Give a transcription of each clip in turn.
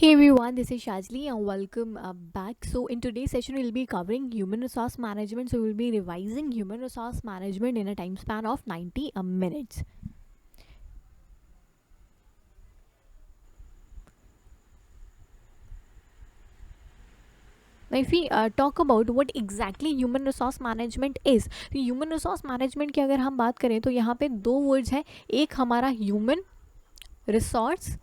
Hey everyone, this is Shajli and welcome back. So in today's session, we'll be covering human resource management. So we'll be revising human resource management in a time span of 90 minutes. Now, if we talk about what exactly human resource management is, तो human resource management की अगर हम बात करें तो यहाँ पे दो वर्ड्स हैं. एक हमारा human resource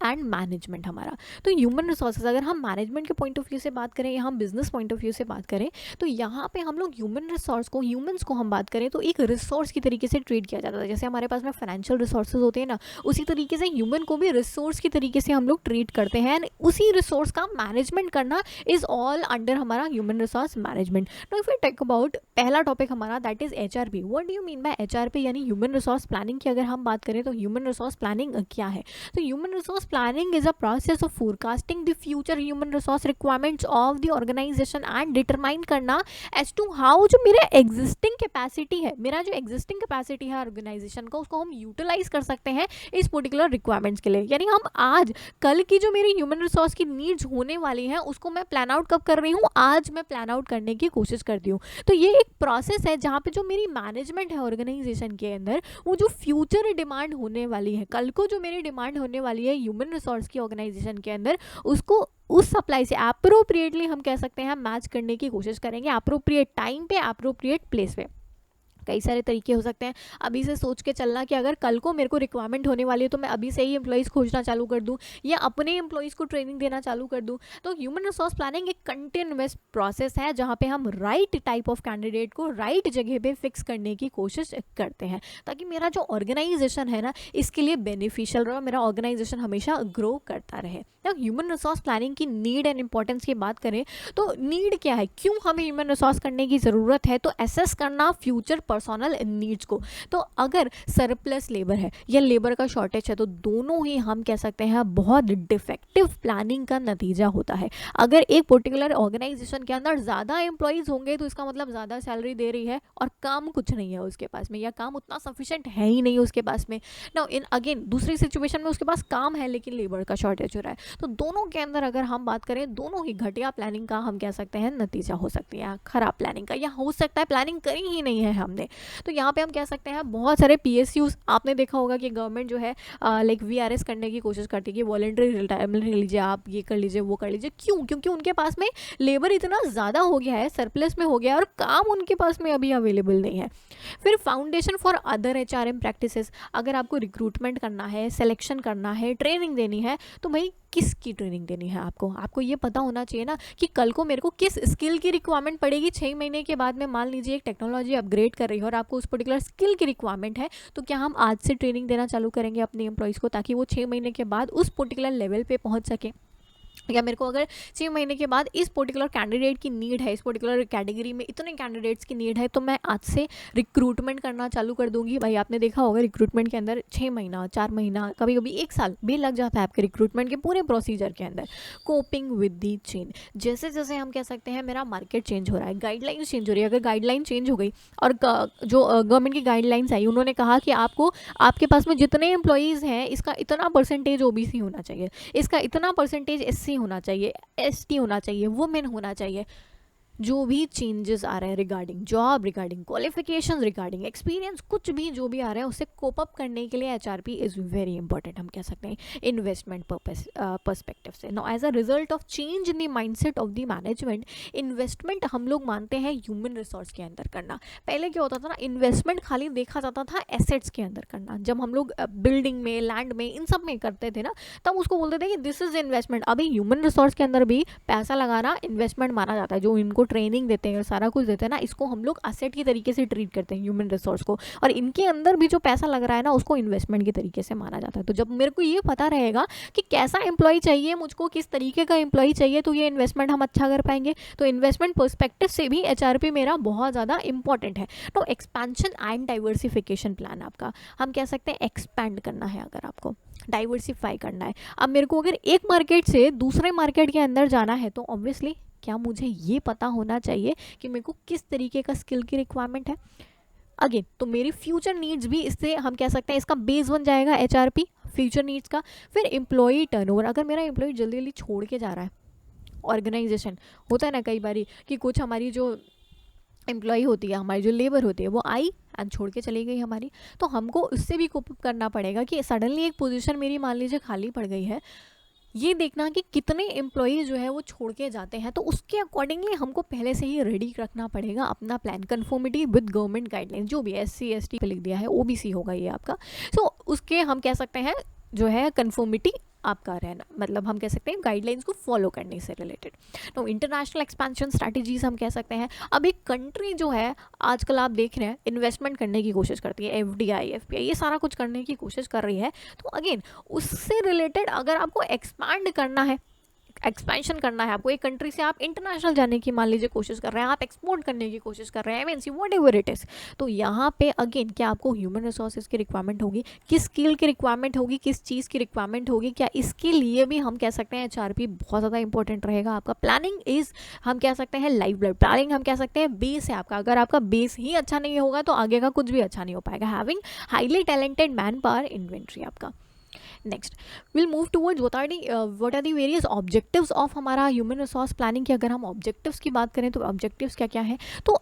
एंड मैनेजमेंट हमारा. तो ह्यूमन रिसोर्सेज अगर हम मैनेजमेंट के पॉइंट ऑफ व्यू से बात करें या हम बिजनेस पॉइंट ऑफ व्यू से बात करें तो यहाँ पे हम लोग ह्यूमन रिसोर्स को ह्यूमंस को हम बात करें तो एक रिसोर्स की तरीके से ट्रीट किया जाता है. जैसे हमारे पास में फाइनेंशियल रिसोर्सेज होते हैं ना, उसी तरीके से ह्यूमन को भी रिसोर्स की तरीके से हम लोग ट्रीट करते हैं. एंड उसी रिसोर्स का मैनेजमेंट करना इज ऑल अंडर हमारा human resource management. Now if we talk about पहला टॉपिक हमारा that is HRP. What do you mean by HRP यानी ह्यूमन रिसोर्स प्लानिंग की अगर हम बात करें तो ह्यूमन रिसोर्स प्लानिंग क्या है. तो human resource planning is a process of forecasting the future human resource requirements of the organization and determine करना as to how जो मेरा existing capacity है, मेरा जो existing capacity है organization का, उसको हम utilize कर सकते हैं इस particular requirements के लिए. यानी हम आज कल की जो मेरी human resource की needs होने वाली हैं उसको मैं plan out कब कर रही हूँ, आज मैं plan out करने की कोशिश करती हूँ. तो ये एक process है जहाँ पे जो मेरी management है organization के अंदर, वो जो future डिमांड होने वाली है, कल को जो मेरी डिमांड होने वाली है ह्यूमन रिसोर्स की ऑर्गेनाइजेशन के अंदर, उसको उस सप्लाई से अप्रोप्रिएटली हम कह सकते हैं मैच करने की कोशिश करेंगे, अप्रोप्रिएट टाइम पे, अप्रोप्रिएट प्लेस पे. कई सारे तरीके हो सकते हैं. अभी से सोच के चलना कि अगर कल को मेरे को रिक्वायरमेंट होने वाली है तो मैं अभी से ही एम्प्लॉइज़ खोजना चालू कर दूं या अपने एम्प्लॉइज़ को ट्रेनिंग देना चालू कर दूं. तो ह्यूमन रिसोर्स प्लानिंग एक कंटिन्यूअस प्रोसेस है जहां पे हम राइट टाइप ऑफ कैंडिडेट को राइट जगह पे फिक्स करने की कोशिश करते हैं ताकि मेरा जो ऑर्गेनाइजेशन है ना इसके लिए बेनिफिशियल रहे, मेरा ऑर्गेनाइजेशन हमेशा ग्रो करता रहे. तो ह्यूमन रिसोर्स प्लानिंग की नीड एंड इंपॉर्टेंस की बात करें तो नीड क्या है, क्यों हमें ह्यूमन रिसोर्स करने की ज़रूरत है, तो एसेस करना फ्यूचर पर्सनल नीड्स को. तो अगर सरप्लस लेबर है या लेबर का शॉर्टेज है तो दोनों ही हम कह सकते हैं बहुत डिफेक्टिव प्लानिंग का नतीजा होता है. अगर एक पर्टिकुलर ऑर्गेनाइजेशन के अंदर ज़्यादा एम्प्लॉयज़ होंगे तो इसका मतलब ज़्यादा सैलरी दे रही है और काम कुछ नहीं है उसके पास में, या काम उतना सफिशेंट है ही नहीं उसके पास में. नाउ इन अगेन दूसरी सिचुएशन में उसके पास काम है लेकिन लेबर का शॉर्टेज हो रहा है. तो दोनों के अंदर अगर हम बात करें, दोनों ही घटिया प्लानिंग का हम कह सकते हैं नतीजा हो सकती है, खराब प्लानिंग का, या हो सकता है प्लानिंग करी ही नहीं है हमने. तो यहाँ पे हम कह सकते हैं बहुत सारे PSUs आपने देखा होगा कि गवर्नमेंट जो है लाइक VRS करने की कोशिश करती है कि वॉलंटरी रिटायरमेंट ले लीजिए, आप ये कर लीजिए, वो कर लीजिए. क्यों? क्योंकि उनके पास में लेबर इतना ज़्यादा हो गया है, सरप्लस में हो गया है और काम उनके पास में अभी अवेलेबल नहीं है. फिर foundation for other HRM practices. अगर आपको रिक्रूटमेंट करना है, सिलेक्शन करना है, ट्रेनिंग देनी है तो भाई किसकी ट्रेनिंग देनी है आपको ये पता होना चाहिए ना कि कल को मेरे को किस स्किल की रिक्वायरमेंट पड़ेगी. 6 महीने के बाद में मान लीजिए एक टेक्नोलॉजी अपग्रेड कर रही है और आपको उस पर्टिकुलर स्किल की रिक्वायरमेंट है, तो क्या हम आज से ट्रेनिंग देना चालू करेंगे अपने एम्प्लॉयज़ को ताकि वो 6 महीने के बाद उस पर्टिकुलर लेवल पे पहुंच सके. या मेरे को अगर 6 महीने के बाद इस पर्टिकुलर कैंडिडेट की नीड है, इस पर्टिकुलर कैटेगरी में इतने कैंडिडेट्स की नीड है, तो मैं आज से रिक्रूटमेंट करना चालू कर दूंगी. भाई आपने देखा होगा रिक्रूटमेंट के अंदर 6 महीना, 4 महीना, कभी कभी 1 साल भी लग जाता है आपके रिक्रूटमेंट के पूरे प्रोसीजर के अंदर. Coping with the change. जैसे जैसे हम कह सकते हैं मेरा मार्केट चेंज हो रहा है, गाइडलाइन चेंज हो रही है. अगर गाइडलाइन चेंज हो गई और जो गवर्नमेंट की गाइडलाइंस आई, उन्होंने कहा कि आपको आपके पास में जितने एम्प्लॉयज़ हैं इसका इतना परसेंटेज OBC होना चाहिए, इसका इतना परसेंटेज SC होना चाहिए, ST होना चाहिए, वुमेन होना चाहिए. जो भी चेंजेस आ रहे हैं regarding job, regarding qualification, regarding experience, कुछ भी जो भी आ रहा है उससे कोप अप करने के लिए HRP इज़ वेरी इंपॉर्टेंट, हम कह सकते हैं इन्वेस्टमेंट पर्सपेक्टिव से. Now as a result of change in the mindset of the management, investment हम लोग मानते हैं ह्यूमन रिसोर्स के अंदर करना. पहले क्या होता था ना, इन्वेस्टमेंट खाली देखा जाता था एसेट्स के अंदर करना. जब हम लोग बिल्डिंग में, लैंड में, इन सब में करते थे ना, तब उसको बोलते थे कि दिस इज इन्वेस्टमेंट. अभी ह्यूमन रिसोर्स के अंदर भी पैसा लगाना इन्वेस्टमेंट माना जाता है. जो इनको ट्रेनिंग देते हैं, सारा कुछ देते हैं ना, इसको हम लोग असेट की तरीके से ट्रीट करते हैं ह्यूमन रिसोर्स को, और इनके अंदर भी जो पैसा लग रहा है ना उसको इन्वेस्टमेंट के तरीके से माना जाता है. तो जब मेरे को ये पता रहेगा कि कैसा एम्प्लॉय चाहिए मुझको, किस तरीके का एम्प्लॉय चाहिए, तो ये इन्वेस्टमेंट हम अच्छा कर पाएंगे. तो इन्वेस्टमेंट पर्सपेक्टिव से भी HRP मेरा बहुत ज़्यादा इंपॉर्टेंट है. तो एक्सपेंशन एंड डाइवर्सिफिकेशन प्लान आपका, हम कह सकते हैं एक्सपैंड करना है, अगर आपको डाइवर्सिफाई करना है. अब मेरे को अगर एक मार्केट से दूसरे मार्केट के अंदर जाना है तो ऑब्वियसली क्या मुझे ये पता होना चाहिए कि मेरे को किस तरीके का स्किल की रिक्वायरमेंट है. अगेन तो मेरी फ्यूचर नीड्स भी इससे हम कह सकते हैं इसका बेस बन जाएगा HRP. फ्यूचर नीड्स का। फिर एम्प्लॉई टर्नओवर, अगर मेरा एम्प्लॉय जल्दी जल्दी छोड़ के जा रहा है, ऑर्गेनाइजेशन होता है ना कई बारी कि कुछ हमारी जो एम्प्लॉई होती है, हमारी जो लेबर होती है, वो आई एंड छोड़ के चली गई हमारी, तो हमको उससे भी कोप अप करना पड़ेगा कि सडनली एक पोजीशन मेरी मान लीजिए खाली पड़ गई है, ये देखना कि कितने एम्प्लॉई जो है वो छोड़ के जाते हैं, तो उसके अकॉर्डिंगली हमको पहले से ही रेडी रखना पड़ेगा अपना plan, conformity with government guideline, जो भी SC ST पे लिख दिया है, OBC होगा ये आपका। सो उसके हम कह सकते हैं जो है कन्फर्मिटी आपका रहना, मतलब हम कह सकते हैं गाइडलाइंस को फॉलो करने से रिलेटेड। तो इंटरनेशनल एक्सपेंशन स्ट्रैटेजीज हम कह सकते हैं। अब एक कंट्री जो है आजकल आप देख रहे हैं इन्वेस्टमेंट करने की कोशिश करती है, FDI FPI ये सारा कुछ करने की कोशिश कर रही है, तो अगेन उससे रिलेटेड अगर आपको एक्सपैंड करना है, एक्सपेंशन करना है आपको एक कंट्री से, आप इंटरनेशनल जाने की मान लीजिए कोशिश कर रहे हैं, आप एक्सपोर्ट करने की कोशिश कर रहे हैं, MNC what ever it is, तो यहाँ पे अगेन क्या आपको ह्यूमन रिसोर्सेज की रिक्वायरमेंट होगी, किस स्किल की रिक्वायरमेंट होगी, किस चीज़ की रिक्वायरमेंट होगी, क्या इसके लिए भी हम कह सकते हैं HRP बहुत ज़्यादा इंपॉर्टेंट रहेगा आपका। प्लानिंग इज़ हम कह सकते हैं लाइफ ब्लड, प्लानिंग हम कह सकते हैं बेस है आपका, अगर आपका बेस ही अच्छा नहीं होगा तो आगे का कुछ भी अच्छा नहीं हो पाएगा। Having highly talented man power inventory आपका। Next will move towards what are the various objectives of हमारा ह्यूमन रिसोर्स प्लानिंग की अगर हम ऑब्जेक्टिव्स की बात करें तो ऑब्जेक्टिव्स क्या क्या है, तो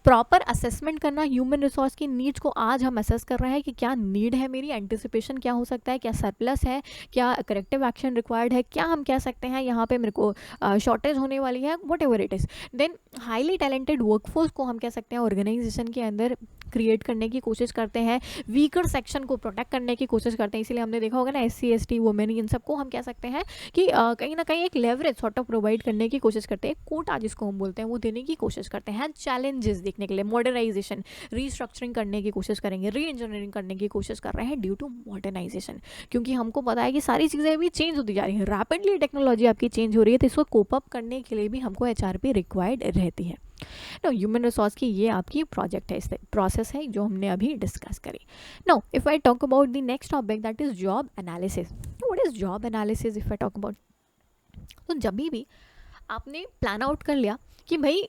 प्रॉपर असेसमेंट करना ह्यूमन रिसोर्स की नीड्स को। आज हम असेस कर रहे हैं कि क्या नीड है मेरी, एंटिसिपेशन क्या हो सकता है, क्या सरप्लस है, क्या करेक्टिव एक्शन रिक्वायर्ड है, क्या हम कह सकते हैं यहाँ पे मेरे को शॉर्टेज होने वाली है, whatever it is. Then highly talented workforce को हम कह सकते हैं ऑर्गेनाइजेशन के अंदर क्रिएट करने की कोशिश करते हैं, वीकर सेक्शन को प्रोटेक्ट करने की कोशिश करते हैं, इसीलिए हमने देखा होगा ना SC ST वुमेन इन सबको हम कह सकते हैं कि कहीं ना कहीं एक लेवरेज सॉर्ट ऑफ प्रोवाइड करने की कोशिश करते हैं, कोटा जिसको हम बोलते हैं वो देने की कोशिश करते हैं। चैलेंजेस देखने के लिए मॉडर्नाइजेशन, रीस्ट्रक्चरिंग करने की कोशिश करेंगे, री इंजीनियरिंग करने की कोशिश कर रहे हैं ड्यू टू मॉडर्नाइजेशन, क्योंकि हमको पता है कि सारी चीज़ें भी चेंज होती जा रही है, रैपिडली टेक्नोलॉजी आपकी चेंज हो रही है, तो इसको कोप अप करने के लिए भी हमको HRP रिक्वायर्ड रहती है। नो ह्यूमन रिसोर्स की ये आपकी प्रोजेक्ट है, इस प्रोसेस है जो हमने अभी डिस्कस करी। Know if I talk about the next topic that is job analysis. What is job analysis if I talk about, तो जब भी आपने प्लान आउट कर लिया कि भाई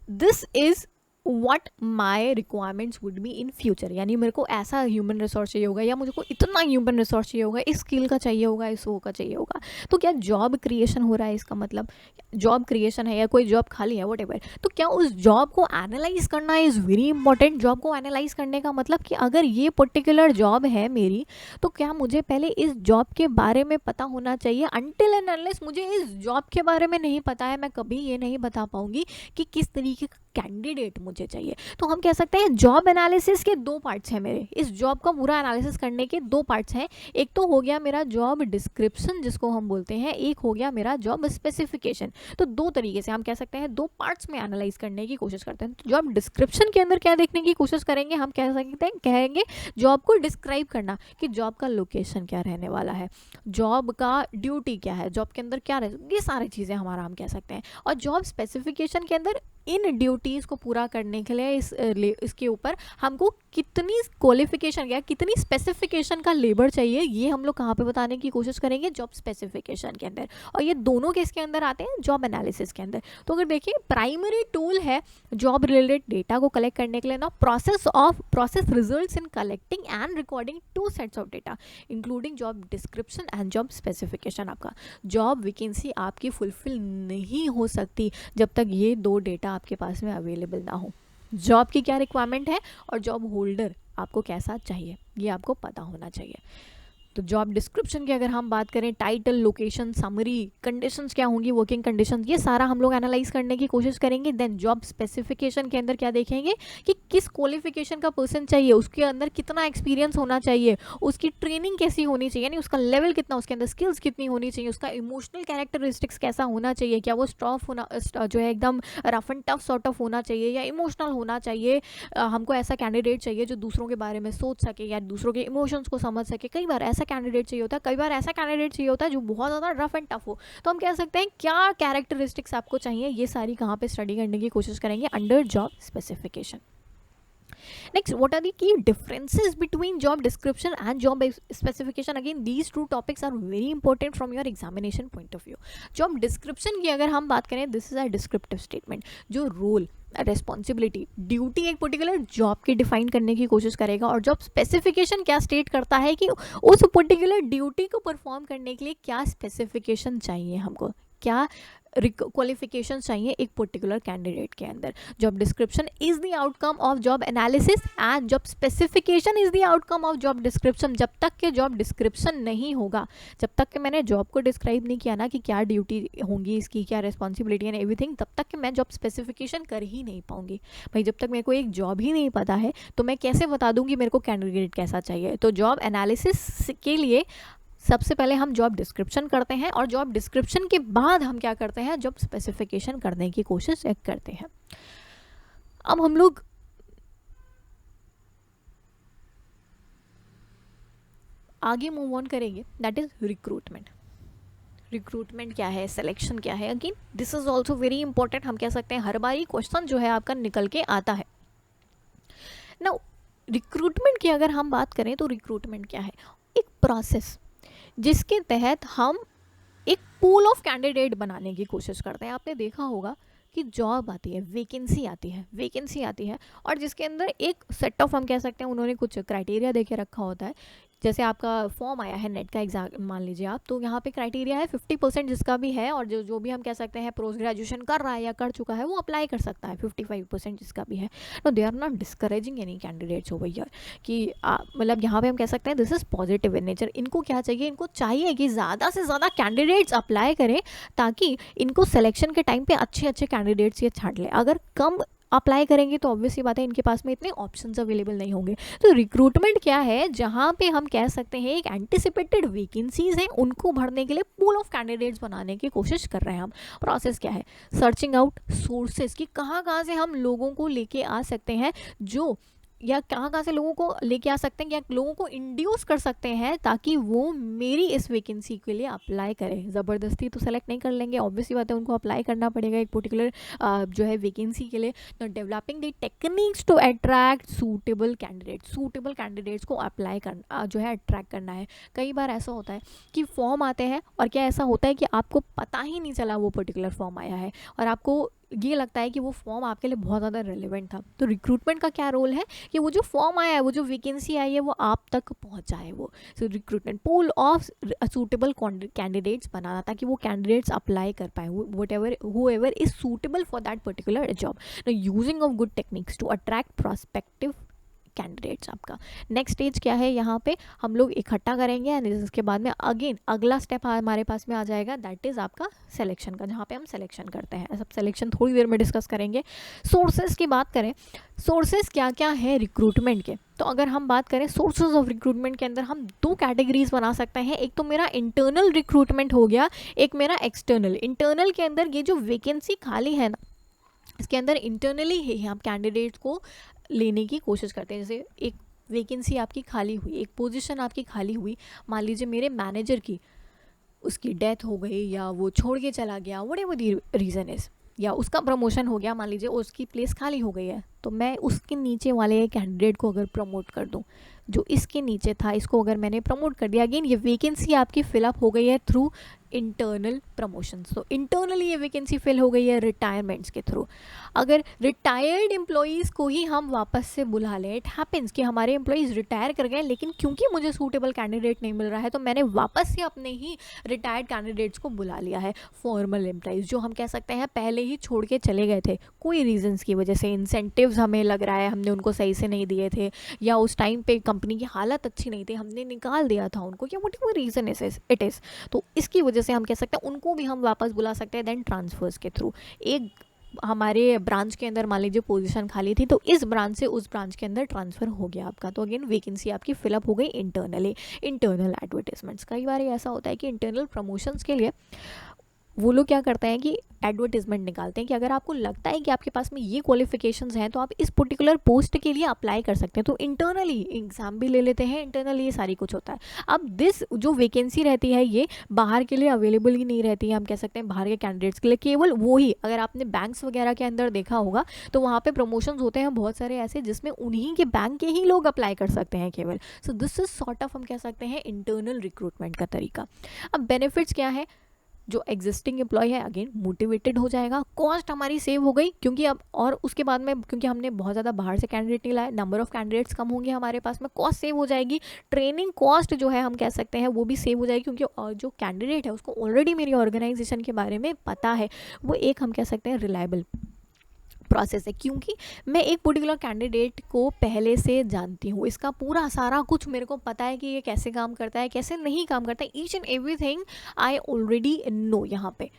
this is what my requirements would be in future, यानी मेरे को ऐसा ह्यूमन रिसोर्स चाहिए होगा या मुझे को इतना ह्यूमन रिसोर्स चाहिए होगा, इस स्किल का चाहिए होगा, इस वो का चाहिए होगा, तो क्या जॉब क्रिएशन हो रहा है, इसका मतलब जॉब क्रिएशन है या कोई जॉब खाली है वट एवर, तो क्या उस जॉब को एनालाइज करना इज़ वेरी इंपॉर्टेंट। जॉब को एनालाइज करने का मतलब कि अगर ये पर्टिकुलर जॉब है मेरी, तो क्या मुझे पहले इस जॉब के बारे में पता होना चाहिए। अनटिल एंड अनलेस मुझे इस जॉब के बारे में नहीं पता है, मैं कभी ये नहीं बता पाऊंगी कि किस तरीके का कैंडिडेट मुझे चाहिए। तो हम कह सकते हैं जॉब एनालिसिस के दो पार्ट्स हैं मेरे, इस जॉब का पूरा एनालिसिस करने के दो पार्ट्स हैं। एक तो हो गया मेरा जॉब डिस्क्रिप्शन जिसको हम बोलते हैं, एक हो गया मेरा जॉब स्पेसिफिकेशन। तो दो तरीके से हम कह सकते हैं, दो पार्ट्स में एनालाइज करने की कोशिश करते हैं। तो जॉब डिस्क्रिप्शन के अंदर क्या देखने की कोशिश करेंगे, हम कह सकते हैं कहेंगे जॉब को डिस्क्राइब करना कि जॉब का लोकेशन क्या रहने वाला है, जॉब का ड्यूटी क्या है, जॉब के अंदर क्या रहे, ये सारी चीज़ें हमारा हम कह सकते हैं। और जॉब स्पेसिफिकेशन के अंदर इन ड्यूटीज़ को पूरा करने के लिए इसके ऊपर हमको कितनी क्वालिफिकेशन या कितनी स्पेसिफिकेशन का लेबर चाहिए, ये हम लोग कहाँ पे बताने की कोशिश करेंगे, जॉब स्पेसिफिकेशन के अंदर। और ये दोनों किसके अंदर आते हैं, जॉब एनालिसिस के अंदर। तो अगर देखिए प्राइमरी टूल है जॉब रिलेटेड डेटा को कलेक्ट करने के लिए ना, process results in collecting and recording two sets of data including job description and job specification. आपका जॉब वैकेंसी आपकी फुलफिल नहीं हो सकती जब तक ये दो डेटा आपके पास में अवेलेबल ना हो। जॉब की क्या रिक्वायरमेंट है और जॉब होल्डर आपको कैसा चाहिए, ये आपको पता होना चाहिए। तो जॉब डिस्क्रिप्शन की अगर हम बात करें, टाइटल, लोकेशन, समरी, कंडीशंस क्या होंगी, वर्किंग कंडीशंस, ये सारा हम लोग एनालाइज करने की कोशिश करेंगे। देन जॉब स्पेसिफिकेशन के अंदर क्या देखेंगे कि किस क्वालिफिकेशन का पर्सन चाहिए, उसके अंदर कितना एक्सपीरियंस होना चाहिए, उसकी ट्रेनिंग कैसी होनी चाहिए, यानी उसका लेवल कितना, उसके अंदर स्किल्स कितनी होनी चाहिए, उसका इमोशनल कैरेक्टरिस्टिक्स कैसा होना चाहिए, क्या वो स्टॉफ होना जो है एकदम rough and tough sort of होना चाहिए या इमोशनल होना चाहिए। हमको ऐसा कैंडिडेट चाहिए जो दूसरों के बारे में सोच सके या दूसरों के इमोशंस को समझ सके। कई बार ऐसा कैंडिडेट चाहिए होता है, कई बार ऐसा कैंडिडेट चाहिए होता है जो बहुत ज़्यादा रफ एंड टफ हो। तो हम कह सकते हैं क्या कैरेक्टरिस्टिक्स आपको चाहिए, ये सारी कहाँ पे स्टडी करने की कोशिश करेंगे, under job specification. Next, what are the key differences between job description and job specification? Again these two topics are very important from your examination point of view. Job description की अगर हम बात करें, this is a descriptive statement. जो role, responsibility, duty एक particular job की define करने की कोशिश करेगा, और जॉब स्पेसिफिकेशन क्या स्टेट करता है कि उस पर्टिकुलर ड्यूटी को परफॉर्म करने के लिए क्या स्पेसिफिकेशन चाहिए, हमको क्या क्वालिफिकेशन चाहिए एक पर्टिकुलर कैंडिडेट के अंदर. Job description is the outcome of job analysis and job specification is the outcome of job description. जब तक के जॉब डिस्क्रिप्शन नहीं होगा, जब तक कि मैंने जॉब को डिस्क्राइब नहीं किया ना कि क्या ड्यूटी होंगी इसकी, क्या रिस्पॉन्सिबिलिटी एंड एवरीथिंग, तब तक कि मैं जॉब स्पेसिफिकेशन कर ही नहीं पाऊंगी. भाई जब तक मेरे को एक जॉब ही नहीं पता है तो मैं कैसे बता दूंगी मेरे को कैंडिडेट कैसा चाहिए. तो जॉब एनालिसिस के लिए सबसे पहले हम जॉब डिस्क्रिप्शन करते हैं, और जॉब डिस्क्रिप्शन के बाद हम क्या करते हैं, जॉब स्पेसिफिकेशन करने की कोशिश करते हैं. अब हम लोग आगे मूव ऑन करेंगे, दैट इज रिक्रूटमेंट. रिक्रूटमेंट क्या है, सिलेक्शन क्या है? Again this is also very important. हम कह सकते हैं हर बार ही क्वेश्चन जो है आपका निकल के आता है. नाउ रिक्रूटमेंट की अगर हम बात करें तो रिक्रूटमेंट क्या है? एक प्रोसेस जिसके तहत हम एक पूल ऑफ कैंडिडेट बनाने की कोशिश करते हैं. आपने देखा होगा कि जॉब आती है, वैकेंसी आती है, और जिसके अंदर एक सेट ऑफ, हम कह सकते हैं उन्होंने कुछ क्राइटेरिया दे के रखा होता है. जैसे आपका फॉर्म आया है नेट का एग्जाम मान लीजिए आप, तो यहाँ पे क्राइटेरिया है 50% जिसका भी है, और जो भी हम कह सकते हैं पोस्ट ग्रेजुएशन कर रहा है या कर चुका है वो अप्लाई कर सकता है. 55% जिसका भी है. No, they are not discouraging any candidates over here कि मतलब यहाँ पे हम कह सकते हैं this is positive in nature. इनको क्या चाहिए, इनको चाहिए कि ज़्यादा से ज़्यादा कैंडिडेट्स अप्लाई करें ताकि इनको सिलेक्शन के टाइम पे अच्छे अच्छे कैंडिडेट्स ये छांट लें. अगर कम अप्लाई करेंगे तो ऑब्वियसली बात है इनके पास में इतने ऑप्शंस अवेलेबल नहीं होंगे. तो रिक्रूटमेंट क्या है, जहाँ पे हम कह सकते हैं एक एंटिसिपेटेड वैकेंसीज हैं उनको भरने के लिए पूल ऑफ कैंडिडेट्स बनाने की कोशिश कर रहे हैं हम. प्रोसेस क्या है, सर्चिंग आउट सोर्सेज कि कहाँ से हम लोगों को लेके आ सकते हैं, जो या कहाँ से लोगों को लेके आ सकते हैं, या लोगों को इंड्यूस कर सकते हैं ताकि वो मेरी इस वैकेंसी के लिए अप्लाई करें. ज़बरदस्ती तो सेलेक्ट नहीं कर लेंगे, ऑब्वियसली बात है उनको अप्लाई करना पड़ेगा एक पर्टिकुलर जो है वैकेंसी के लिए. तो developing the techniques to attract suitable candidates को अप्लाई करना जो है अट्रैक्ट करना है. कई बार ऐसा होता है कि फॉर्म आते हैं और क्या ऐसा होता है कि आपको पता ही नहीं चला वो पर्टिकुलर फॉर्म आया है, और आपको ये लगता है कि वो फॉर्म आपके लिए बहुत ज़्यादा रिलेवेंट था. तो रिक्रूटमेंट का क्या रोल है कि वो जो फॉर्म आया है, वो जो वैकेंसी आई है, वो आप तक पहुंचाए वो. So recruitment pool of suitable candidates बनाना ताकि वो कैंडिडेट्स अप्लाई कर पाए, whoever is suitable for that particular job. Using of good techniques to attract prospective candidates. आपका नेक्स्ट स्टेज क्या है, यहाँ पे हम लोग इकट्ठा करेंगे एंड इसके बाद में अगेन अगला स्टेप हमारे पास में आ जाएगा, दैट इज़ आपका सिलेक्शन का, जहाँ पे हम सिलेक्शन करते हैं. सब सिलेक्शन थोड़ी देर में डिस्कस करेंगे. सोर्सेज की बात करें, सोर्सेज क्या क्या है रिक्रूटमेंट के, तो अगर हम बात करें सोर्सेज ऑफ रिक्रूटमेंट के अंदर हम दो कैटेगरीज बना सकते हैं. एक तो मेरा इंटरनल रिक्रूटमेंट हो गया, एक मेरा एक्सटर्नल. इंटरनल के अंदर ये जो वैकेंसी खाली है ना, इसके अंदर इंटरनली ही हम कैंडिडेट्स को लेने की कोशिश करते हैं. जैसे एक वैकेंसी आपकी खाली हुई, एक पोजीशन आपकी खाली हुई, मान लीजिए मेरे मैनेजर की उसकी डेथ हो गई या वो छोड़ के चला गया, व्हाटएवर द रीज़न इज़, या उसका प्रमोशन हो गया, मान लीजिए उसकी प्लेस खाली हो गई है, तो मैं उसके नीचे वाले कैंडिडेट को अगर प्रमोट कर दूं, जो इसके नीचे था इसको अगर मैंने प्रमोट कर दिया, अगेन ये वैकेंसी आपकी फिलअप हो गई है थ्रू इंटरनल प्रमोशंस. तो इंटरनली ये वैकेंसी फिल हो गई है रिटायरमेंट्स के थ्रू. अगर रिटायर्ड एम्प्लॉयज़ को ही हम वापस से बुला लें, इट हैपन्स कि हमारे एम्प्लॉयज़ रिटायर कर गए लेकिन क्योंकि मुझे सूटेबल कैंडिडेट नहीं मिल रहा है तो मैंने वापस से अपने ही रिटायर्ड कैंडिडेट्स को बुला लिया है. फॉर्मल एम्प्लॉयज़ जो हम कह सकते हैं पहले ही छोड़ के चले गए थे कोई रीजंस की वजह से, इंसेंटिव्स हमें लग रहा है हमने उनको सही से नहीं दिए थे, या उस टाइम पे कंपनी की हालत अच्छी नहीं थी, हमने निकाल दिया था उनको, या व्हाटएवर रीज़न इट इज़, तो इसकी वजह से हम कह सकते हैं उनको भी हम वापस बुला सकते हैं. देन ट्रांसफर्स के थ्रू, एक हमारे ब्रांच के अंदर मान लीजिए पोजीशन खाली थी तो इस ब्रांच से उस ब्रांच के अंदर ट्रांसफ़र हो गया आपका, तो अगेन वैकेंसी आपकी फिलअप हो गई इंटरनली. इंटरनल एडवर्टाइजमेंट्स, कई बार ऐसा होता है कि इंटरनल प्रमोशंस के लिए वो लोग क्या करते हैं कि एडवर्टीजमेंट निकालते हैं कि अगर आपको लगता है कि आपके पास में ये क्वालिफिकेशंस हैं तो आप इस पर्टिकुलर पोस्ट के लिए अप्लाई कर सकते हैं। तो इंटरनली एग्जाम भी ले लेते हैं, इंटरनली ये सारी कुछ होता है। अब दिस जो वैकेंसी रहती है ये बाहर के लिए अवेलेबल ही नहीं रहती है, हम कह सकते हैं बाहर के कैंडिडेट्स के लिए केवल वो ही। अगर आपने बैंक्स वगैरह के अंदर देखा होगा तो वहाँ पे प्रमोशंस होते हैं बहुत सारे ऐसे जिसमें उन्हीं के बैंक के ही लोग अप्लाई कर सकते हैं केवल। So this is sort of हम कह सकते हैं इंटरनल रिक्रूटमेंट का तरीका। अब बेनिफिट्स क्या है, जो एग्जिस्टिंग एम्प्लॉय है अगेन मोटिवेटेड हो जाएगा, कॉस्ट हमारी सेव हो गई क्योंकि अब और उसके बाद में क्योंकि हमने बहुत ज़्यादा बाहर से कैंडिडेट नहीं लाए, नंबर ऑफ कैंडिडेट्स कम होंगे हमारे पास में, कॉस्ट सेव हो जाएगी। ट्रेनिंग कॉस्ट जो है हम कह सकते हैं वो भी सेव हो जाएगी क्योंकि जो कैंडिडेट है उसको ऑलरेडी मेरी ऑर्गेनाइजेशन के बारे में पता है, वो एक हम कह सकते हैं रिलायबल प्रोसेस है क्योंकि मैं एक पर्टिकुलर कैंडिडेट को पहले से जानती हूँ, इसका पूरा सारा कुछ मेरे को पता है कि ये कैसे काम करता है कैसे नहीं काम करता है, each and everything I already know. यहाँ पे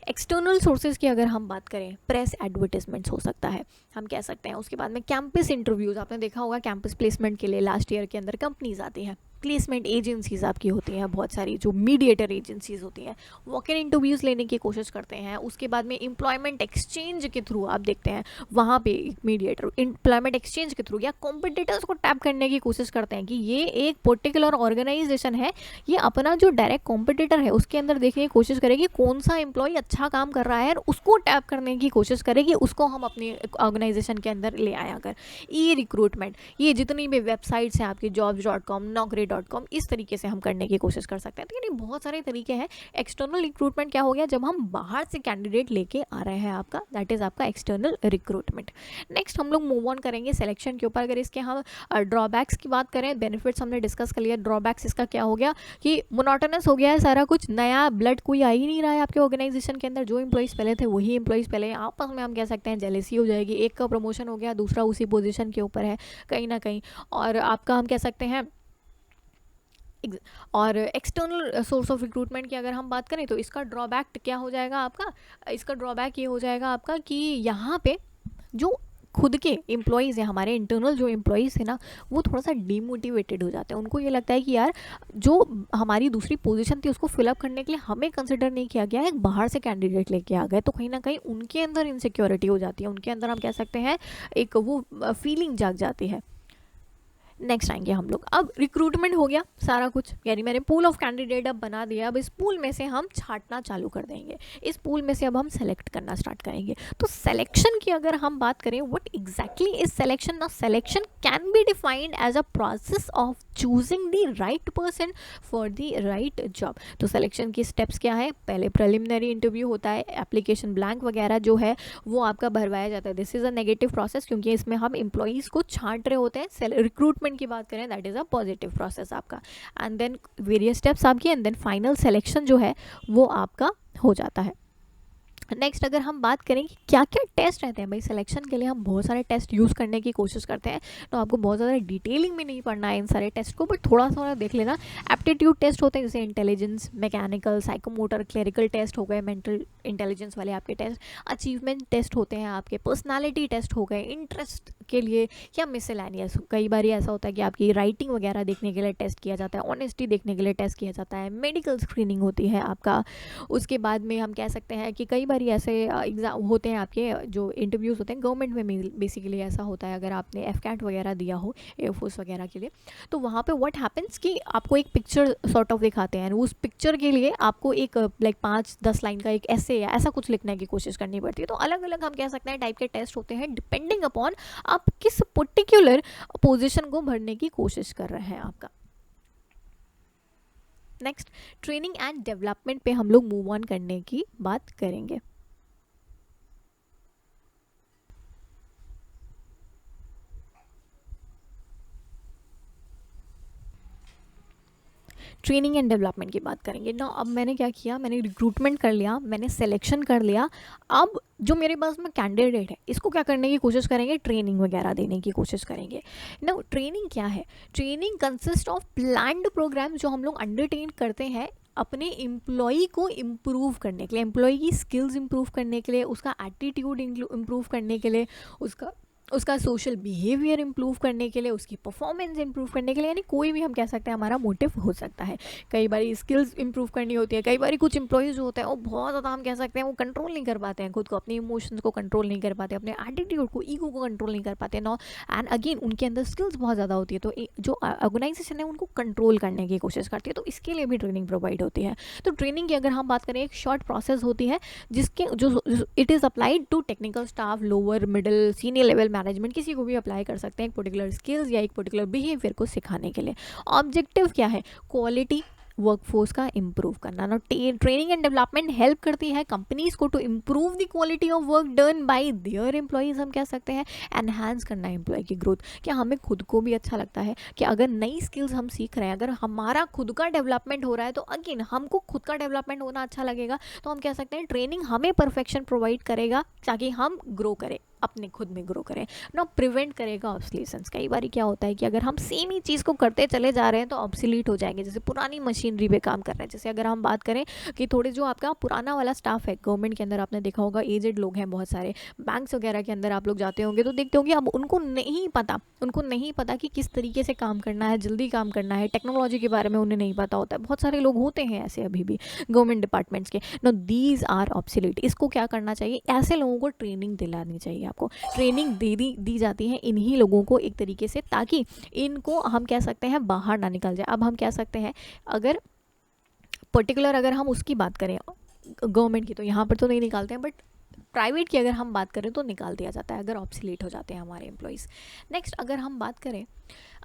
एक्सटर्नल सोर्सेज की अगर हम बात करें, प्रेस एडवर्टीजमेंट्स हो सकता है, हम कह सकते हैं। उसके बाद में कैंपस इंटरव्यूज़, आपने देखा होगा कैंपस प्लेसमेंट के लिए लास्ट ईयर के अंदर कंपनीज आती हैं, प्लेसमेंट एजेंसीज आपकी होती हैं बहुत सारी, जो मीडिएटर एजेंसीज होती हैं, वॉक इन इंटरव्यूज़ लेने की कोशिश करते हैं। उसके बाद में एम्प्लॉयमेंट एक्सचेंज के थ्रू आप देखते हैं वहाँ पे मीडिएटर एम्प्लॉयमेंट एक्सचेंज के थ्रू या कॉम्पिटिटर्स को टैप करने की कोशिश करते हैं कि ये एक पर्टिकुलर ऑर्गेनाइजेशन है, ये अपना जो डायरेक्ट कॉम्पिटिटर है उसके अंदर देखने की कोशिश करेगी कौन सा एम्प्लॉय अच्छा काम कर रहा है और उसको टैप करने की कोशिश करेगी, उसको हम अपनी ऑर्गेनाइजेशन के अंदर ले आया कर। ई रिक्रूटमेंट, ये जितनी भी वेबसाइट्स हैं आपकी jobs.com, naukri.com, इस तरीके से हम करने की कोशिश कर सकते हैं। तो ये बहुत सारे तरीके हैं। एक्सटर्नल रिक्रूटमेंट क्या हो गया, जब हम बाहर से कैंडिडेट लेके आ रहे हैं आपका, दैट इज आपका एक्सटर्नल रिक्रूटमेंट। नेक्स्ट हम लोग मूव ऑन करेंगे सिलेक्शन के ऊपर। अगर इसके हम ड्रॉबैक्स की बात करें, बेनिफिट्स हमने डिस्कस कर लिया, ड्रॉबैक्स इसका क्या हो गया कि मोनोटोनस हो गया है सारा कुछ, नया ब्लड कोई आ ही नहीं रहा है आपके ऑर्गेनाइजेशन के अंदर, जो एम्प्लॉइज पहले थे वही एम्प्लॉइज पहले, आपस में हम कह सकते हैं जेलेसी हो जाएगी, एक का प्रमोशन हो गया दूसरा उसी पोजीशन के ऊपर है कहीं ना कहीं, और आपका हम कह सकते हैं। और एक्सटर्नल सोर्स ऑफ रिक्रूटमेंट की अगर हम बात करें तो इसका ड्रॉबैक क्या हो जाएगा आपका, इसका ड्रॉबैक ये हो जाएगा आपका कि यहाँ पे जो खुद के एम्प्लॉयज़ हैं, हमारे इंटरनल जो एम्प्लॉयज़ हैं ना, वो थोड़ा सा डीमोटिवेटेड हो जाते हैं। उनको ये लगता है कि यार जो हमारी दूसरी पोजीशन थी उसको फिलअप करने के लिए हमें कंसिडर नहीं किया गया है, एक बाहर से कैंडिडेट लेके आ गए, तो कहीं ना कहीं उनके अंदर इनसिक्योरिटी हो जाती है, उनके अंदर हम कह सकते हैं एक वो फीलिंग जाग जाती है। नेक्स्ट आएंगे हम लोग, अब रिक्रूटमेंट हो गया सारा कुछ, यानी मैंने पूल ऑफ कैंडिडेट अब बना दिया, अब इस पूल में से हम छांटना चालू कर देंगे, इस पूल में से अब हम सेलेक्ट करना स्टार्ट करेंगे। तो सिलेक्शन की अगर हम बात करें, व्हाट एग्जैक्टली इज सिलेक्शन, ना selection can be defined as a process of choosing the right person for the right job. तो सिलेक्शन की स्टेप्स क्या है, पहले प्रिलिमिनरी इंटरव्यू होता है, एप्लीकेशन ब्लैंक वगैरह जो है वो आपका भरवाया जाता है। This is a negative process क्योंकि इसमें हम एम्प्लॉयज़ को छांट रहे होते हैं। रिक्रूटमेंट की बात करें that is a positive process आपका, एंड देन वेरियस स्टेप्स आपकी, एंड देन फाइनल सिलेक्शन जो है वो आपका हो जाता है। नेक्स्ट अगर हम बात करें कि क्या क्या टेस्ट रहते हैं, भाई सिलेक्शन के लिए हम बहुत सारे टेस्ट यूज़ करने की कोशिश करते हैं, तो आपको बहुत ज़्यादा डिटेलिंग में नहीं पढ़ना है इन सारे टेस्ट को, बट थोड़ा थोड़ा देख लेना। एप्टीट्यूड टेस्ट होते हैं जैसे intelligence, mechanical, psychomotor, clerical test हो गए, मेंटल इंटेलिजेंस वाले आपके टेस्ट, अचीवमेंट टेस्ट होते हैं आपके, पर्सनालिटी टेस्ट हो गए, इंटरेस्ट के लिए या मिसलेनियस, कई बार ऐसा होता है कि आपकी राइटिंग वगैरह देखने के लिए टेस्ट किया जाता है, ऑनेस्टी देखने के लिए टेस्ट किया जाता है, मेडिकल स्क्रीनिंग होती है आपका। उसके बाद में हम कह सकते हैं कि कई बार ऐसे एग्ज़ाम होते हैं आपके जो इंटरव्यूज़ होते हैं गवर्नमेंट में, बेसिकली ऐसा होता है अगर आपने एफकैट वगैरह दिया हो एयरफोर्स वगैरह के लिए, तो वहाँ पे व्हाट हैपेंस कि आपको एक पिक्चर सॉर्ट ऑफ दिखाते हैं, उस पिक्चर के लिए आपको एक लाइक 5-10 लाइन का एक ऐसे या ऐसा कुछ लिखने की कोशिश करनी पड़ती है। तो अलग अलग हम कह सकते हैं टाइप के टेस्ट होते हैं डिपेंडिंग अपॉन आप किस पर्टिकुलर पोजिशन को भरने की कोशिश कर रहे हैं आपका। नेक्स्ट ट्रेनिंग एंड डेवलपमेंट पे हम लोग मूव ऑन करने की बात करेंगे। ट्रेनिंग एंड डेवलपमेंट की बात करेंगे ना। अब मैंने क्या किया, मैंने रिक्रूटमेंट कर लिया, मैंने सिलेक्शन कर लिया, अब जो मेरे पास में कैंडिडेट है इसको क्या करने की कोशिश करेंगे, ट्रेनिंग वगैरह देने की कोशिश करेंगे ना। ट्रेनिंग क्या है, training consist of planned programme जो हम लोग अंडरटेक करते हैं अपने एम्प्लॉई को इम्प्रूव करने के लिए, एम्प्लॉई की स्किल्स इम्प्रूव करने के लिए, उसका एटीट्यूड इम्प्रूव करने के लिए, उसका उसका सोशल बिहेवियर इंप्रूव करने के लिए, उसकी परफॉर्मेंस इंप्रूव करने के लिए, यानी कोई भी हम कह सकते हैं हमारा मोटिव हो सकता है। कई बार स्किल्स इंप्रूव करनी होती है, कई बार कुछ एम्प्लॉयज़ जो होते हैं वो बहुत ज़्यादा हम कह सकते हैं वो कंट्रोल नहीं कर पाते हैं खुद को, अपने इमोशंस को कंट्रोल नहीं कर पाते, अपने एटीट्यूड को, ईगो को कंट्रोल नहीं कर पाते नो, एंड अगेन उनके अंदर स्किल्स बहुत ज़्यादा होती है, तो जो ऑर्गेनाइजेशन है उनको कंट्रोल करने की कोशिश करती है, तो इसके लिए भी ट्रेनिंग प्रोवाइड होती है। तो ट्रेनिंग की अगर हम बात करें, एक शॉर्ट प्रोसेस होती है जिसके जो it is applied to technical staff, lower middle senior level management, किसी को भी अप्लाई कर सकते हैं एक पर्टिकुलर स्किल्स या एक पर्टिकुलर बिहेवियर को सिखाने के लिए। ऑब्जेक्टिव क्या है? क्वालिटी वर्कफोर्स का इम्प्रूव करना ना। ट्रेनिंग एंड डेवलपमेंट हेल्प करती है कंपनीज को to improve the quality of work done by their employees, हम कह सकते हैं एनहांस करना एम्प्लॉय की ग्रोथ। क्या हमें खुद को भी अच्छा लगता है कि अगर नई स्किल्स हम सीख रहे हैं, अगर हमारा खुद का डेवलपमेंट हो रहा है, तो अगेन हमको खुद का डेवलपमेंट होना अच्छा लगेगा, तो हम कह सकते हैं ट्रेनिंग हमें परफेक्शन प्रोवाइड करेगा ताकि हम ग्रो करें, अपने खुद में ग्रो करें ना, प्रिवेंट करेगा ऑब्सोलेसेंस। कई बार क्या होता है कि अगर हम सेम ही चीज़ को करते चले जा रहे हैं तो ऑब्सोलीट हो जाएंगे, जैसे पुरानी मशीनरी पे काम कर रहे हैं। जैसे अगर हम बात करें कि थोड़े जो आपका पुराना वाला स्टाफ है गवर्नमेंट के अंदर, आपने देखा होगा एजेड लोग हैं बहुत सारे, बैंक्स वगैरह के अंदर आप लोग जाते होंगे तो देखते होंगे अब उनको नहीं पता कि किस तरीके से काम करना है, जल्दी काम करना है, टेक्नोलॉजी के बारे में उन्हें नहीं पता होता है। बहुत सारे लोग होते हैं ऐसे अभी भी गवर्नमेंट डिपार्टमेंट्स के। No, these are obsolete. इसको क्या करना चाहिए? ऐसे लोगों को ट्रेनिंग दिलानी चाहिए। आपको ट्रेनिंग दी जाती है इन्हीं लोगों को एक तरीके से, ताकि इनको हम कह सकते हैं बाहर ना निकल जाए। अब हम कह सकते हैं अगर पर्टिकुलर अगर हम उसकी बात करें गवर्नमेंट की, तो यहाँ पर तो नहीं निकालते हैं, बट प्राइवेट की अगर हम बात करें तो निकाल दिया जाता है अगर ऑब्सोलीट हो जाते हैं हमारे एम्प्लॉयज़। नेक्स्ट अगर हम बात करें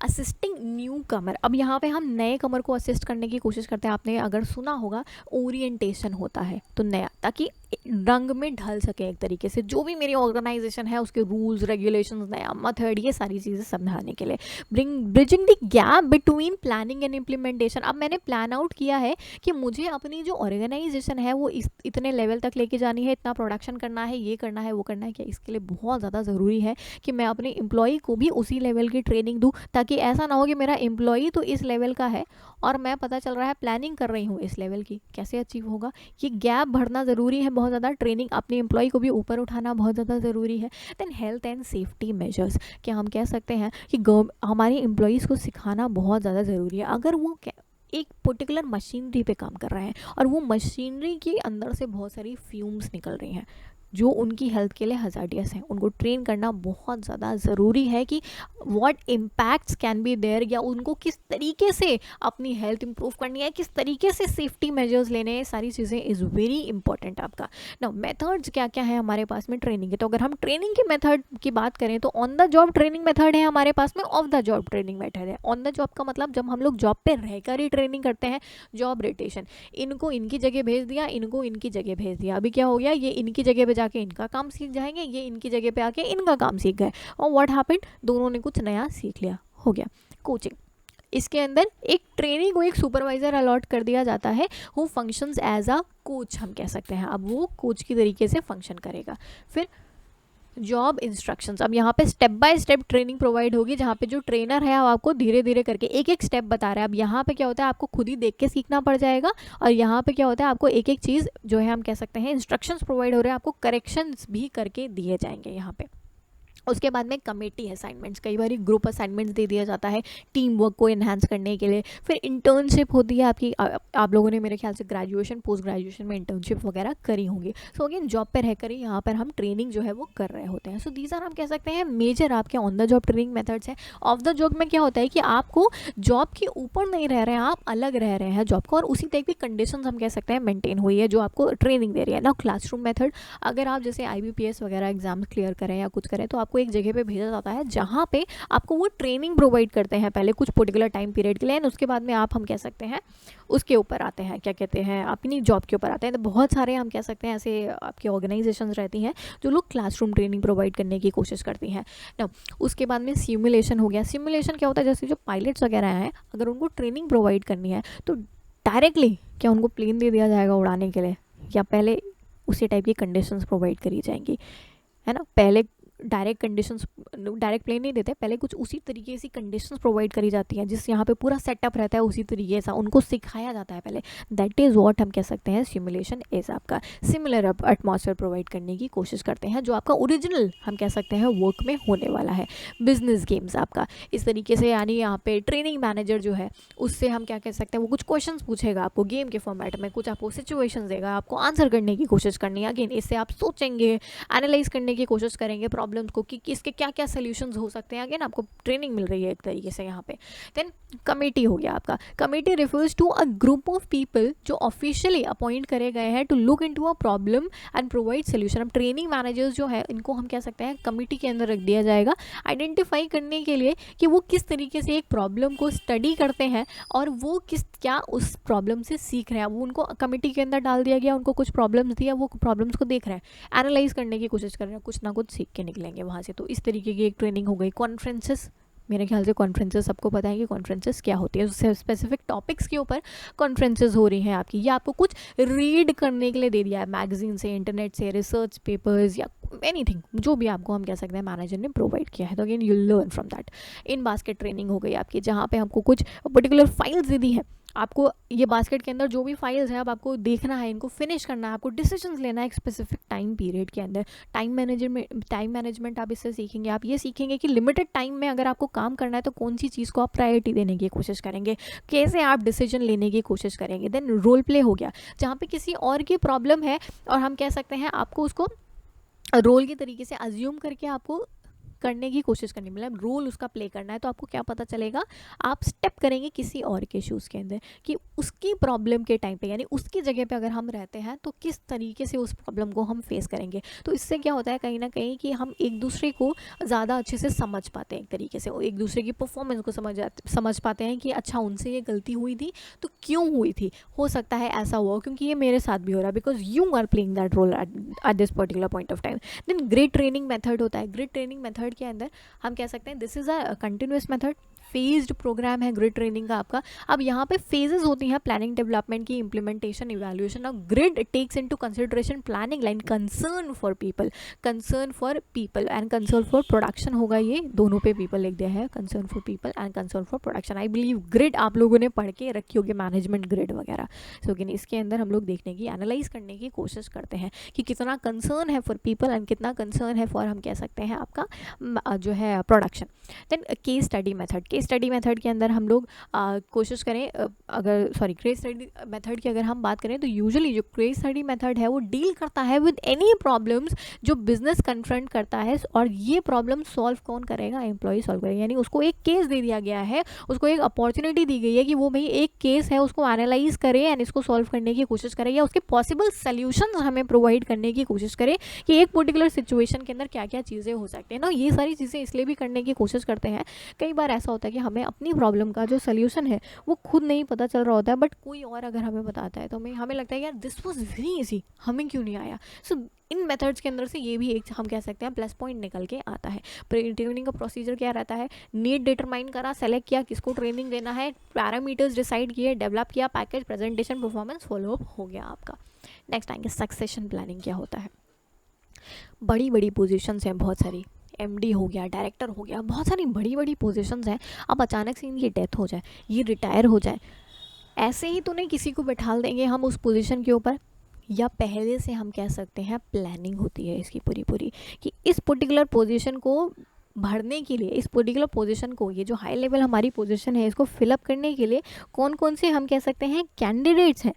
असिस्टिंग न्यू कमर, अब यहाँ पे हम नए कमर को असिस्ट करने की कोशिश करते हैं। आपने अगर सुना होगा ओरिएंटेशन होता है तो नया, ताकि रंग में ढल सके एक तरीके से जो भी मेरी ऑर्गेनाइजेशन है, उसके रूल्स रेगुलेशंस, नया मेथड, ये सारी चीज़ें समझाने के लिए। Bridging the gap between planning and implementation. अब मैंने प्लान आउट किया है कि मुझे अपनी जो ऑर्गेनाइजेशन है वो इतने लेवल तक लेके जानी है, इतना प्रोडक्शन करना है, ये करना है, वो करना है। क्या इसके लिए बहुत ज़्यादा ज़रूरी है कि मैं अपने एम्प्लॉय को भी उसी लेवल की ट्रेनिंग दूँ, ताकि ऐसा ना हो कि मेरा एम्प्लॉय तो इस लेवल का है और मैं पता चल रहा है प्लानिंग कर रही हूँ इस लेवल की, कैसे अचीव होगा? ये गैप भरना ज़रूरी है बहुत ज़्यादा। ट्रेनिंग अपने एम्प्लॉय को भी ऊपर उठाना बहुत ज़्यादा ज़रूरी है। Then health and safety measures, क्या हम कह सकते हैं कि हमारे एम्प्लॉयज़ को सिखाना बहुत ज़्यादा ज़रूरी है। अगर वो एक पर्टिकुलर मशीनरी पे काम कर रहे हैं और वो मशीनरी के अंदर से बहुत सारी फ्यूम्स निकल रही हैं जो उनकी हेल्थ के लिए हज़ार्डियस हैं, उनको ट्रेन करना बहुत ज़्यादा ज़रूरी है कि what impacts can be there, या उनको किस तरीके से अपनी हेल्थ इंप्रूव करनी है, किस तरीके से सेफ्टी मेजर्स लेने हैं, सारी चीज़ें इज़ वेरी इंपॉर्टेंट आपका ना। मेथड्स क्या क्या है हमारे पास में ट्रेनिंग के? तो अगर हम ट्रेनिंग के मेथड की बात करें तो on the job training method है हमारे पास में, of the job training method है। ऑन द जॉब का मतलब जब हम लोग जॉब पे रहकर ही ट्रेनिंग करते हैं, जॉब रोटेशन, इनको इनकी जगह भेज दिया, इनको इनकी जगह भेज दिया। अभी क्या हो गया, ये इनकी जगह पे जाके इनका काम सीख जाएंगे, ये इनकी जगह पे आके इनका काम सीख गए, और व्हाट हैपेंड, दोनों ने कुछ नया सीख लिया, हो गया। कोचिंग, इसके अंदर एक ट्रेनी को एक सुपरवाइजर अलॉट कर दिया जाता है who functions as a coach, हम कह सकते हैं। अब वो कोच की तरीके से फंक्शन करेगा। फिर जॉब इंस्ट्रक्शंस, अब यहाँ पे step by step training provide होगी, जहाँ पे जो ट्रेनर है वो आपको धीरे धीरे करके एक एक स्टेप बता रहा है। अब यहाँ पे क्या होता है, आपको खुद ही देख के सीखना पड़ जाएगा, और यहाँ पे क्या होता है, आपको एक एक चीज़ जो है हम कह सकते हैं इंस्ट्रक्शंस प्रोवाइड हो रहे हैं, आपको करेक्शंस भी करके दिए जाएंगे यहाँ पे। उसके बाद में कमेटी असाइनमेंट्स, कई बार ग्रुप असाइनमेंट्स दे दिया जाता है टीम वर्क को इन्हांस करने के लिए। फिर इंटर्नशिप होती है आपकी, आप लोगों ने मेरे ख्याल से ग्रेजुएशन पोस्ट ग्रेजुएशन में इंटर्नशिप वगैरह करी होंगी। सो अगेन जॉब पे रहकर ही यहाँ पर हम ट्रेनिंग जो है वो कर रहे होते हैं। सो दीज आर हम कह सकते हैं मेजर आपके on the job training methods हैं। ऑफ द जॉब में क्या होता है कि आपको जॉब के ऊपर नहीं रह रहे हैं, आप अलग रह रहे हैं जॉब को, और उसी टाइप की कंडीशन हम कह सकते हैं मेंटेन हुई है जो आपको ट्रेनिंग दे रही है ना। क्लासरूम मेथड, अगर आप जैसे IBPS वगैरह एग्जाम क्लियर करें या कुछ करें तो आपको एक जगह पे भेजा जाता है जहाँ पे आपको वो ट्रेनिंग प्रोवाइड करते हैं पहले कुछ पर्टिकुलर टाइम पीरियड के लिए, एंड उसके बाद में आप हम कह सकते हैं उसके ऊपर आते हैं, क्या कहते हैं, अपनी जॉब के ऊपर आते हैं। तो बहुत सारे हम कह सकते हैं ऐसे आपकी ऑर्गेनाइजेशंस रहती हैं जो लोग क्लासरूम ट्रेनिंग प्रोवाइड करने की कोशिश करती हैं ना। उसके बाद में सिमुलेशन हो गया। सिमुलेशन क्या होता है, जैसे जो पायलट्स वगैरह हैं अगर उनको ट्रेनिंग प्रोवाइड करनी है तो डायरेक्टली क्या उनको प्लेन दे दिया जाएगा उड़ाने के लिए, या पहले उसी टाइप की कंडीशंस प्रोवाइड करी जाएंगी, है ना। पहले डायरेक्ट कंडीशंस, डायरेक्ट प्ले नहीं देते, पहले कुछ उसी तरीके से कंडीशंस प्रोवाइड करी जाती हैं जिस यहाँ पे पूरा सेटअप रहता है उसी तरीके से उनको सिखाया जाता है पहले। दैट इज़ व्हाट हम कह सकते हैं सिमुलेशन इज़। आपका सिमिलर एटमॉस्फेयर प्रोवाइड करने की कोशिश करते हैं जो आपका ओरिजिनल हम कह सकते हैं वर्क में होने वाला है। बिजनेस गेम्स आपका इस तरीके से, यानी यहाँ पे ट्रेनिंग मैनेजर जो है उससे हम क्या कह सकते हैं, वो कुछ क्वेश्चंस पूछेगा आपको गेम के फॉर्मेट में, कुछ आपको सिचुएशंस देगा, आपको आंसर करने की कोशिश करनी है। अगेन इससे आप सोचेंगे, एनालाइज करने की कोशिश करेंगे प्रॉब्लम्स को कि इसके क्या क्या सोल्यूशंस हो सकते हैं। अगेन आपको ट्रेनिंग मिल रही है एक तरीके से यहाँ पे। देन कमेटी हो गया आपका। Committee refers to a group of people जो ऑफिशियली अपॉइंट करे गए हैं to look into a problem and provide solution. अब ट्रेनिंग मैनेजर्स जो है इनको हम कह सकते हैं कमेटी के अंदर रख दिया जाएगा आइडेंटिफाई करने के लिए कि वो किस तरीके से एक प्रॉब्लम को स्टडी करते हैं और वो क्या उस प्रॉब्लम से सीख रहे हैं। वो उनको कमेटी के अंदर डाल दिया गया, उनको कुछ प्रॉब्लम्स दिया, वो प्रॉब्लम्स को देख रहे हैं, एनालाइज करने की कोशिश कर रहे हैं, कुछ ना कुछ सीख के निकलेंगे वहाँ से। तो इस तरीके की एक ट्रेनिंग हो गई। कॉन्फ्रेंसेस, मेरे ख्याल से कॉन्फ्रेंसेस सबको पता है कि कॉन्फ्रेंसेस क्या होती है। उससे स्पेसिफिक टॉपिक्स के ऊपर कॉन्फ्रेंसेस हो रही हैं आपकी, या आपको कुछ रीड करने के लिए दे दिया है मैगजीन से, इंटरनेट से, रिसर्च पेपर्स या एनीथिंग, जो भी आपको हम कह सकते हैं मैनेजर ने प्रोवाइड किया है। तो again you learn from that. In basket training हो गई आपकी, जहाँ पे हमको कुछ पर्टिकुलर फाइल्स दे दी है, आपको ये बास्केट के अंदर जो भी फाइल्स हैं अब आपको देखना है, इनको फिनिश करना है, आपको डिसीजंस लेना है एक स्पेसिफिक टाइम पीरियड के अंदर। टाइम मैनेजमेंट आप इससे सीखेंगे। आप ये सीखेंगे कि लिमिटेड टाइम में अगर आपको काम करना है तो कौन सी चीज़ को आप प्रायोरिटी देने की कोशिश करेंगे, कैसे आप डिसीजन लेने की कोशिश करेंगे। देन रोल प्ले हो गया, जहाँ पे किसी और की प्रॉब्लम है और हम कह सकते हैं आपको उसको रोल के तरीके से अज्यूम करके आपको करने की कोशिश करनी, मतलब रोल उसका प्ले करना है। तो आपको क्या पता चलेगा, आप स्टेप करेंगे किसी और के शूज़ के अंदर कि उसकी प्रॉब्लम के टाइम पे, यानी उसकी जगह पे अगर हम रहते हैं तो किस तरीके से उस प्रॉब्लम को हम फेस करेंगे। तो इससे क्या होता है कहीं ना कहीं कि हम एक दूसरे को ज़्यादा अच्छे से समझ पाते हैं, एक तरीके से एक दूसरे की परफॉर्मेंस को समझ पाते हैं कि अच्छा उनसे ये गलती हुई थी तो क्यों हुई थी, हो सकता है ऐसा हुआ क्योंकि ये मेरे साथ भी हो रहा है, because you are playing that role at this particular point of time. Then grid training method होता है। ग्रिड ट्रेनिंग मेथड के अंदर हम कह सकते हैं this is a continuous method, phased programme है ग्रिड ट्रेनिंग का आपका। अब यहाँ पे फेजेस होती हैं, प्लानिंग, डेवलपमेंट की, implementation, evaluation. Of grid takes into consideration planning line, concern for people and concern for production होगा, ये दोनों पे पीपल लिख दिया है, concern for people and concern for production. I believe grid आप लोगों ने पढ़ के रखी होगी, मैनेजमेंट ग्रिड वगैरह। सो इसके अंदर हम लोग देखने की, एनालाइज करने की कोशिश करते हैं कि कितना कंसर्न है फॉर पीपल एंड कितना कंसर्न है फॉर हम कह सकते हैं आपका जो है production. Then case study method. Case study method के अंदर हम लोग कोशिश करें, केस स्टडी मेथड की अगर हम बात करें तो यूजुअली जो केस स्टडी मेथड है वो डील करता है विद एनी प्रॉब्लम्स जो बिजनेस कन्फ्रंट करता है, और ये प्रॉब्लम सॉल्व कौन करेगा, एम्प्लॉय सॉल्व करेगा। यानी उसको एक केस दे दिया गया है, उसको एक अपॉर्चुनिटी दी गई है कि वो भाई एक केस है उसको एनालाइज करे एंड इसको सॉल्व करने की कोशिश करे, या उसके पॉसिबल सोल्यूशंस हमें प्रोवाइड करने की कोशिश करे कि एक पर्टिकुलर सिचुएशन के अंदर क्या क्या चीज़ें हो सकती हैं ना। ये सारी चीज़ें इसलिए भी करने की कोशिश करते हैं, कई बार ऐसा होता है कि हमें अपनी प्रॉब्लम का जो सोल्यूशन है वो खुद नहीं पता चल रहा होता है, बट कोई और अगर हमें बताता है तो हमें लगता है यार दिस वाज वेरी इजी, हमें क्यों नहीं आया। सो इन मेथड्स के अंदर से ये भी एक हम कह सकते हैं प्लस पॉइंट निकल के आता है। ट्रेनिंग का प्रोसीजर क्या रहता है, नीड डिटरमाइन करा, सेलेक्ट किया किसको ट्रेनिंग देना है, पैरामीटर्स डिसाइड किए, डेवलप किया, पैकेज, प्रेजेंटेशन, परफॉर्मेंस, फॉलोअप हो गया आपका। नेक्स्ट आएंगे सक्सेशन प्लानिंग। क्या होता है, बड़ी बड़ी पोजीशंस हैं बहुत सारी, एमडी हो गया, डायरेक्टर हो गया, बहुत सारी बड़ी बड़ी पोजीशंस हैं। अब अचानक से इनकी डेथ हो जाए, ये रिटायर हो जाए, ऐसे ही तो नहीं किसी को बैठा देंगे हम उस पोजीशन के ऊपर, या पहले से हम कह सकते हैं प्लानिंग होती है इसकी पूरी कि इस पर्टिकुलर पोजीशन को भरने के लिए, इस पर्टिकुलर पोजीशन को, ये जो हाई लेवल हमारी पोजीशन है इसको फिलअप करने के लिए कौन कौन से हम कह सकते हैं कैंडिडेट्स हैं,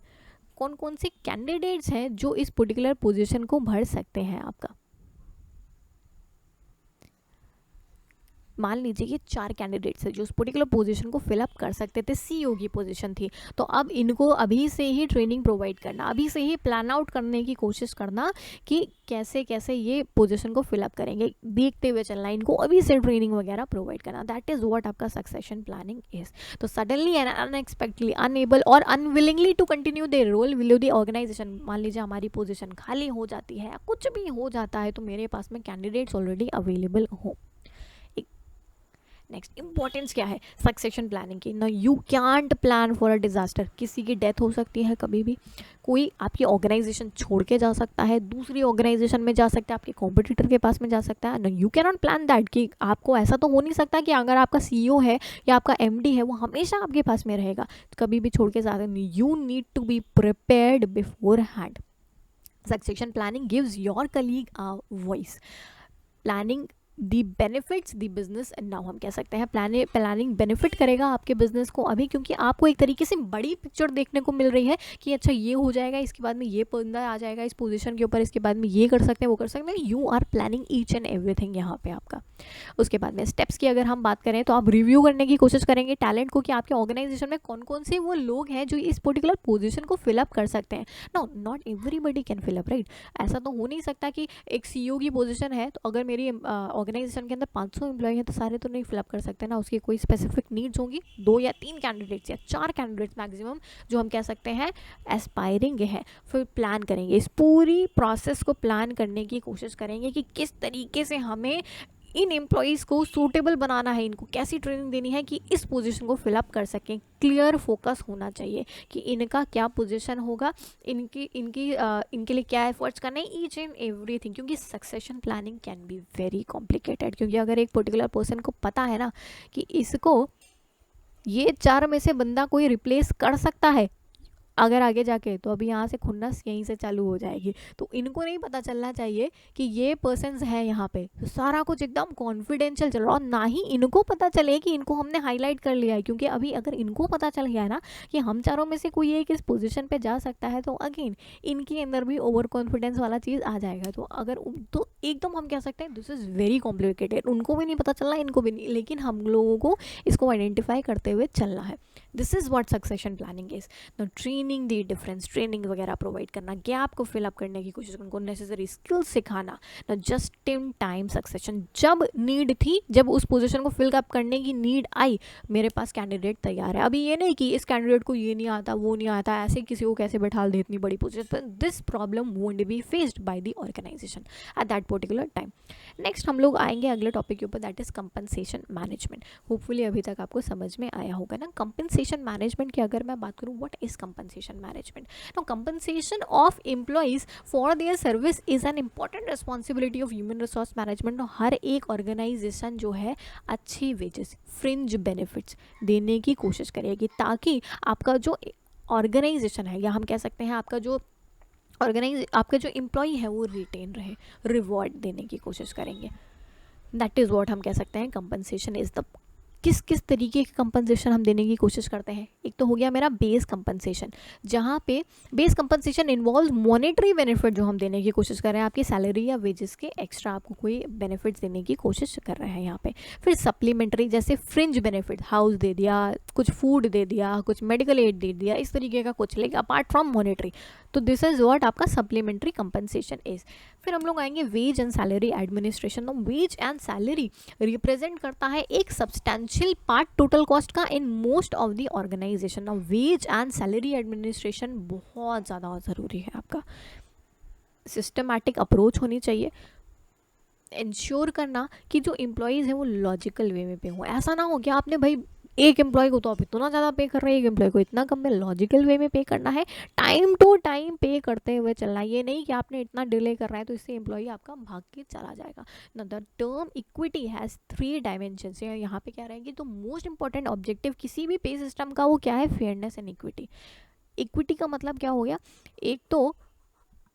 कौन कौन से कैंडिडेट्स हैं जो इस पर्टिकुलर पोजीशन को भर सकते हैं आपका। मान लीजिए कि 4 कैंडिडेट्स हैं जो उस पर्टिकुलर पोजीशन को फिलअप कर सकते थे, सीईओ की पोजीशन थी, तो अब इनको अभी से ही ट्रेनिंग प्रोवाइड करना, अभी से ही प्लान आउट करने की कोशिश करना कि कैसे कैसे ये पोजीशन को फिलअप करेंगे, देखते हुए चलना, इनको अभी से ट्रेनिंग वगैरह प्रोवाइड करना। दैट इज़ व्हाट आपका सक्सेशन प्लानिंग इज। तो सडनली एंड अनएक्सपेक्टेडली, अनएबल और unwillingly to continue their role will the organisation, मान लीजिए हमारी पोजीशन खाली हो जाती है, कुछ भी हो जाता है, तो मेरे पास में कैंडिडेट्स ऑलरेडी अवेलेबल हो। नेक्स्ट इंपॉर्टेंस क्या है सक्सेशन प्लानिंग की ना, you can't plan for a disaster, किसी की डेथ हो सकती है कभी भी, कोई आपकी ऑर्गेनाइजेशन छोड़ के जा सकता है, दूसरी ऑर्गेनाइजेशन में जा सकता है, आपके कॉम्पिटिटर के पास में जा सकता है ना, you can not plan that कि आपको ऐसा तो हो नहीं सकता कि अगर आपका सीईओ है या आपका एमडी है वो हमेशा आपके पास में रहेगा, कभी भी छोड़ के जा सकते, you need to be prepared beforehand. Succession planning gives your colleague a voice, planning the benefits the business and now, हम कह सकते हैं प्लानिंग बेनिफिट करेगा आपके बिजनेस को अभी, क्योंकि आपको एक तरीके से बड़ी पिक्चर देखने को मिल रही है कि अच्छा ये हो जाएगा, इसके बाद में ये बंदा आ जाएगा इस पोजीशन के ऊपर, इसके बाद में ये कर सकते हैं वो कर सकते हैं, you are planning each and everything यहाँ पे आपका। उसके बाद में स्टेप्स की अगर हम बात करें तो आप रिव्यू करने की कोशिश करेंगे टैलेंट को कि आपके ऑर्गेनाइजेशन में कौन कौन से वो लोग हैं जो इस पर्टिकुलर पोजीशन को फिलअप कर सकते हैं। No, not everybody can fill up, right, ऐसा तो हो नहीं सकता कि एक सीईओ की पोजीशन है तो अगर मेरी ऑर्गेनाइजेशन के अंदर 500 एम्प्लॉय हैं तो सारे तो नहीं फिलअप कर सकते ना, उसकी कोई स्पेसिफिक नीड्स होंगी, 2 या 3 कैंडिडेट्स या 4 कैंडिडेट्स मैक्सिमम जो हम कह सकते हैं एस्पायरिंग है। फिर प्लान करेंगे, इस पूरी प्रोसेस को प्लान करने की कोशिश करेंगे कि किस तरीके से हमें इन एम्प्लॉयज़ को सूटेबल बनाना है, इनको कैसी ट्रेनिंग देनी है कि इस पोजीशन को फिलअप कर सकें। क्लियर फोकस होना चाहिए कि इनका क्या पोजीशन होगा, इनके लिए क्या एफर्ट्स करने, ईच एंड एवरीथिंग, क्योंकि succession planning can be very complicated, क्योंकि अगर एक पर्टिकुलर पर्सन को पता है ना कि इसको ये 4 में से बंदा कोई रिप्लेस कर सकता है अगर आगे जाके, तो अभी यहाँ से खुन्नस यहीं से चालू हो जाएगी। तो इनको नहीं पता चलना चाहिए कि ये पर्सन्स हैं यहाँ पे, तो सारा कुछ एकदम कॉन्फिडेंशियल चल रहा और ना ही इनको पता चले कि इनको हमने हाईलाइट कर लिया है, क्योंकि अभी अगर इनको पता चल गया है ना कि हम चारों में से कोई एक इस पोजीशन पे जा सकता है तो अगेन इनके अंदर भी ओवर कॉन्फिडेंस वाला चीज़ आ जाएगा। तो अगर तो एकदम हम कह सकते हैं दिस इज़ वेरी कॉम्प्लिकेटेड, उनको भी नहीं पता चल रहा, इनको भी नहीं, लेकिन हम लोगों को इसको आइडेंटिफाई करते हुए चलना है। This is what succession planning is. Training the difference, training वगैरह प्रोवाइड करना, गैप को फिलअप करने की कोशिश, उनको नेसेसरी स्किल्स सिखाना, ना जस्ट इन टाइम सक्सेशन, जब नीड थी, जब उस पोजीशन को फिलअप करने की नीड आई, मेरे पास कैंडिडेट तैयार है। अभी ये नहीं कि इस कैंडिडेट को ये नहीं आता वो नहीं आता, ऐसे किसी को कैसे बैठा दे इतनी बड़ी पोजीशन पर, this problem won't be faced by the organisation at that particular time. Next हम लोग आएंगे अगले टॉपिक के ऊपर, that is compensation management. Hopefully अभी तक आपको समझ में आया होगा ना। कंपनसेशन मैनेजमेंट की अगर मैं बात करूँ, what is compensation management? Now compensation of employees for their service is an important responsibility of human resource management. हर एक ऑर्गेनाइजेशन जो है अच्छी वेजेस, फ्रिंज बेनिफिट्स देने की कोशिश करेगी ताकि आपका जो ऑर्गेनाइजेशन है, या हम कह सकते हैं आपका जो एम्प्लॉय है वो रिटेन रहे, रिवॉर्ड देने की कोशिश करेंगे। दैट इज़ व्हाट हम कह सकते हैं कंपनसेशन इज़ द। किस किस तरीके की कंपनसेशन हम देने की कोशिश करते हैं? एक तो हो गया मेरा बेस कंपनसेशन, जहाँ पे base compensation involve monetary benefit जो हम देने की कोशिश कर रहे हैं, आपकी सैलरी या वेजेस के एक्स्ट्रा आपको कोई बेनिफिट्स देने की कोशिश कर रहे हैं यहाँ पे। फिर सप्लीमेंट्री, जैसे फ्रिंज बेनिफिट, हाउस दे दिया, कुछ फूड दे दिया, कुछ मेडिकल एड दे दिया, इस तरीके का कुछ, लेकिन अपार्ट फ्रॉम मॉनेटरी। तो दिस इज व्हाट आपका सप्लीमेंट्री कंपनसेशन इज। फिर हम लोग आएंगे wage and salary administration. Wage and salary represent करता है एक सब्सटैंशियल पार्ट टोटल कॉस्ट का in most of the organisation. Now wage and salary administration बहुत ज़्यादा ज़रूरी है आपका। सिस्टमैटिक अप्रोच होनी चाहिए, इंश्योर करना कि जो एम्प्लॉयज़ हैं वो लॉजिकल वे में पे हों। ऐसा ना हो कि आपने भाई एक एम्प्लॉय को तो आप इतना ज़्यादा पे कर रहे हैं, एक एम्प्लॉय को इतना कम में, लॉजिकल वे में पे करना है, टाइम टू टाइम पे करते हुए चलना है। ये नहीं कि आपने इतना डिले कर रहा है तो इससे एम्प्लॉय आपका भाग के चला जाएगा। ना the term equity has 3 dimensions. यहाँ पे क्या रहेंगे, तो मोस्ट इंपॉर्टेंट ऑब्जेक्टिव किसी भी पे सिस्टम का वो क्या है, फेयरनेस एंड इक्विटी। इक्विटी का मतलब क्या हो गया, एक तो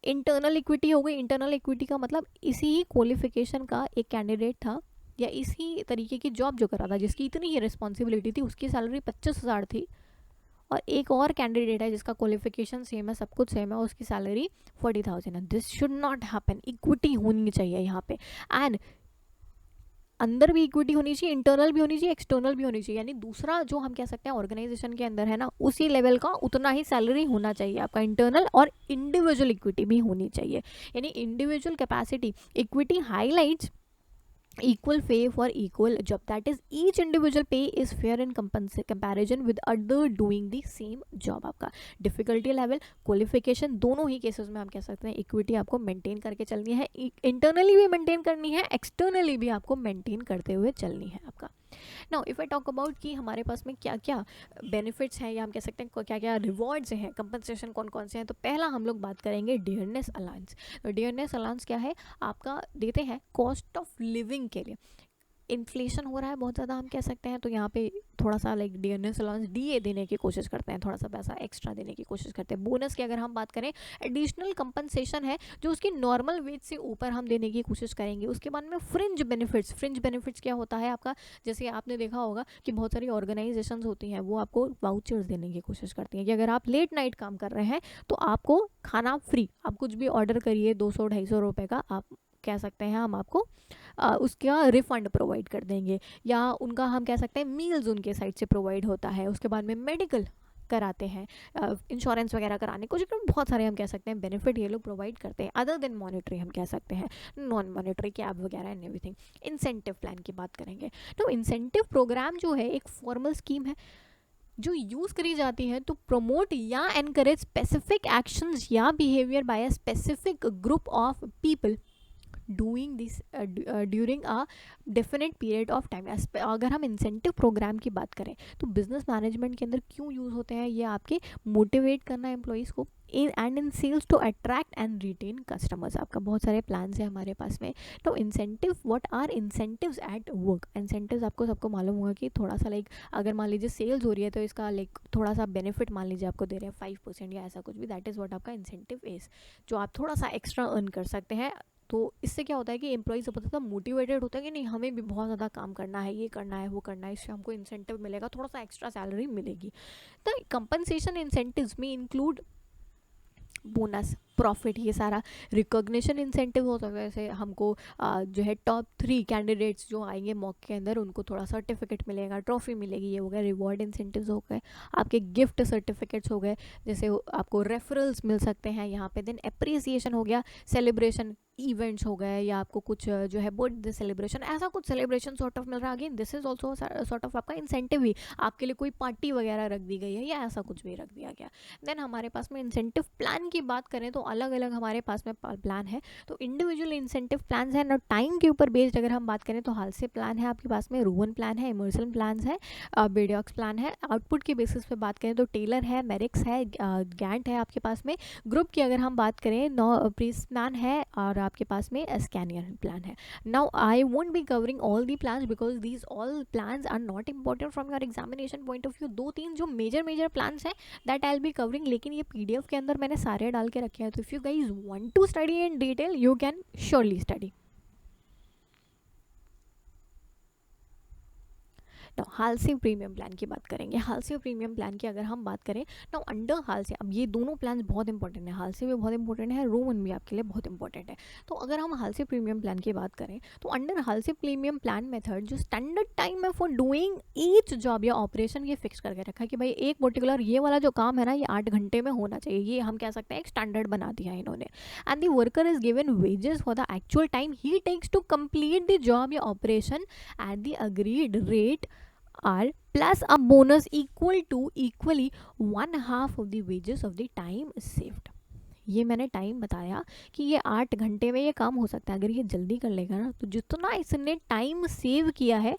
इंटरनल इक्विटी हो गई। इंटरनल इक्विटी का मतलब इसी ही क्वालिफिकेशन का एक कैंडिडेट था या इसी तरीके की जॉब जो कर रहा था, जिसकी इतनी ही रिस्पॉन्सिबिलिटी थी, उसकी सैलरी 25,000 थी, और एक और कैंडिडेट है जिसका क्वालिफिकेशन सेम है, सब कुछ सेम है, उसकी सैलरी 40,000 है। This should not happen. Equity होनी चाहिए यहाँ पे, एंड अंदर भी इक्विटी होनी चाहिए, इंटरनल भी होनी चाहिए, एक्सटर्नल भी होनी चाहिए। यानी दूसरा जो हम कह सकते हैं ऑर्गेनाइजेशन के अंदर है ना, उसी लेवल का उतना ही सैलरी होना चाहिए आपका, इंटरनल और इंडिविजुअल इक्विटी भी होनी चाहिए। यानी individual capacity equity highlights equal pay for equal job, that is each individual pay is fair in comparison with other doing the same job। आपका डिफिकल्टी लेवल, क्वालिफिकेशन, दोनों ही केसेस में हम कह सकते हैं इक्विटी आपको मेंटेन करके चलनी है, इंटरनली भी मेंटेन करनी है, एक्सटर्नली भी आपको मेंटेन करते हुए चलनी है आपका। Now if I talk about कि हमारे पास में क्या क्या बेनिफिट्स हैं या हम कह सकते हैं क्या क्या रिवॉर्ड्स हैं, कंपनसेशन कौन कौन से हैं, तो पहला हम लोग बात करेंगे डियरनेस अलाउंस। तो डियरनेस अलाउंस क्या है, आपका देते हैं कॉस्ट ऑफ लिविंग के लिए। इन्फ्लेशन हो रहा है बहुत ज़्यादा हम कह सकते हैं, तो यहाँ पे थोड़ा सा लाइक डियरनेस अलाउंस डीए देने की कोशिश करते हैं, थोड़ा सा पैसा एक्स्ट्रा देने की कोशिश करते हैं। बोनस की अगर हम बात करें, एडिशनल कंपनसेशन है जो उसकी नॉर्मल वेज से ऊपर हम देने की कोशिश करेंगे। उसके बाद में फ्रिंज बेनिफिट्स। फ्रिंज बेनिफिट्स क्या होता है आपका, जैसे आपने देखा होगा कि बहुत सारी ऑर्गेनाइजेशंस होती हैं वो आपको वाउचर्स देने की कोशिश करती हैं कि अगर आप लेट नाइट काम कर रहे हैं तो आपको खाना फ्री, आप कुछ भी ऑर्डर करिए 200-250 रुपये का, आप कह सकते हैं हम आपको उसका रिफ़ंड प्रोवाइड कर देंगे, या उनका हम कह सकते हैं मील्स उनके साइड से प्रोवाइड होता है। उसके बाद में मेडिकल कराते हैं, इंश्योरेंस वगैरह कराने को, बहुत सारे हम कह सकते हैं बेनिफिट ये लोग प्रोवाइड करते हैं अदर देन मॉनेटरी, हम कह सकते हैं नॉन मॉनेटरी कैब वगैरह एंड एवरीथिंग। इंसेंटिव प्लान की बात करेंगे तो इंसेंटिव प्रोग्राम जो है एक फॉर्मल स्कीम है जो यूज़ करी जाती है टू प्रमोट या एनकरेज स्पेसिफिक एक्शंस या behaviour by a specific group of people doing this during a definite period of time. अगर हम इंसेंटिव प्रोग्राम की बात करें तो बिजनेस मैनेजमेंट के अंदर क्यों यूज़ होते हैं, ये आपके मोटिवेट करना एम्प्लॉयज़ को in sales to attract and retain customers. आपका बहुत सारे प्लान्स हैं हमारे पास में। तो incentive, what are incentives at work. Incentives आपको सबको मालूम होगा कि थोड़ा सा लाइक अगर मान लीजिए सेल्स हो रही है तो इसका लाइक थोड़ा सा बेनिफिट मान लीजिए आपको दे रहे हैं 5% या ऐसा कुछ भी, दैट इज़ व्हाट आपका इंसेंटिव इज़, जो आप थोड़ा सा एक्स्ट्रा अर्न कर सकते हैं। तो इससे क्या होता है कि एम्प्लॉयज़ बहुत ज़्यादा मोटिवेटेड होता है कि नहीं हमें भी बहुत ज़्यादा काम करना है, ये करना है वो करना है, इससे हमको इंसेंटिव मिलेगा, थोड़ा सा एक्स्ट्रा सैलरी मिलेगी। तो कंपनसेशन इंसेंटिव्स में इंक्लूड बोनस, प्रॉफिट, ये सारा रिकॉग्निशन इंसेंटिव होता है। जैसे हमको जो है टॉप 3 कैंडिडेट्स जो आएंगे मॉक के अंदर उनको थोड़ा सर्टिफिकेट मिलेगा, ट्रॉफी मिलेगी, ये हो गया। रिवॉर्ड इंसेंटिव्स हो गए, आपके गिफ्ट सर्टिफिकेट्स हो गए, जैसे आपको रेफरल्स मिल सकते हैं यहाँ पे। देन अप्रिसिएशन हो गया, सेलिब्रेशन इवेंट्स हो गए, या आपको कुछ जो है बर्थडे सेलिब्रेशन, ऐसा कुछ सेलिब्रेशन सॉर्ट ऑफ मिल रहा है। Again this is also sort of आपका इंसेंटिव ही, आपके लिए कोई पार्टी वगैरह रख दी गई है या ऐसा कुछ भी रख दिया गया। देन हमारे पास में इंसेंटिव प्लान की बात करें तो अलग अलग हमारे पास में प्लान है। तो इंडिविजुअल इंसेंटिव प्लान है ना, टाइम के ऊपर बेस्ड अगर हम बात करें तो हाल से प्लान है आपके पास में, रोवन प्लान है, इमर्सन प्लान है, बेडियॉक्स प्लान है। आउटपुट के बेसिस पे बात करें तो टेलर है, मेरिक्स है, गैंट है आपके पास में। ग्रुप की अगर हम बात करें प्रीस प्लान है, और आपके पास में स्कैनियर प्लान है। Now I won't be covering all the plans because these all plans are not important from your examination point of view. 2-3 जो मेजर प्लान्स हैं that I will be covering, लेकिन ये पीडीएफ के अंदर मैंने सारे डाल के रखे हैं। तो if you guys want to study in detail you can surely study. Now Halsey premium plan की बात करेंगे। हालसे प्रीमियम प्लान की अगर हम बात करें नाउ अंडर हालसे, अब ये दोनों प्लान बहुत इंपॉर्टेंट है, हालसे भी बहुत इंपॉर्टेंट है, रोमन भी आपके लिए बहुत इंपॉर्टेंट है। तो अगर हम हालसे प्रीमियम प्लान की बात करें तो अंडर हालसे प्रीमियम प्लान मेथड जो स्टैंडर्ड टाइम है फॉर डूइंग ईच जॉब या ऑपरेशन ये फिक्स करके रखा है कि भाई एक पर्टिकुलर ये वाला जो काम है ना ये 8 घंटे में होना चाहिए, ये हम कह सकते हैं एक स्टैंडर्ड बना दिया है इन्होंने। And the worker is given wages for the actual time he takes to complete the job या operation at the agreed rate are plus a bonus equally 1/2 of the wages of the time saved। ये मैंने time बताया कि ये 8 घंटे में ये काम हो सकता है, अगर ये जल्दी कर लेगा ना तो जितना इसने टाइम सेव किया है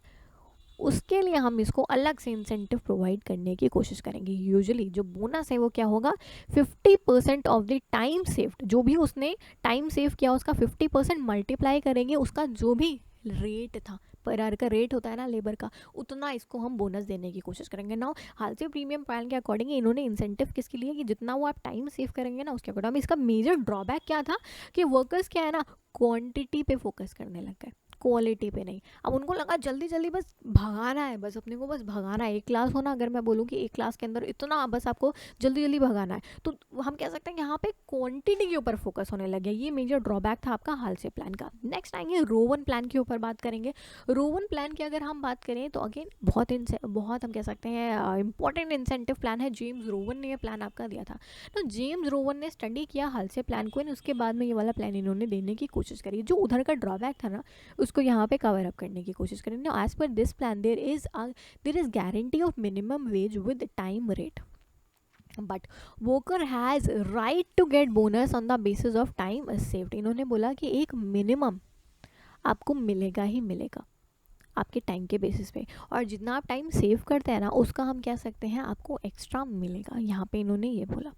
उसके लिए हम इसको अलग से इंसेंटिव प्रोवाइड करने की कोशिश करेंगे। यूजुअली जो बोनस है वो क्या होगा, 50% ऑफ द टाइम सेव्ड, जो भी उसने टाइम सेव किया उसका 50% मल्टीप्लाई करेंगे उसका जो भी रेट था, पर आवर का रेट होता है ना लेबर का, उतना इसको हम बोनस देने की कोशिश करेंगे। नाउ हालसे प्रीमियम प्लान के अकॉर्डिंग इन्होंने इंसेंटिव किसके लिए कि जितना वो आप टाइम सेव करेंगे ना उसके अकॉर्डिंग। इसका मेजर ड्रॉबैक क्या था कि वर्कर्स क्या है ना क्वांटिटी पे फोकस करने लग गए, क्वालिटी पे नहीं। अब उनको लगा जल्दी जल्दी बस भगाना है, बस अपने को बस भगाना है। एक क्लास हो ना, अगर मैं बोलूँ कि एक क्लास के अंदर इतना बस आपको जल्दी जल्दी भगाना है, तो हम कह सकते हैं यहाँ पे क्वांटिटी के ऊपर फोकस होने लगे। ये मेजर ड्रॉबैक था आपका हालसे प्लान का। नेक्स्ट आएंगे रोवन प्लान के ऊपर बात करेंगे। रोवन प्लान की अगर हम बात करें तो अगेन बहुत हम कह सकते हैं इंपॉर्टेंट इंसेंटिव प्लान है। जेम्स रोवन ने ये प्लान आपका दिया था। तो जेम्स रोवन ने स्टडी किया हालसे प्लान को, उसके बाद में ये वाला प्लान इन्होंने देने की कोशिश करी। जो उधर का ड्रॉबैक था ना उसको यहाँ पे कवर अप करने की कोशिश करें। Now as per this plan there is guarantee of minimum wage with time rate, but worker has right to get bonus on the basis of time saved. इन्होंने बोला कि एक मिनिमम आपको मिलेगा ही मिलेगा, आपके टाइम के बेसिस पे, और जितना आप टाइम सेव करते हैं ना उसका हम कह सकते हैं आपको एक्स्ट्रा मिलेगा। यहाँ पे इन्होंने ये बोला,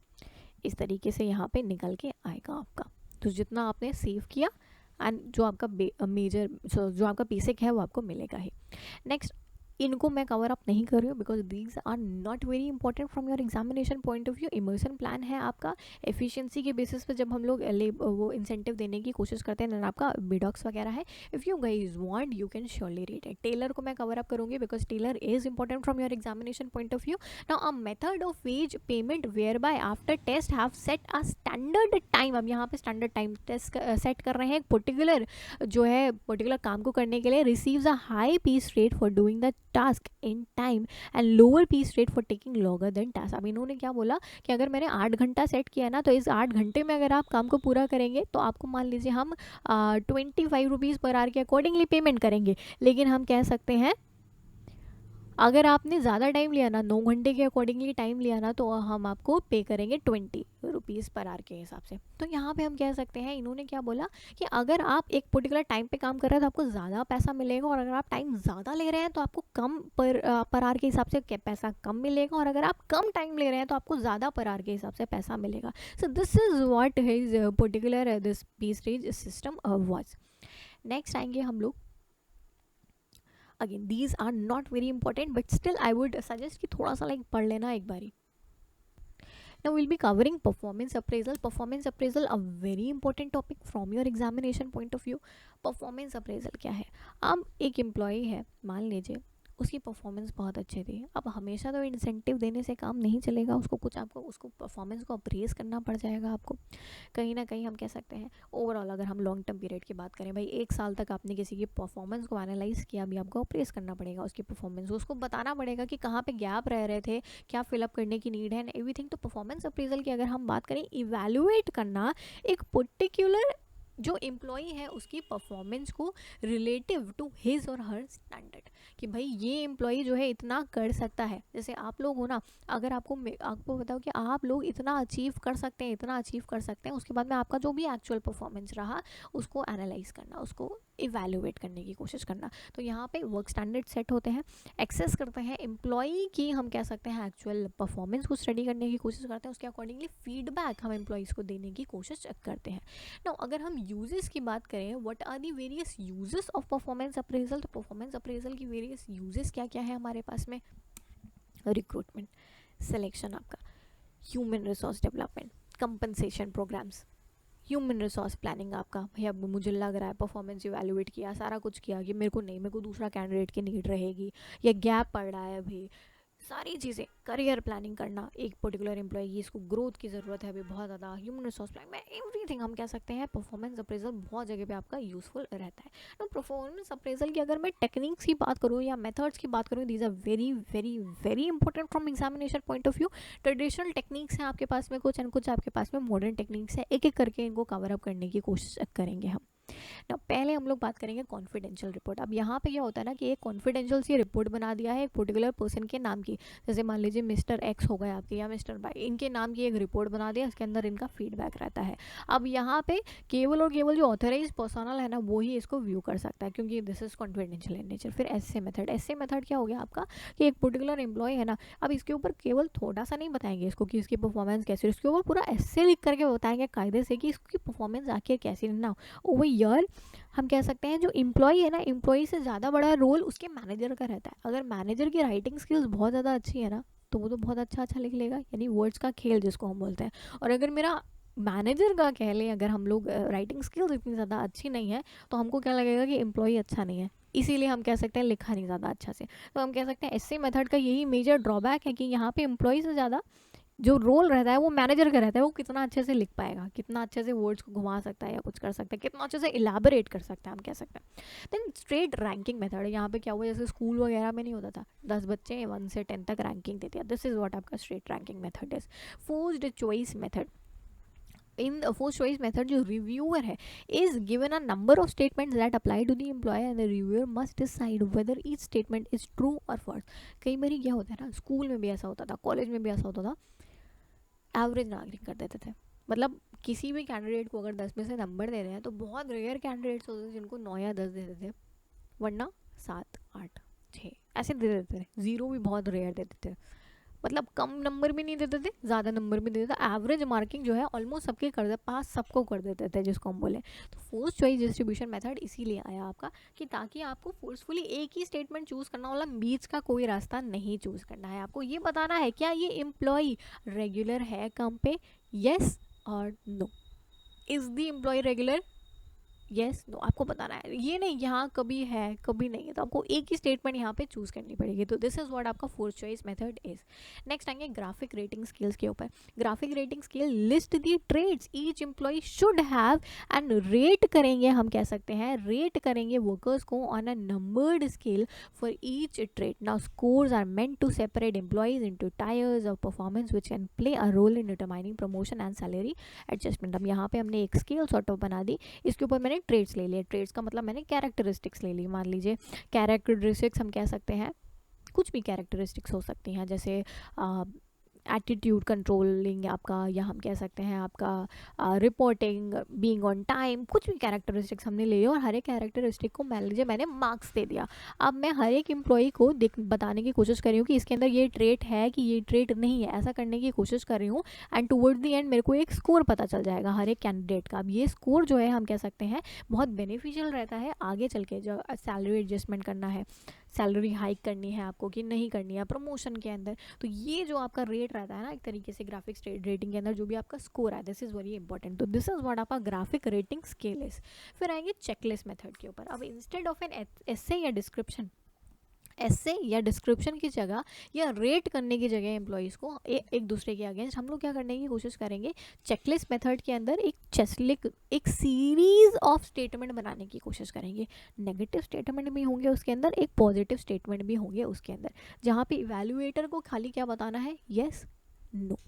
इस तरीके से यहाँ पे निकल के आएगा आपका। तो जितना आपने सेव किया एंड जो आपका मेजर जो आपका बेसिक है वो आपको मिलेगा ही। नेक्स्ट, इनको मैं कवर अप नहीं कर रही हूँ because these are not very important from your examination point of view. Emerson plan है आपका एफिशिएंसी के बेसिस पे जब हम लोग वो इंसेंटिव देने की कोशिश करते हैं, आपका बिडॉक्स वगैरह है। If you guys want you can surely read it. Taylor को मैं कवर अप करूँगी because Taylor is important from your examination point of view. Now a method of wage payment whereby after test have set a standard time. अब यहाँ पे standard time test set कर रहे हैं, एक particular काम को करने के लिए, receives a high piece rate for doing the task in time and lower piece rate for taking longer than task. अब इन्होंने क्या बोला कि अगर मैंने 8 घंटा सेट किया ना, तो इस 8 घंटे में अगर आप काम को पूरा करेंगे तो आपको मान लीजिए हम 25 रुपीज़ पर आवर के अकॉर्डिंगली पेमेंट करेंगे। लेकिन हम कह सकते हैं अगर आपने ज़्यादा टाइम लिया ना, 9 घंटे के अकॉर्डिंगली टाइम लिया ना, तो हम आपको पे करेंगे 20 रुपीज़ पर आवर के हिसाब से। तो यहाँ पे हम कह सकते हैं, इन्होंने क्या बोला कि अगर आप एक पर्टिकुलर टाइम पे काम कर रहे हैं तो आपको ज़्यादा पैसा मिलेगा, और अगर आप टाइम ज़्यादा ले रहे हैं तो आपको कम पर आवर के हिसाब से पैसा कम मिलेगा, और अगर आप कम टाइम ले रहे हैं तो आपको ज़्यादा पर आवर के हिसाब से पैसा मिलेगा। So this is what his particular this piece rate system was. Next आएंगे हम लोग, again these are not very important but still I would suggest कि थोड़ा सा पढ़ लेना एक बारी। Now we'll be covering performance appraisal. Performance appraisal a very important topic from your examination point of view. Performance appraisal क्या है? अब एक एम्प्लॉई है, मान लीजिए उसकी परफॉर्मेंस बहुत अच्छी थी। अब हमेशा तो इंसेंटिव देने से काम नहीं चलेगा, उसको परफॉर्मेंस को अप्रेज करना पड़ जाएगा आपको। कहीं ना कहीं हम कह सकते हैं ओवरऑल अगर हम लॉन्ग टर्म पीरियड की बात करें, भाई 1 साल तक आपने किसी की परफॉर्मेंस को एनालाइज किया, अभी आपको अप्रेज करना पड़ेगा उसकी परफॉर्मेंस, उसको बताना पड़ेगा कि कहाँ पे गैप रह रहे थे, क्या फिलअप करने की नीड है एंड एवरीथिंग। तो परफॉर्मेंस अप्रेजल की अगर हम बात करें, इवैल्यूएट करना एक पर्टिकुलर जो एम्प्लॉई है उसकी परफॉर्मेंस को रिलेटिव टू हिज और हर स्टैंडर्ड, कि भाई ये एम्प्लॉई जो है इतना कर सकता है। जैसे आप लोग हो ना, अगर आपको बताओ कि आप लोग इतना अचीव कर सकते हैं, उसके बाद में आपका जो भी एक्चुअल परफॉर्मेंस रहा उसको एनालाइज करना, उसको इवैल्यूएट करने की कोशिश करना। तो यहाँ पे वर्क स्टैंडर्ड सेट होते हैं, एक्सेस करते हैं एम्प्लॉई की, हम कह सकते हैं एक्चुअल परफॉर्मेंस को स्टडी करने की कोशिश करते हैं, उसके अकॉर्डिंगली फीडबैक हम एम्प्लॉइज़ को देने की कोशिश करते हैं। नाउ अगर हम यूजेस की बात करें, what are the various uses of performance appraisal, तो परफॉर्मेंस अप्रेजल की वेरियस यूजेस क्या क्या है हमारे पास में? रिक्रूटमेंट, सिलेक्शन आपका, human resource development, compensation programmes, human resource planning आपका, भैया मुझे लग रहा है परफॉर्मेंस इवैल्यूएट किया, सारा कुछ किया कि मेरे को दूसरा कैंडिडेट की नीड रहेगी या गैप पड़ रहा है अभी, सारी चीज़ें, करियर प्लानिंग करना, एक पर्टिकुलर एम्प्लॉय की इसको ग्रोथ की ज़रूरत है अभी बहुत ज़्यादा, ह्यूमन रिसोर्स प्लानिंग में एवरीथिंग हम कह सकते हैं परफॉर्मेंस अप्रेजल बहुत जगह पे आपका यूजफुल रहता है। तो परफॉर्मेंस अप्रेजल की अगर मैं टेक्निक्स की बात करूँ या मेथड्स की बात करूँ, these are very very very important from examination point of view. Traditional techniques हैं आपके पास में कुछ एंड कुछ आपके पास में मॉडर्न टेक्निक्स है, एक एक करके इनको कवर अप करने की कोशिश करेंगे हम। ना पहले हम लोग बात करेंगे कॉन्फिडेंशियल रिपोर्ट। अब यहाँ पे क्या होता है ना कि एक कॉन्फिडेंशियल सी रिपोर्ट बना दिया है एक पर्टिकुलर पर्सन के नाम की, जैसे मान लीजिए मिस्टर एक्स हो गए आपके या मिस्टर वाई, इनके नाम की एक रिपोर्ट बना दिया, इसके अंदर इनका फीडबैक रहता है। अब यहाँ पे केवल और केवल जो ऑथराइज पर्सनल है ना वो ही इसको व्यू कर सकता है, क्योंकि this is confidential in nature. फिर एसए मेथड, एसए मेथड क्या हो गया आपका कि एक पर्टिकुलर एम्प्लॉय है ना, अब इसके ऊपर केवल थोड़ा सा नहीं बताएंगे इसको कि इसकी परफॉर्मेंस कैसी, इसके ऊपर पूरा एसए लिख करके बताएंगे कायदे से कि इसकी परफॉर्मेंस आखिर कैसी ना। ओवर ईयर हम कह सकते हैं जो एम्प्लॉई है ना, एम्प्लॉई से ज़्यादा बड़ा रोल उसके मैनेजर का रहता है। अगर मैनेजर की राइटिंग स्किल्स बहुत ज़्यादा अच्छी है ना, तो वो तो बहुत अच्छा लिख लेगा, यानी वर्ड्स का खेल जिसको हम बोलते हैं। और अगर मेरा मैनेजर का कह लें, अगर हम लोग राइटिंग स्किल्स इतनी ज़्यादा अच्छी नहीं है, तो हमको क्या लगेगा कि एम्प्लॉई अच्छा नहीं है, इसीलिए हम कह सकते हैं लिखा नहीं ज़्यादा अच्छा से। तो हम कह सकते हैं एसए मेथड का यही मेजर ड्रॉबैक है कि यहाँ पे एम्प्लॉई से ज़्यादा जो रोल रहता है वो मैनेजर का रहता है, वो कितना अच्छे से लिख पाएगा, कितना अच्छे से वर्ड्स को घुमा सकता है या कुछ कर सकता है, कितना अच्छे से इलाबोरेट कर सकता है, हम कह सकते हैं। देन स्ट्रेट रैंकिंग मेथड, यहाँ पे क्या हुआ जैसे स्कूल वगैरह में नहीं होता था 10 बच्चे 1 से 10 तक रैंकिंग देते हैं, दिस इज व्हाट आपका straight ranking method is. Forced choice method, in force choice method जो रिव्यूअर है is given a number of statements that apply to the employer and the reviewer must decide whether each statement is true और false. कई बार क्या होता है ना, school में भी ऐसा होता था, कॉलेज में भी ऐसा होता था, एवरेज नागरिक कर देते थे। मतलब किसी भी कैंडिडेट को अगर 10 में से नंबर दे रहे हैं तो बहुत रेयर कैंडिडेट्स होते थे जिनको 9 या 10 देते थे, वरना 7 8, 6 ऐसे दे देते थे, 0 भी बहुत रेयर दे देते थे, मतलब कम नंबर भी नहीं देते थे, ज़्यादा नंबर भी देते थे, एवरेज मार्किंग जो है ऑलमोस्ट सबके कर दे, पास सबको कर देते थे जिसको हम बोले। तो फोर्स चॉइस डिस्ट्रीब्यूशन मेथड इसीलिए आया आपका कि ताकि आपको फोर्सफुली एक ही स्टेटमेंट चूज़ करना, मतलब बीच का कोई रास्ता नहीं चूज़ करना है, आपको ये बताना है क्या ये एम्प्लॉय रेगुलर है काम पे, येस और no, is the employee regular, yes no, आपको बताना है, ये नहीं यहाँ कभी है कभी नहीं है, तो आपको एक ही स्टेटमेंट यहाँ पे चूज करनी पड़ेगी। तो दिस इज व्हाट आपका force choice method is. Next आएंगे ग्राफिक रेटिंग स्किल्स के ऊपर। Graphic rating skill list the traits each employee should have and rate करेंगे, हम कह सकते हैं रेट करेंगे वर्कर्स को on a numbered scale for each trait. Now scores are meant to separate employees into tiers of performance which can play a role in determining promotion and salary adjustment. अब यहाँ पे हमने एक scale sort of बना दी, इसके ऊपर मैंने trades ले लिए, ट्रेड्स का मतलब मैंने कैरेक्टरिस्टिक्स ले ली। मान लीजिए कैरेक्टरिस्टिक्स हम कह सकते हैं, कुछ भी कैरेक्टरिस्टिक्स हो सकती हैं, जैसे एटीट्यूड कंट्रोलिंग आपका, या हम कह सकते हैं आपका रिपोर्टिंग, बीइंग ऑन टाइम, कुछ भी कैरेक्टरिस्टिक्स हमने ले लिया और हर एक कैरेक्टरिस्टिक को मान लीजिए मैंने मार्क्स दे दिया। अब मैं हर एक एम्प्लॉई को बताने की कोशिश कर रही हूँ कि इसके अंदर ये ट्रेट है कि ये ट्रेट नहीं है, ऐसा करने की कोशिश कर रही हूँ, एंड टुवर्ड द एंड मेरे को एक स्कोर पता चल जाएगा हर एक कैंडिडेट का। अब ये स्कोर जो है हम कह सकते हैं बहुत बेनिफिशियल रहता है आगे चल के, जब सैलरी एडजस्टमेंट करना है, सैलरी हाइक करनी है आपको कि नहीं करनी है प्रमोशन के अंदर, तो ये जो आपका रेट रहता है ना एक तरीके से ग्राफिक्स रेटिंग के अंदर जो भी आपका स्कोर है, दिस इज़ वेरी इंपॉर्टेंट। तो दिस इज़ व्हाट आपका ग्राफिक रेटिंग स्केल इज। फिर आएंगे चेकलिस्ट मेथड के ऊपर। अब इंस्टेड ऑफ एन एसे या डिस्क्रिप्शन, ऐसे या डिस्क्रिप्शन की जगह या रेट करने की जगह एम्प्लॉयज़ को एक दूसरे के अगेंस्ट, हम लोग क्या करने की कोशिश करेंगे चेकलिस्ट मेथड के अंदर एक सीरीज ऑफ स्टेटमेंट बनाने की कोशिश करेंगे। नेगेटिव स्टेटमेंट भी होंगे उसके अंदर, एक पॉजिटिव स्टेटमेंट भी होंगे उसके अंदर, जहाँ पे इवैल्यूएटर को खाली क्या बताना है, येस नो,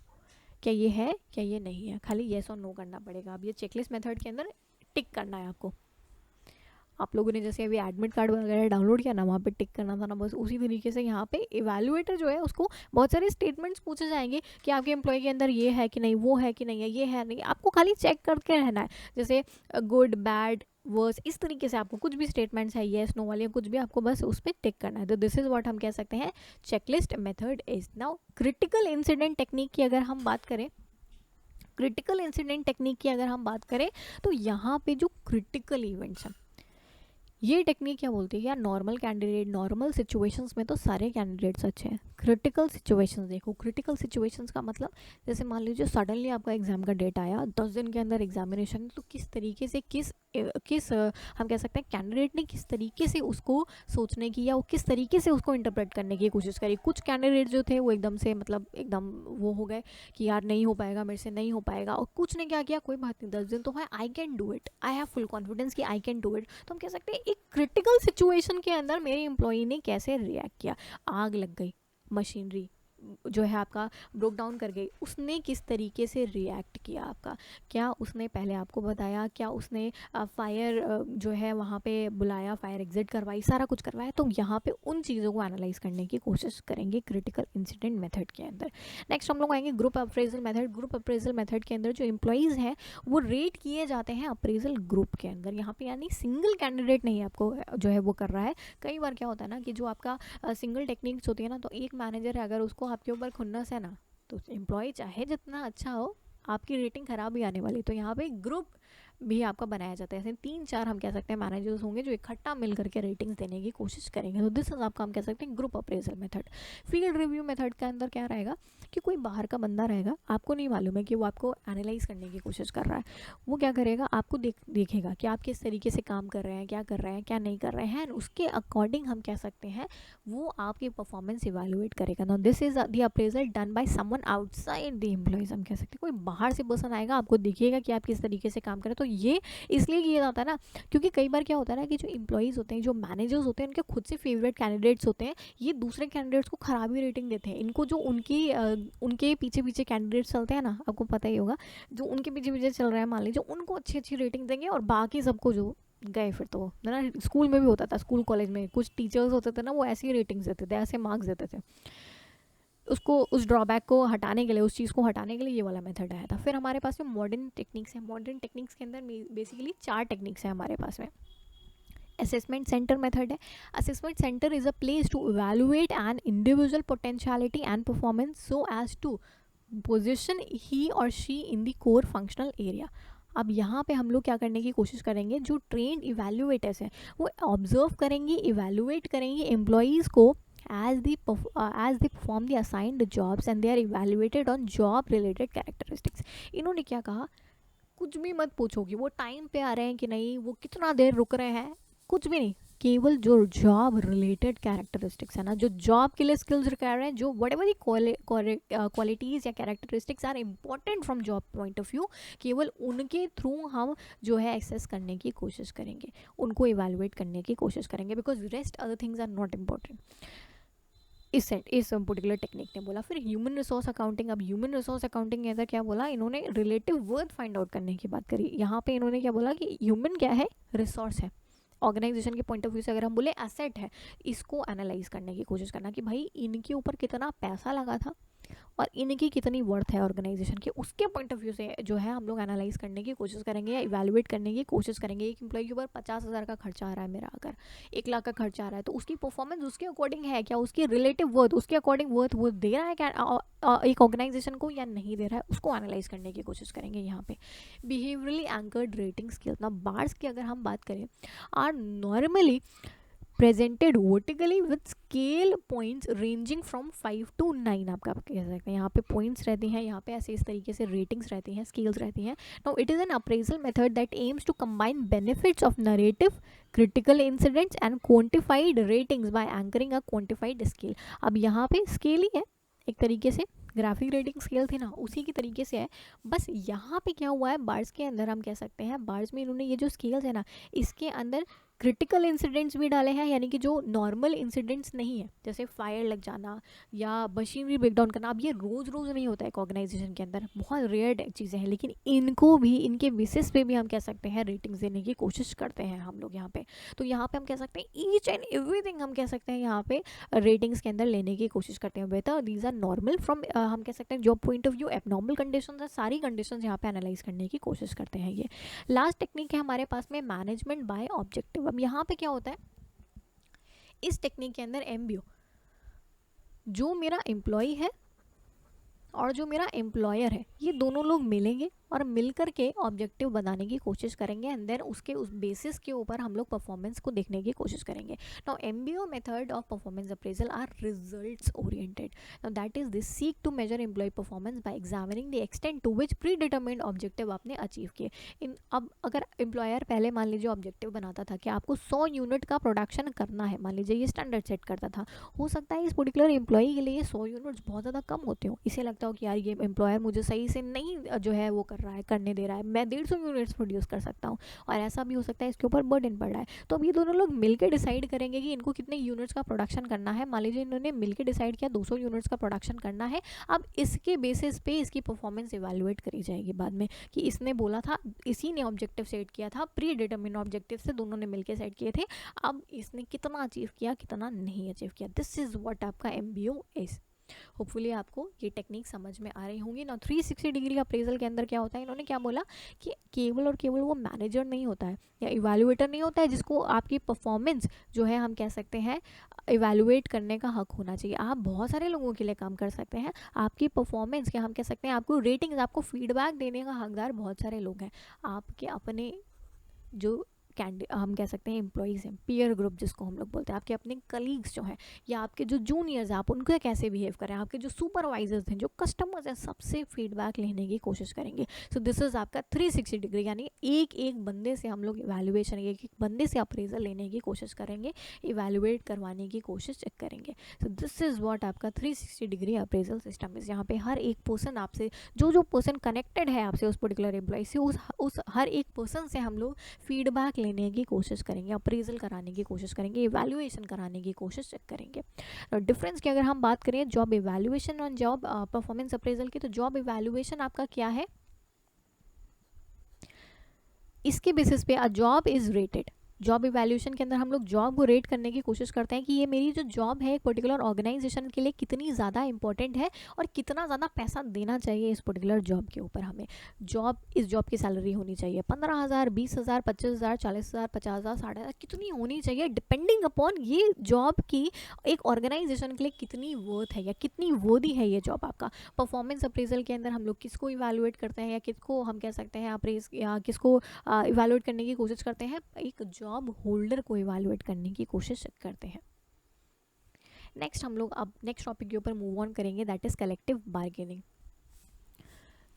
क्या ये है क्या ये नहीं है, खाली येस और नो करना पड़ेगा। अब ये चेकलिस्ट मेथड के अंदर टिक करना है आपको। आप लोगों ने जैसे अभी एडमिट कार्ड वगैरह डाउनलोड किया ना, वहाँ पे टिक करना था ना, बस उसी तरीके से यहाँ पे इवैल्यूएटर जो है उसको बहुत सारे स्टेटमेंट्स पूछे जाएंगे कि आपके एम्प्लॉय के अंदर ये है कि नहीं, वो है कि नहीं है, ये है नहीं, आपको खाली चेक करके रहना है, जैसे गुड बैड वर्स, इस तरीके से आपको कुछ भी स्टेटमेंट्स है येस नो वाले, कुछ भी आपको बस उस पर टिक करना है। तो दिस इज व्हाट हम कह सकते हैं checklist method is. Now critical incident technique की अगर हम बात करें, क्रिटिकल इंसिडेंट टेक्निक की अगर हम बात करें तो यहाँ पे जो क्रिटिकल इवेंट्स हैं, ये टेक्निक क्या बोलती है यार, नॉर्मल कैंडिडेट नॉर्मल सिचुएशंस में तो सारे कैंडिडेट्स अच्छे हैं, क्रिटिकल सिचुएशंस देखो। क्रिटिकल सिचुएशंस का मतलब जैसे मान लीजिए सडनली आपका एग्जाम का डेट आया, 10 दिन के अंदर एग्जामिनेशन, तो किस तरीके से किस हम कह सकते हैं कैंडिडेट ने किस तरीके से उसको सोचने की या वो किस तरीके से उसको इंटरप्रेट करने की कोशिश करी। कुछ कैंडिडेट जो थे वो एकदम से मतलब एकदम वो हो गए कि यार नहीं हो पाएगा मेरे से, नहीं हो पाएगा, और कुछ ने क्या किया, कोई बात नहीं 10 दिन तो है, I can do it, I have full confidence कि आई कैन डू इट। तो हम कह सकते हैं एक क्रिटिकल सिचुएशन के अंदर मेरे एम्प्लॉई ने कैसे रिएक्ट किया, आग लग गई, मशीनरी जो है आपका ब्रोक डाउन कर गई, उसने किस तरीके से रिएक्ट किया आपका, क्या उसने पहले आपको बताया, क्या उसने फायर जो है वहाँ पे बुलाया, फायर एग्जिट करवाई, सारा कुछ करवाया। तो यहाँ पे उन चीज़ों को एनालाइज करने की कोशिश करेंगे क्रिटिकल इंसिडेंट मेथड के अंदर। नेक्स्ट हम लोग आएंगे group appraisal method. Group appraisal method के अंदर जो एम्प्लॉयज़ हैं वो रेट किए जाते हैं अप्रेजल ग्रुप के अंदर। यहाँ पे यानी सिंगल कैंडिडेट नहीं आपको जो है वो कर रहा है। कई बार क्या होता है ना कि जो आपका सिंगल टेक्निक्स होती है ना, तो एक मैनेजर है अगर उसको आपके ऊपर खुन्नस है ना, तो एम्प्लॉय चाहे जितना अच्छा हो आपकी रेटिंग ख़राब ही आने वाली। तो यहाँ पे ग्रुप भी आपका बनाया जाता है, ऐसे 3-4 हम कह सकते हैं मैनेजर्स होंगे जो इकट्ठा मिल करके रेटिंग्स देने की कोशिश करेंगे। तो दिस इज आपका हम कह सकते हैं group appraisal method. Field review method के अंदर क्या रहेगा कि कोई बाहर का बंदा रहेगा, आपको नहीं मालूम है कि वो आपको एनालाइज करने की कोशिश कर रहा है, वो क्या करेगा आपको देखेगा कि आप किस तरीके से काम कर रहे हैं, क्या कर रहे हैं, क्या नहीं कर रहे हैं, उसके अकॉर्डिंग हम कह सकते हैं वो आपकी परफॉर्मेंस इवेलुएट करेगा। Now this is the appraisal done by someone outside the employees. हम कह सकते हैं कोई बाहर से पर्सन आएगा, आपको दिखेगा कि आप किस तरीके से काम करें। तो ये इसलिए किया जाता है ना क्योंकि कई बार क्या होता है ना कि जो एम्प्लॉयज़ होते हैं, जो मैनेजर्स होते हैं, उनके खुद से फेवरेट कैंडिडेट्स होते हैं, ये दूसरे कैंडिडेट्स को ख़राब ही रेटिंग देते हैं। इनको जो उनके पीछे पीछे कैंडिडेट्स चलते हैं ना, आपको पता ही होगा, जो उनके पीछे पीछे चल रहा है मान लीजिए, उनको अच्छी अच्छी रेटिंग देंगे और बाकी सबको जो गए फिर तो है ना। स्कूल में भी होता था, स्कूल कॉलेज में कुछ टीचर्स होते थे ना, वो ऐसी रेटिंग्स देते थे, ऐसे मार्क्स देते थे। उसको उस ड्रॉबैक को हटाने के लिए, उस चीज़ को हटाने के लिए ये वाला मेथड आया था। फिर हमारे पास में मॉडर्न टेक्निक्स है। मॉडर्न टेक्निक्स के अंदर बेसिकली 4 टेक्निक्स हैं हमारे पास में। असेसमेंट सेंटर मेथड है. Assessment centre is a place to evaluate an individual potentiality and performance so as to position he और she in the core functional area. अब यहाँ पे हम लोग क्या करने की कोशिश करेंगे, जो ट्रेंड इवैल्यूएटर्स हैं वो ऑब्जर्व करेंगे, इवैल्यूएट करेंगे एम्प्लॉयज़ को as they perform the assigned jobs and they are evaluated on job related characteristics. इन्होंने क्या कहा, कुछ भी मत पूछो कि वो टाइम पे आ रहे हैं कि नहीं, वो कितना देर रुक रहे हैं, कुछ भी नहीं, केवल जो जॉब रिलेटेड कैरेक्टरिस्टिक्स है ना, जो जॉब के लिए स्किल्स रिक्वायर हैं, जो वट एवर दी क्वालिटीज़ या characteristics are important from job point of view, केवल उनके थ्रू हम जो है एक्सेस करने की कोशिश करेंगे, उनको इवेलुएट करने की कोशिश करेंगे, because rest other things are not important. इस पर्टिकुलर टेक्निक ने बोला. फिर ह्यूमन रिसोर्स अकाउंटिंग. अब ह्यूमन रिसोर्स अकाउंटिंग के अंदर क्या बोला इन्होंने, रिलेटिव वर्थ फाइंड आउट करने की बात करी. यहाँ पे इन्होंने क्या बोला कि ह्यूमन क्या है, रिसोर्स है. ऑर्गेनाइजेशन के पॉइंट ऑफ व्यू से अगर हम बोले एसेट है, इसको एनालाइज करने की कोशिश करना कि भाई इनके ऊपर कितना पैसा लगा था और इनकी कितनी वर्थ है ऑर्गेनाइजेशन के, उसके पॉइंट ऑफ व्यू से जो है हम लोग एनालाइज करने की कोशिश करेंगे या इवैल्यूएट करने की कोशिश करेंगे. एक एम्प्लॉय के ऊपर 50,000 का खर्चा आ रहा है मेरा, अगर 1 लाख का खर्चा आ रहा है, तो उसकी परफॉर्मेंस उसके अकॉर्डिंग है क्या, उसकी रिलेटिव वर्थ उसके अकॉर्डिंग वर्थ वो दे रहा है क्या एक ऑर्गेनाइजेशन को या नहीं दे रहा है, उसको एनालाइज करने की कोशिश करेंगे. यहाँ पे बिहेवियरली एंकर्ड रेटिंग स्किल्स. ना बार्स की अगर हम बात करें, are normally presented vertically with scale points ranging from 5 to 9. आप कह सकते हैं यहाँ पे points रहती हैं, यहाँ पे ऐसे इस तरीके से ratings रहती हैं, scales रहती हैं. Now it is an appraisal method that aims to combine benefits of narrative, critical incidents and quantified ratings by anchoring a quantified scale. अब यहाँ पे scale ही है एक तरीके से, ग्राफिक रेटिंग स्केल थी ना, उसी की तरीके से है. बस यहाँ पे क्या हुआ है, बार्स के अंदर हम कह सकते हैं, बार्स में इन्होंने ये जो स्केल्स है ना, इसके अंदर क्रिटिकल इंसिडेंट्स भी डाले हैं, यानी कि जो नॉर्मल इंसिडेंट्स नहीं है, जैसे फायर लग जाना या मशीनरी ब्रेकडाउन करना. अब ये रोज़ रोज़ नहीं होता है एक ऑर्गेनाइजेशन के अंदर, बहुत रेयर चीज़ें हैं, लेकिन इनको भी इनके बेसिस पे भी हम कह सकते हैं रेटिंग्स देने की कोशिश करते हैं हम लोग यहाँ पे. तो यहाँ पे हम कह सकते हैं ईच एंड एवरीथिंग हम कह सकते हैं यहाँ पे रेटिंग्स के अंदर लेने की कोशिश करते हैं. बेहतर दीज आर नॉर्मल फ्रॉम हम कह सकते हैं job point of view, abnormal condition है, सारी कंडीशन यहाँ पे एनालाइज करने की कोशिश करते हैं. ये लास्ट टेक्निक है हमारे पास में, मैनेजमेंट बाय ऑब्जेक्टिव. अब यहाँ पे क्या होता है, इस टेक्निक के अंदर एमबीओ, जो मेरा एम्प्लॉय है और जो मेरा एम्प्लॉयर है, ये दोनों लोग मिलेंगे और मिलकर के ऑब्जेक्टिव बनाने की कोशिश करेंगे, एंड देन उसके उस बेसिस के ऊपर हम लोग परफॉर्मेंस को देखने की कोशिश करेंगे. Now MBO method of performance appraisal are results oriented. Now that is this seek to measure employee performance by examining the extent to which predetermined objective आपने अचीव किए. अब अगर एम्प्लॉयर पहले मान लीजिए ऑब्जेक्टिव बनाता था कि आपको 100 यूनिट का प्रोडक्शन करना है, मान लीजिए ये स्टैंडर्ड सेट करता था, हो सकता है इस पर्टिकुलर एम्प्लॉय के लिए 100 यूनिट्स बहुत ज़्यादा कम होते हो, इसे लगता हो कि यार ये एम्प्लॉयर मुझे सही से नहीं जो है वो करने दे रहा है, मैं 150 यूनिट्स प्रोड्यूस कर सकता हूँ, और ऐसा भी हो सकता है इसके ऊपर बर्डन पड़ रहा है. तो अब ये दोनों लोग मिलकर डिसाइड करेंगे कि इनको कितने यूनिट्स का प्रोडक्शन करना है. मान लीजिए इन्होंने मिलकर डिसाइड किया 200 यूनिट्स का प्रोडक्शन करना है. अब इसके बेसिस पे इसकी परफॉर्मेंस इवैल्यूएट करी जाएगी बाद में कि इसने बोला था, इसी ने ऑब्जेक्टिव सेट किया था, प्री डिटरमिन ऑब्जेक्टिव से दोनों ने मिलकर सेट किए थे, अब इसने कितना अचीव किया कितना नहीं अचीव किया. दिस इज व्हाट आपका एमबीओ इज. होपफुली आपको ये टेक्निक समझ में आ रही होंगी ना. 360 डिग्री अप्रेजल के अंदर क्या होता है, इन्होंने क्या बोला कि केवल और केवल वो मैनेजर नहीं होता है या इवैल्यूएटर नहीं होता है जिसको आपकी परफॉर्मेंस जो है हम कह सकते हैं इवैल्यूएट करने का हक होना चाहिए. आप बहुत सारे लोगों के लिए काम कर सकते हैं, आपकी परफॉर्मेंस क्या हम कह सकते हैं, आपको रेटिंग्स, आपको फीडबैक देने का हकदार बहुत सारे लोग हैं. आपके अपने जो हम कह सकते हैं एम्प्लॉयज़ हैं, पीयर ग्रुप जिसको हम लोग बोलते हैं, आपके अपने कलीग्स जो हैं या आपके जो जूनियर्स हैं, आप उनको कैसे बिहेव करें, आपके जो सुपरवाइजर्स हैं, जो कस्टमर्स हैं, सबसे फीडबैक लेने की कोशिश करेंगे. सो दिस इज़ आपका 360 डिग्री, यानी एक एक बंदे से हम लोग इवैल्यूएशन, एक एक बंदे से अप्रेजल लेने की कोशिश करेंगे, इवैल्यूएट करवाने की कोशिश करेंगे. सो दिस इज़ व्हाट आपका 360 डिग्री अप्रेजल सिस्टम इज़. यहाँ पे हर एक पर्सन आपसे, जो पर्सन कनेक्टेड है आपसे उस पर्टिकुलर एम्प्लॉय से, उस हर एक पर्सन से हम लोग फीडबैक लेने की कोशिश करेंगे, अप्रेजल कराने की कोशिश करेंगे, इवैल्यूएशन कराने की कोशिश करेंगे. डिफरेंस की अगर हम बात करें जॉब इवैल्यूएशन और जॉब परफॉर्मेंस अप्रेजल की, तो जॉब इवैल्यूएशन आपका क्या है, इसके बेसिस पे a job is rated. Job evaluation के अंदर हम लोग जॉब को रेट करने की कोशिश करते हैं कि ये मेरी जो जॉब है एक पर्टिकुलर ऑर्गेनाइजेशन के लिए कितनी ज़्यादा इंपॉर्टेंट है और कितना ज़्यादा पैसा देना चाहिए इस पर्टिकुलर जॉब के ऊपर हमें। इस जॉब की सैलरी होनी चाहिए 15,000, 20,000, 25,000, 40,000, 50,000, 60,000, कितनी होनी चाहिए डिपेंडिंग अपॉन ये जॉब की एक ऑर्गेनाइजेशन के लिए कितनी वर्थ है या कितनी वर्दी है ये जॉब आपका। परफॉर्मेंस अप्रेजल के अंदर हम लोग किसको इवैल्यूएट करते हैं या किसको हम कह सकते हैं अप्रेज या किसको इवैल्यूएट करने की कोशिश करते हैं, एक जॉब होल्डर को इवैल्यूएट करने की कोशिश करते हैं। नेक्स्ट हम लोग अब नेक्स्ट टॉपिक के ऊपर मूव ऑन करेंगे, that is collective bargaining.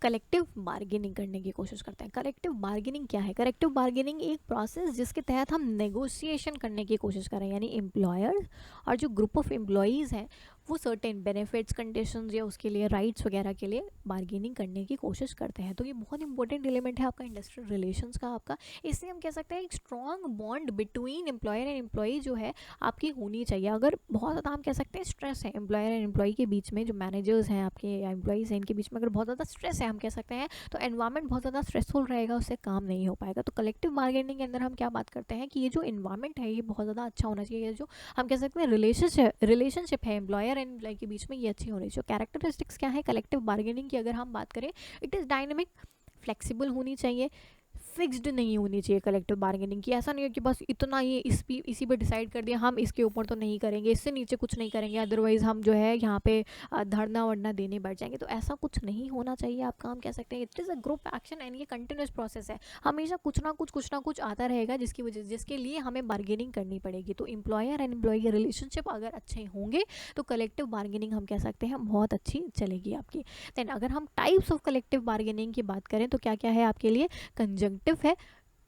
Collective bargaining करने की कोशिश करते हैं। कलेक्टिव बार्गेनिंग क्या है? कलेक्टिव बार्गेनिंग एक प्रोसेस जिसके तहत हम नेगोशिएशन करने की कोशिश कर रहे हैं, यानी एम्प्लॉयर और जो ग्रुप ऑफ एम्प्लॉयज़ हैं वो सर्टेन बेनिफिट्स, कंडीशंस या उसके लिए राइट्स वगैरह के लिए बार्गेनिंग करने की कोशिश करते हैं। तो ये बहुत इंपॉर्टेंट एलिमेंट है आपका इंडस्ट्रियल रिलेशंस का आपका। इससे हम कह सकते हैं एक strong bond between employer and employee जो है आपकी होनी चाहिए। अगर बहुत ज़्यादा हम कह सकते हैं स्ट्रेस है एम्प्लॉयर एंड एम्प्लॉई के बीच में, जो मैनेजर्स हैं आपके या एम्प्लॉयज़ हैं इनके बीच में अगर बहुत ज़्यादा स्ट्रेस है हम कह सकते हैं, तो एनवायरनमेंट बहुत ज़्यादा स्ट्रेसफुल रहेगा, उससे काम नहीं हो पाएगा। तो कलेक्टिव बार्गेनिंग के अंदर हम क्या बात करते हैं कि ये जो इन्वायरमेंट है ये बहुत ज़्यादा अच्छा होना चाहिए। ये जो हम कह सकते हैं रिलेशनशिप है एम्प्लॉयर एंड एम्प्लॉय के बीच में ये अच्छी होनी चाहिए। कैरेक्टरिस्टिक्स क्या है कलेक्टिव बार्गेनिंग की अगर हम बात करें, इट इज़ डायनेमिक, फ्लेक्सिबल होनी चाहिए, फिक्स्ड नहीं होनी चाहिए कलेक्टिव बार्गेनिंग की। ऐसा नहीं है कि बस इतना ये इसी पे डिसाइड कर दिया, हम इसके ऊपर तो नहीं करेंगे, इससे नीचे कुछ नहीं करेंगे, अदरवाइज़ हम जो है यहाँ पे धरना वरना देने बैठ जाएंगे। तो ऐसा कुछ नहीं होना चाहिए आपका। हम कह सकते हैं it is a group action and ये कंटिन्यूस प्रोसेस है, हमेशा कुछ ना कुछ आता रहेगा जिसके लिए हमें बार्गेनिंग करनी पड़ेगी। तो एम्प्लॉयर एंड एम्प्लॉय के रिलेशनशिप अगर अच्छे होंगे तो कलेक्टिव बार्गेनिंग हम कह सकते हैं बहुत अच्छी चलेगी आपकी। देन अगर हम टाइप्स ऑफ कलेक्टिव बार्गेनिंग की बात करें तो क्या क्या है आपके लिए? कंजंक्टिव है,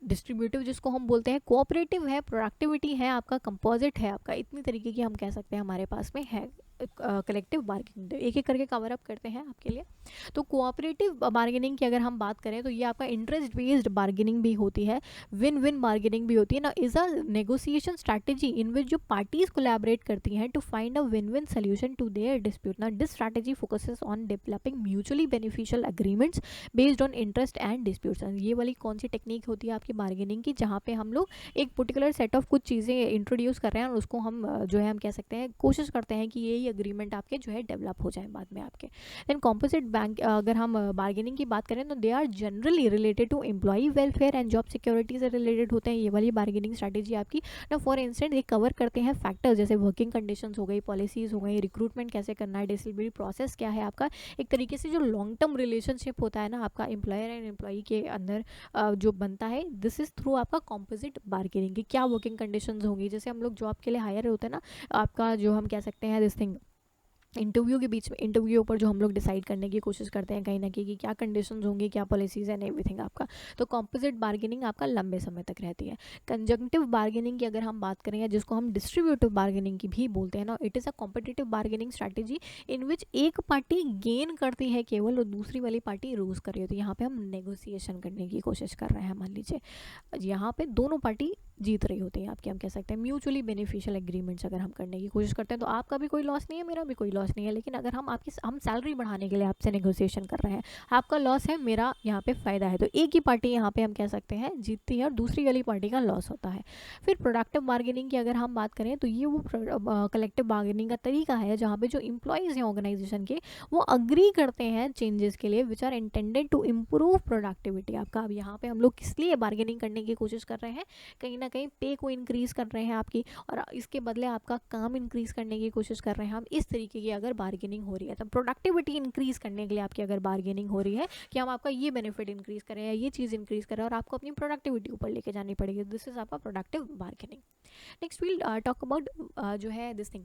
डिस्ट्रीब्यूटिव जिसको हम बोलते हैं, कोऑपरेटिव है, प्रोडक्टिविटी है आपका, कंपोजिट है आपका। इतनी तरीके की हम कह सकते हैं हमारे पास में है कलेक्टिव बार्गेनिंग। एक एक करके कवर अप करते हैं आपके लिए। तो कोऑपरेटिव बार्गेनिंग की अगर हम बात करें तो ये आपका इंटरेस्ट बेस्ड बार्गेनिंग भी होती है, विन विन बार्गेनिंग भी होती है ना। Is a negotiation strategy in which जो पार्टीज कोलैबोरेट करती हैं to find a win win solution to their dispute. ना this strategy focuses on developing mutually beneficial agreements based on interest and disputes. ये वाली कौन सी टेक्निक होती है आपकी बार्गेनिंग की, जहाँ पे हम लोग एक पर्टिकुलर सेट ऑफ कुछ चीज़ें इंट्रोड्यूस कर रहे हैं और उसको हम जो है हम कह सकते हैं कोशिश करते हैं कि यही अग्रीमेंट आपके जो है डेवलप हो जाए बाद में आपके। देन कॉम्पोजिट बैंक अगर हम बार्गेनिंग की बात करें तो they are generally related to employee welfare and job security से रिलेटेड होते हैं ये वाली बार्गेनिंग स्ट्रैटेजी आपकी ना। फॉर इंस्टेंट ये कवर करते हैं फैक्टर्स जैसे वर्किंग कंडीशंस हो गई, पॉलिसीज़ हो गई, रिक्रूटमेंट कैसे करना है, डिसबिलिटी प्रोसेस क्या है आपका। एक तरीके से जो लॉन्ग टर्म रिलेशनशिप होता है ना आपका एम्प्लॉयर एंड एम्प्लॉई के अंदर जो बनता है, दिस इज थ्रू आपका कॉम्पोजिट बार्गेनिंग की। क्या वर्किंग कंडीशंस होंगी, जैसे हम लोग जॉब के लिए हायर होते हैं ना आपका, जो हम कह सकते हैं दिस थिंग इंटरव्यू के बीच में, इंटरव्यू ऊपर जो हम लोग डिसाइड करने की कोशिश करते हैं कहीं ना कहीं कि क्या कंडीशंस होंगी, क्या पॉलिसीज़ एंड एवरीथिंग आपका। तो कॉम्पोजिट बार्गेनिंग आपका लंबे समय तक रहती है। कंजंक्टिव बार्गेनिंग की अगर हम बात करें या जिसको हम डिस्ट्रीब्यूटिव बार्गेनिंग की भी बोलते हैं ना, it is a competitive bargaining strategy in which एक पार्टी गेन करती है केवल और दूसरी वाली पार्टी लूज कर रही होती है। यहाँ पे हम नेगोशिएशन करने की कोशिश कर रहे हैं, मान लीजिए यहाँ पे दोनों पार्टी जीत रही होती है आपके, हम कह सकते हैं म्यूचुअली बेनिफिशियल एग्रीमेंट्स अगर हम करने की कोशिश करते हैं तो आपका भी कोई लॉस नहीं है, मेरा भी कोई लॉस नहीं है। लेकिन अगर हम सैलरी बढ़ाने के लिए आपसे नेगोशिएशन कर रहे हैं, आपका लॉस है, मेरा यहाँ पे फ़ायदा है, तो एक ही पार्टी यहाँ पे हम कह सकते हैं जीतती है और दूसरी वाली पार्टी का लॉस होता है। फिर प्रोडक्टिव बार्गेनिंग की अगर हम बात करें तो ये वो कलेक्टिव बार्गेनिंग का तरीका है जहाँ पे जो एम्प्लॉयज़ हैं ऑर्गेनाइजेशन के वो अग्री करते हैं चेंजेस के लिए which are intended to improve productivity आपका। अब यहाँ पे हम लोग किस लिए बार्गेनिंग करने की कोशिश कर रहे हैं? कहीं ना कहीं पे को इंक्रीज़ कर रहे हैं आपकी और इसके बदले आपका काम इंक्रीज़ करने की कोशिश कर रहे हैं हम। इस तरीके की अगर बार्गेनिंग हो रही है तो प्रोडक्टिविटी इंक्रीज़ करने के लिए आपकी अगर बार्गेनिंग हो रही है कि हम आपका ये बेनिफिट इंक्रीज़ करें या ये चीज़ इंक्रीज़ करें और आपको अपनी प्रोडक्टिविटी ऊपर लेके जानी पड़ेगी, दिस इज़ आपका productive bargaining. Next will talk about जो है this thing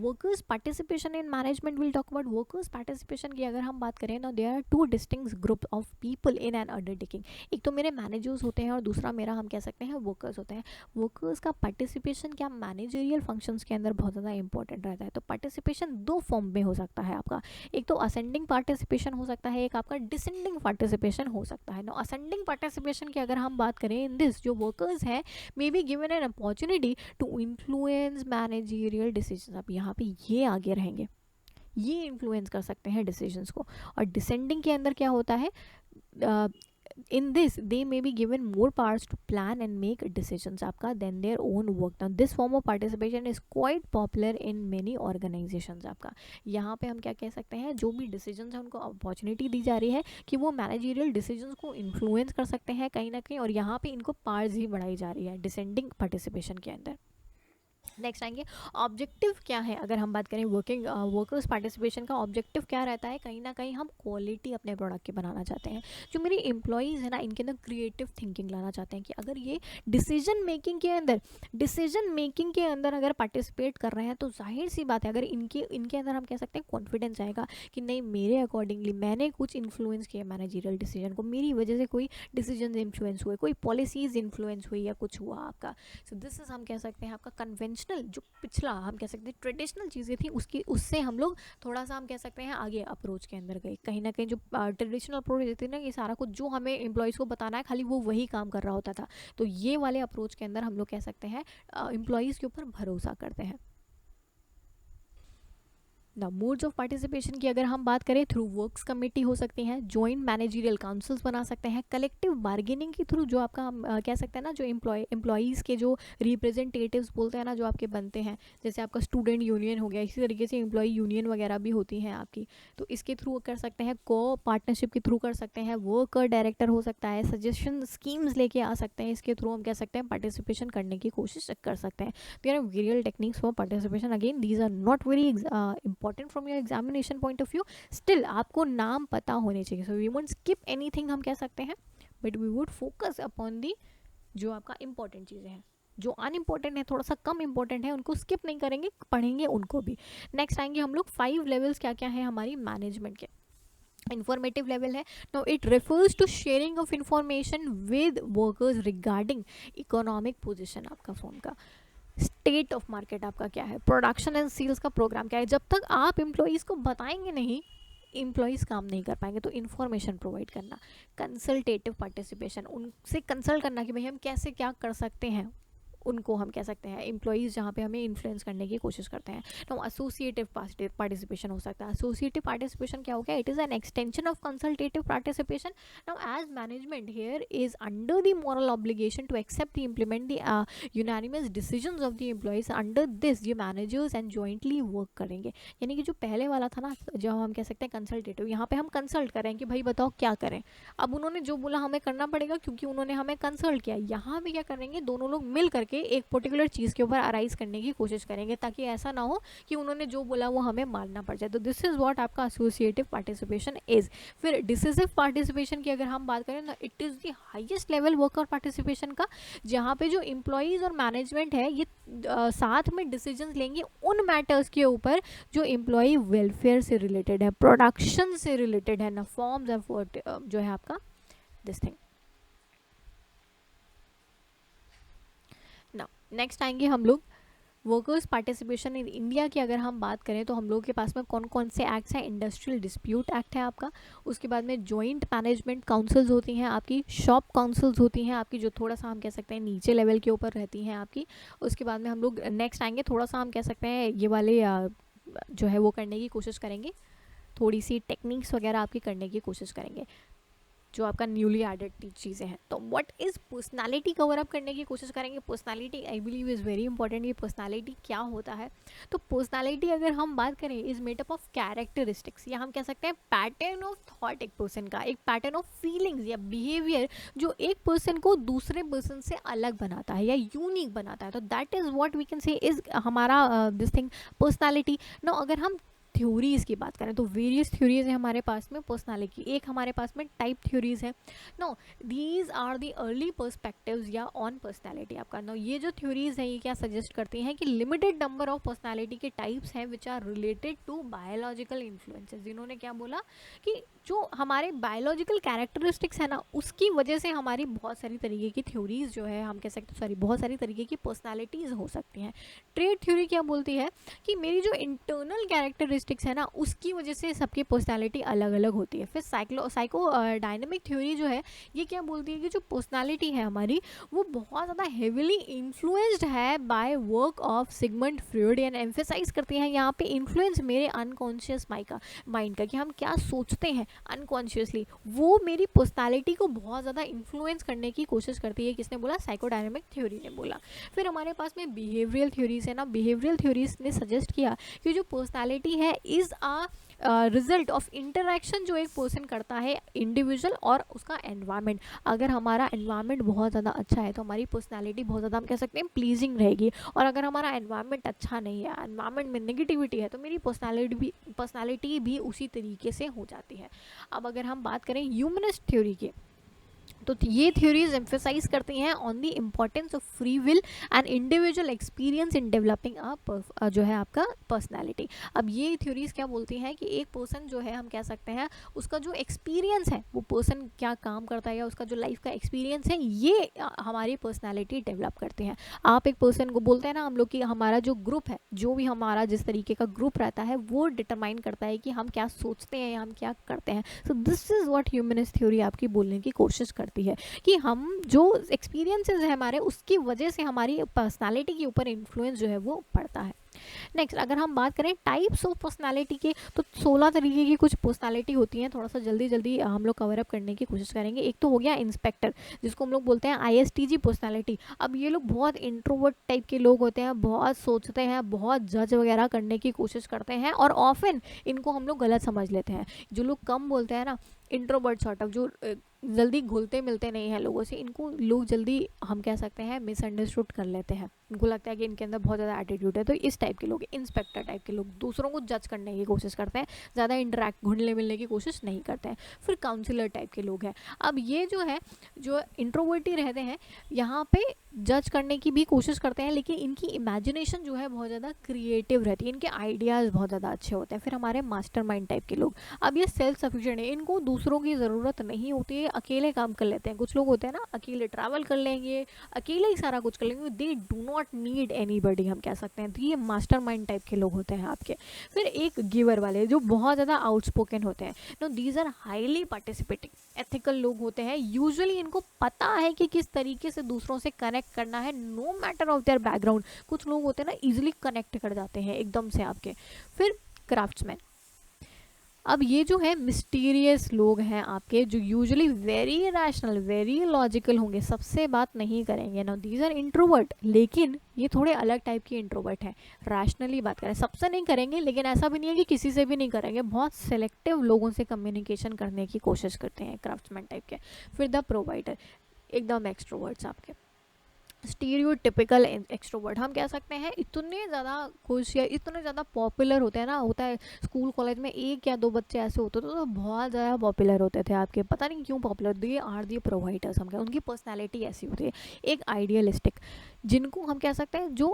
workers participation in management. Will talk about workers participation की अगर हम बात करें ना, there are two distinct group of people in an undertaking. एक तो मेरे मैनेजर्स होते हैं और दूसरा मेरा हम कह सकते हैं वर्कर्स होते हैं। वर्कर्स का पार्टिसिपेशन क्या मैनेजरियल फंक्शंस के अंदर बहुत ज़्यादा इंपॉर्टेंट रहता है। तो पार्टिसिपेशन दो फॉर्म में हो सकता है आपका, एक तो असेंडिंग पार्टिसिपेशन हो सकता है, एक आपका डिसेंडिंग पार्टिसिपेशन हो सकता है। नो असेंडिंग पार्टिसिपेशन की अगर हम बात करें, इन दिस जो वर्कर्स हैं may be given an opportunity to influence managerial decision. अब यहाँ पे ये आगे रहेंगे, ये इन्फ्लुएंस कर सकते हैं डिसीजंस को। और डिसेंडिंग के अंदर क्या होता है, in this they may be given more powers to plan and make decisions आपका than their own work. Now this form of participation is quite popular in many organizations. आपका यहाँ पे हम क्या कह सकते हैं, जो भी डिसीजंस हैं उनको अपॉर्चुनिटी दी जा रही है कि वो मैनेजरियल डिसीजंस को इन्फ्लुएंस कर सकते हैं कहीं ना कहीं, और यहाँ पे इनको पावर्स ही बढ़ाई जा रही है डिसेंडिंग पार्टिसिपेशन के अंदर. नेक्स्ट आएंगे ऑब्जेक्टिव क्या है. अगर हम बात करें वर्कर्स पार्टिसिपेशन का ऑब्जेक्टिव क्या रहता है, कहीं ना कहीं हम क्वालिटी अपने प्रोडक्ट की बनाना चाहते हैं. जो मेरे एम्प्लॉयज़ हैं ना, इनके अंदर क्रिएटिव थिंकिंग लाना चाहते हैं कि अगर ये डिसीजन मेकिंग के अंदर अगर पार्टिसिपेट कर रहे हैं तो जाहिर सी बात है अगर इनके अंदर हम कह सकते हैं कॉन्फिडेंस आएगा कि नहीं मेरे अकॉर्डिंगली मैंने कुछ इन्फ्लुएंस किया मैनेजरियल डिसीजन को, मेरी वजह से कोई डिसीजन इन्फ्लुएंस हुए, कोई पॉलिसीज इन्फ्लुएंस हुई या कुछ हुआ आपका. सो दिस इज हम कह सकते हैं आपका कन्वेंशनल, जो पिछला हम कह सकते हैं ट्रेडिशनल चीज़ें थी उससे हम लोग थोड़ा सा हम कह सकते हैं आगे अप्रोच के अंदर गए. कहीं ना कहीं जो ट्रेडिशनल अप्रोच थी ना, ये सारा कुछ जो हमें एम्प्लॉयज़ को बताना है खाली वो वही काम कर रहा होता था. तो ये वाले अप्रोच के अंदर हम लोग कह सकते हैं एम्प्लॉयज़ के ऊपर भरोसा करते हैं. ना मोड्स ऑफ पार्टिसिपेशन की अगर हम बात करें, थ्रू वर्क्स कमेटी हो सकती हैं, जॉइंट मैनेजरियल काउंसिल्स बना सकते हैं, कलेक्टिव बार्गेनिंग के थ्रू जो आपका हम कह सकते हैं ना, जो एम्प्लॉयज़ के जो रिप्रेजेंटेटिव्स बोलते हैं ना, जो आपके बनते हैं, जैसे आपका स्टूडेंट यूनियन हो गया, इसी तरीके से एम्प्लॉय यूनियन वगैरह भी होती हैं आपकी, तो इसके थ्रू कर सकते हैं, को पार्टनरशिप के थ्रू कर सकते हैं, वर्कर डायरेक्टर हो सकता है, सजेशन स्कीम्स लेके आ सकते हैं, इसके थ्रू हम कह सकते हैं पार्टिसिपेशन करने की कोशिश कर सकते हैं. There are various techniques for participation. Again these are not very important from your examination point of view, still आपको नाम पता होने चाहिए. So we won't skip anything हम कह सकते हैं, but we would focus upon the जो आपका इंपॉर्टेंट चीज़ें हैं. जो अनइम्पॉर्टेंट है, थोड़ा सा कम इंपॉर्टेंट है, उनको स्किप नहीं करेंगे, पढ़ेंगे उनको भी. नेक्स्ट आएंगे हम लोग 5 लेवल्स क्या क्या है हमारी मैनेजमेंट के. इंफॉर्मेटिव लेवल है. Now it refers to sharing of information with workers regarding economic position आपका फॉर्म का, स्टेट ऑफ मार्केट आपका क्या है, प्रोडक्शन एंड सेल्स का प्रोग्राम क्या है. जब तक आप एम्प्लॉयज़ को बताएंगे नहीं, एम्प्लॉयज़ काम नहीं कर पाएंगे. तो इन्फॉर्मेशन प्रोवाइड करना, कंसल्टेटिव पार्टिसिपेशन, उनसे कंसल्ट करना कि भाई हम कैसे क्या कर सकते हैं, उनको हम कह सकते हैं एम्प्लॉयज़ जहाँ पे हमें इन्फ्लुएंस करने की कोशिश करते हैं. तो एसोसिएटिव पार्टिसिपेशन हो सकता है. एसोसिएटिव पार्टिसिपेशन क्या हो गया, it is an extension of consultative participation. Now as management here is under the moral obligation to accept implement the unanimous decisions of the employees. Under this ये managers and jointly work करेंगे. यानी कि जो पहले वाला था ना, जो हम कह सकते हैं कंसल्टेटिव, यहाँ पे हम कंसल्ट करें कि भाई बताओ क्या करें. अब उन्होंने जो बोला हमें करना पड़ेगा क्योंकि उन्होंने हमें कंसल्ट किया. यहाँ पे क्या करेंगे, दोनों लोग मिल करके एक पर्टिकुलर चीज़ के ऊपर अराइज करने की कोशिश करेंगे, ताकि ऐसा ना हो कि उन्होंने जो बोला वो हमें मानना पड़ जाए. तो दिस इज़ व्हाट आपका एसोसिएटिव पार्टिसिपेशन इज़. फिर डिसिसिव पार्टिसिपेशन की अगर हम बात करें ना, it is the highest level worker participation का, जहाँ पे जो एम्प्लॉयज़ और मैनेजमेंट है ये साथ में डिसीजंस लेंगे उन मैटर्स के ऊपर जो एम्प्लॉय वेलफेयर से रिलेटेड है, प्रोडक्शन से रिलेटेड है ना, फॉर्म्स ऑफ जो है आपका दिस थिंग. नेक्स्ट आएंगे हम लोग वर्कर्स पार्टिसिपेशन इन इंडिया की. अगर हम बात करें तो हम लोगों के पास में कौन कौन से एक्ट्स हैं. इंडस्ट्रियल डिस्प्यूट एक्ट है आपका, उसके बाद में जॉइंट मैनेजमेंट काउंसिल्स होती हैं आपकी, शॉप काउंसिल्स होती हैं आपकी, जो थोड़ा सा हम कह सकते हैं नीचे लेवल के ऊपर रहती हैं आपकी. उसके बाद में हम लोग नेक्स्ट आएंगे, थोड़ा सा हम कह सकते हैं ये वाले जो है वो करने की कोशिश करेंगे, थोड़ी सी टेक्निक्स वगैरह आपकी करने की कोशिश करेंगे जो आपका न्यूली एडेड चीज़ें हैं. तो what is personality cover up करने की कोशिश करेंगे. Personality I believe is very important. ये पर्सनालिटी क्या होता है, तो पर्सनालिटी अगर हम बात करें इज मेडअप ऑफ कैरेक्टरिस्टिक्स, या हम कह सकते हैं पैटर्न ऑफ थॉट एक पर्सन का, एक पैटर्न ऑफ फीलिंग्स या बिहेवियर जो एक पर्सन को दूसरे पर्सन से अलग बनाता है या यूनिक बनाता है. तो that is what we can say is हमारा दिस थिंग पर्सनालिटी. नो अगर हम थ्योरीज़ की बात करें तो वेरियस थ्योरीज़ है हमारे पास में पर्सनालिटी. एक हमारे पास में टाइप थ्योरीज़ है. No these are the early perspectives या ऑन पर्सनालिटी आपका. नो ये जो थ्योरीज़ हैं ये क्या सजेस्ट करती हैं कि लिमिटेड नंबर ऑफ पर्सनालिटी के टाइप्स हैं which are related to biological influences. इन्होंने क्या बोला कि जो हमारे बायोलॉजिकल कैरेक्टरिस्टिक्स है ना, उसकी वजह से हमारी बहुत सारी तरीके की थ्योरीज़ जो है हम कह सकते हैं बहुत सारी तरीके की पर्सनालिटीज़ हो सकती हैं. ट्रेड थ्योरी क्या बोलती है कि मेरी जो इंटरनल कैरेक्टरिस्टिक्स कैरेक्टरिस्टिक्स है ना, उसकी वजह से सबकी पर्सनालिटी अलग अलग होती है। फिर साइको डायनेमिक थ्योरी जो है ये क्या बोलती है कि जो पर्सनालिटी है हमारी वो बहुत ज़्यादा हेविली इन्फ्लुएंस्ड है by work of Sigmund Freud, and emphasise करती है यहाँ पे इन्फ्लुएंस मेरे अनकॉन्शियस माइंड का, कि हम क्या सोचते हैं अनकॉन्शियसली, वो मेरी पर्सनालिटी को बहुत ज़्यादा इन्फ्लुएंस करने की कोशिश करती है। किसने बोला? साइकोडायनेमिक थ्योरी ने बोला। फिर हमारे पास में बिहेवियरल थ्योरीज है ना, बिहेवियरल थ्योरीज ने सजेस्ट किया कि जो पर्सनालिटी है is a result of interaction जो एक पर्सन करता है इंडिविजुअल और उसका एनवायरनमेंट। अगर हमारा एनवायरनमेंट बहुत ज़्यादा अच्छा है तो हमारी पर्सनालिटी बहुत ज़्यादा, हम कह सकते हैं, प्लीजिंग रहेगी, और अगर हमारा एनवायरनमेंट अच्छा नहीं है, एनवायरनमेंट में नेगेटिविटी है, तो मेरी पर्सनालिटी भी उसी तरीके से हो जाती है। अब अगर हम बात करें ह्यूमनिस्ट थ्योरी की, तो ये थ्योरीज एम्फेसाइज करती हैं on the importance of free will and individual experience in developing जो है आपका पर्सनालिटी। अब ये थ्योरीज क्या बोलती हैं कि एक पर्सन जो है, हम कह सकते हैं, उसका जो एक्सपीरियंस है, वो पर्सन क्या काम करता है या उसका जो लाइफ का एक्सपीरियंस है, ये हमारी पर्सनालिटी डेवलप करते हैं। आप एक पर्सन को बोलते हैं ना हम लोग कि हमारा जो ग्रुप है, जो भी हमारा जिस तरीके का ग्रुप रहता है, वो डिटरमाइन करता है कि हम क्या सोचते हैं या हम क्या करते हैं। सो this is what humanist theory आपकी बोलने की कोशिश करती है, कि हम जो एक्सपीरियंसेस है हमारे, उसकी वजह से हमारी पर्सनालिटी के ऊपर इन्फ्लुएंस जो है वो पड़ता है। नेक्स्ट अगर हम बात करें टाइप्स ऑफ पर्सनालिटी के, तो 16 तरीके की कुछ पर्सनालिटी होती हैं। थोड़ा सा जल्दी हम लोग कवर अप करने की कोशिश करेंगे। एक तो हो गया इंस्पेक्टर, जिसको हम लोग बोलते हैं ISTG पर्सनालिटी। अब ये लोग बहुत इंट्रोवर्ट टाइप के लोग होते हैं, बहुत सोचते हैं, बहुत जज वगैरह करने की कोशिश करते हैं, और ऑफन इनको हम लोग गलत समझ लेते हैं। जो लोग कम बोलते हैं ना, इंट्रोवर्ट सॉर्ट ऑफ, जो जल्दी घुलते मिलते नहीं हैं लोगों से, इनको लोग जल्दी, हम कह सकते हैं, मिसअंडरस्टूड कर लेते हैं। इनको लगता है कि इनके अंदर बहुत ज़्यादा एटीट्यूड है। तो इस टाइप के लोग, इंस्पेक्टर टाइप के लोग, दूसरों को जज करने की कोशिश करते हैं, ज़्यादा इंटरेक्ट घुलने मिलने की कोशिश नहीं करते हैं। फिर काउंसलर टाइप के लोग हैं। अब ये जो है, जो इंट्रोवर्टी रहते हैं, यहाँ पे जज करने की भी कोशिश करते हैं, लेकिन इनकी इमेजिनेशन जो है बहुत ज़्यादा क्रिएटिव रहती है, इनके आइडियाज़ बहुत ज़्यादा अच्छे होते हैं। फिर हमारे मास्टरमाइंड टाइप के लोग, अब ये सेल्फ सफिशिएंट है, इनको दूसरों की ज़रूरत नहीं होती है, अकेले काम कर लेते हैं। कुछ लोग होते हैं ना, अकेले ट्रैवल कर लेंगे, अकेले ही सारा कुछ कर लेंगे, they do not need anybody, हम कह सकते हैं। तो ये मास्टरमाइंड टाइप के लोग होते हैं आपके। फिर एक गिवर वाले, जो बहुत ज़्यादा आउटस्पोकन होते हैं। No these are highly participating, ethical लोग होते हैं। यूजुअली इनको पता है कि किस तरीके से दूसरों से कनेक्ट करना है, no matter of their background. कुछ लोग होते हैं ना, इजिली कनेक्ट कर जाते हैं एकदम से आपके। फिर क्राफ्ट्समैन, अब ये जो है मिस्टीरियस लोग हैं आपके, जो usually very rational, very logical होंगे, सबसे बात नहीं करेंगे। ना दीज आर इंट्रोवर्ट, लेकिन ये थोड़े अलग टाइप के इंट्रोवर्ट हैं। रैशनली बात करें, सबसे नहीं करेंगे, लेकिन ऐसा भी नहीं है कि किसी से भी नहीं करेंगे, बहुत सेलेक्टिव लोगों से कम्युनिकेशन करने की कोशिश करते हैं, क्राफ्ट्समैन टाइप के। फिर द प्रोवाइडर, एकदम एक्सट्रोवर्ट्स आपके। स्टीरियोटिपिकल एक्सट्रोवर्ट, हम कह सकते हैं, इतने ज़्यादा खुश या इतने ज़्यादा पॉपुलर होते हैं ना, होता है स्कूल कॉलेज में एक या दो बच्चे ऐसे होते थे तो बहुत ज़्यादा पॉपुलर होते थे आपके, पता नहीं क्यों popular, they are the providers, हम कह, उनकी पर्सनैलिटी ऐसी होती है। एक आइडियलिस्टिक, जिनको हम कह सकते हैं, जो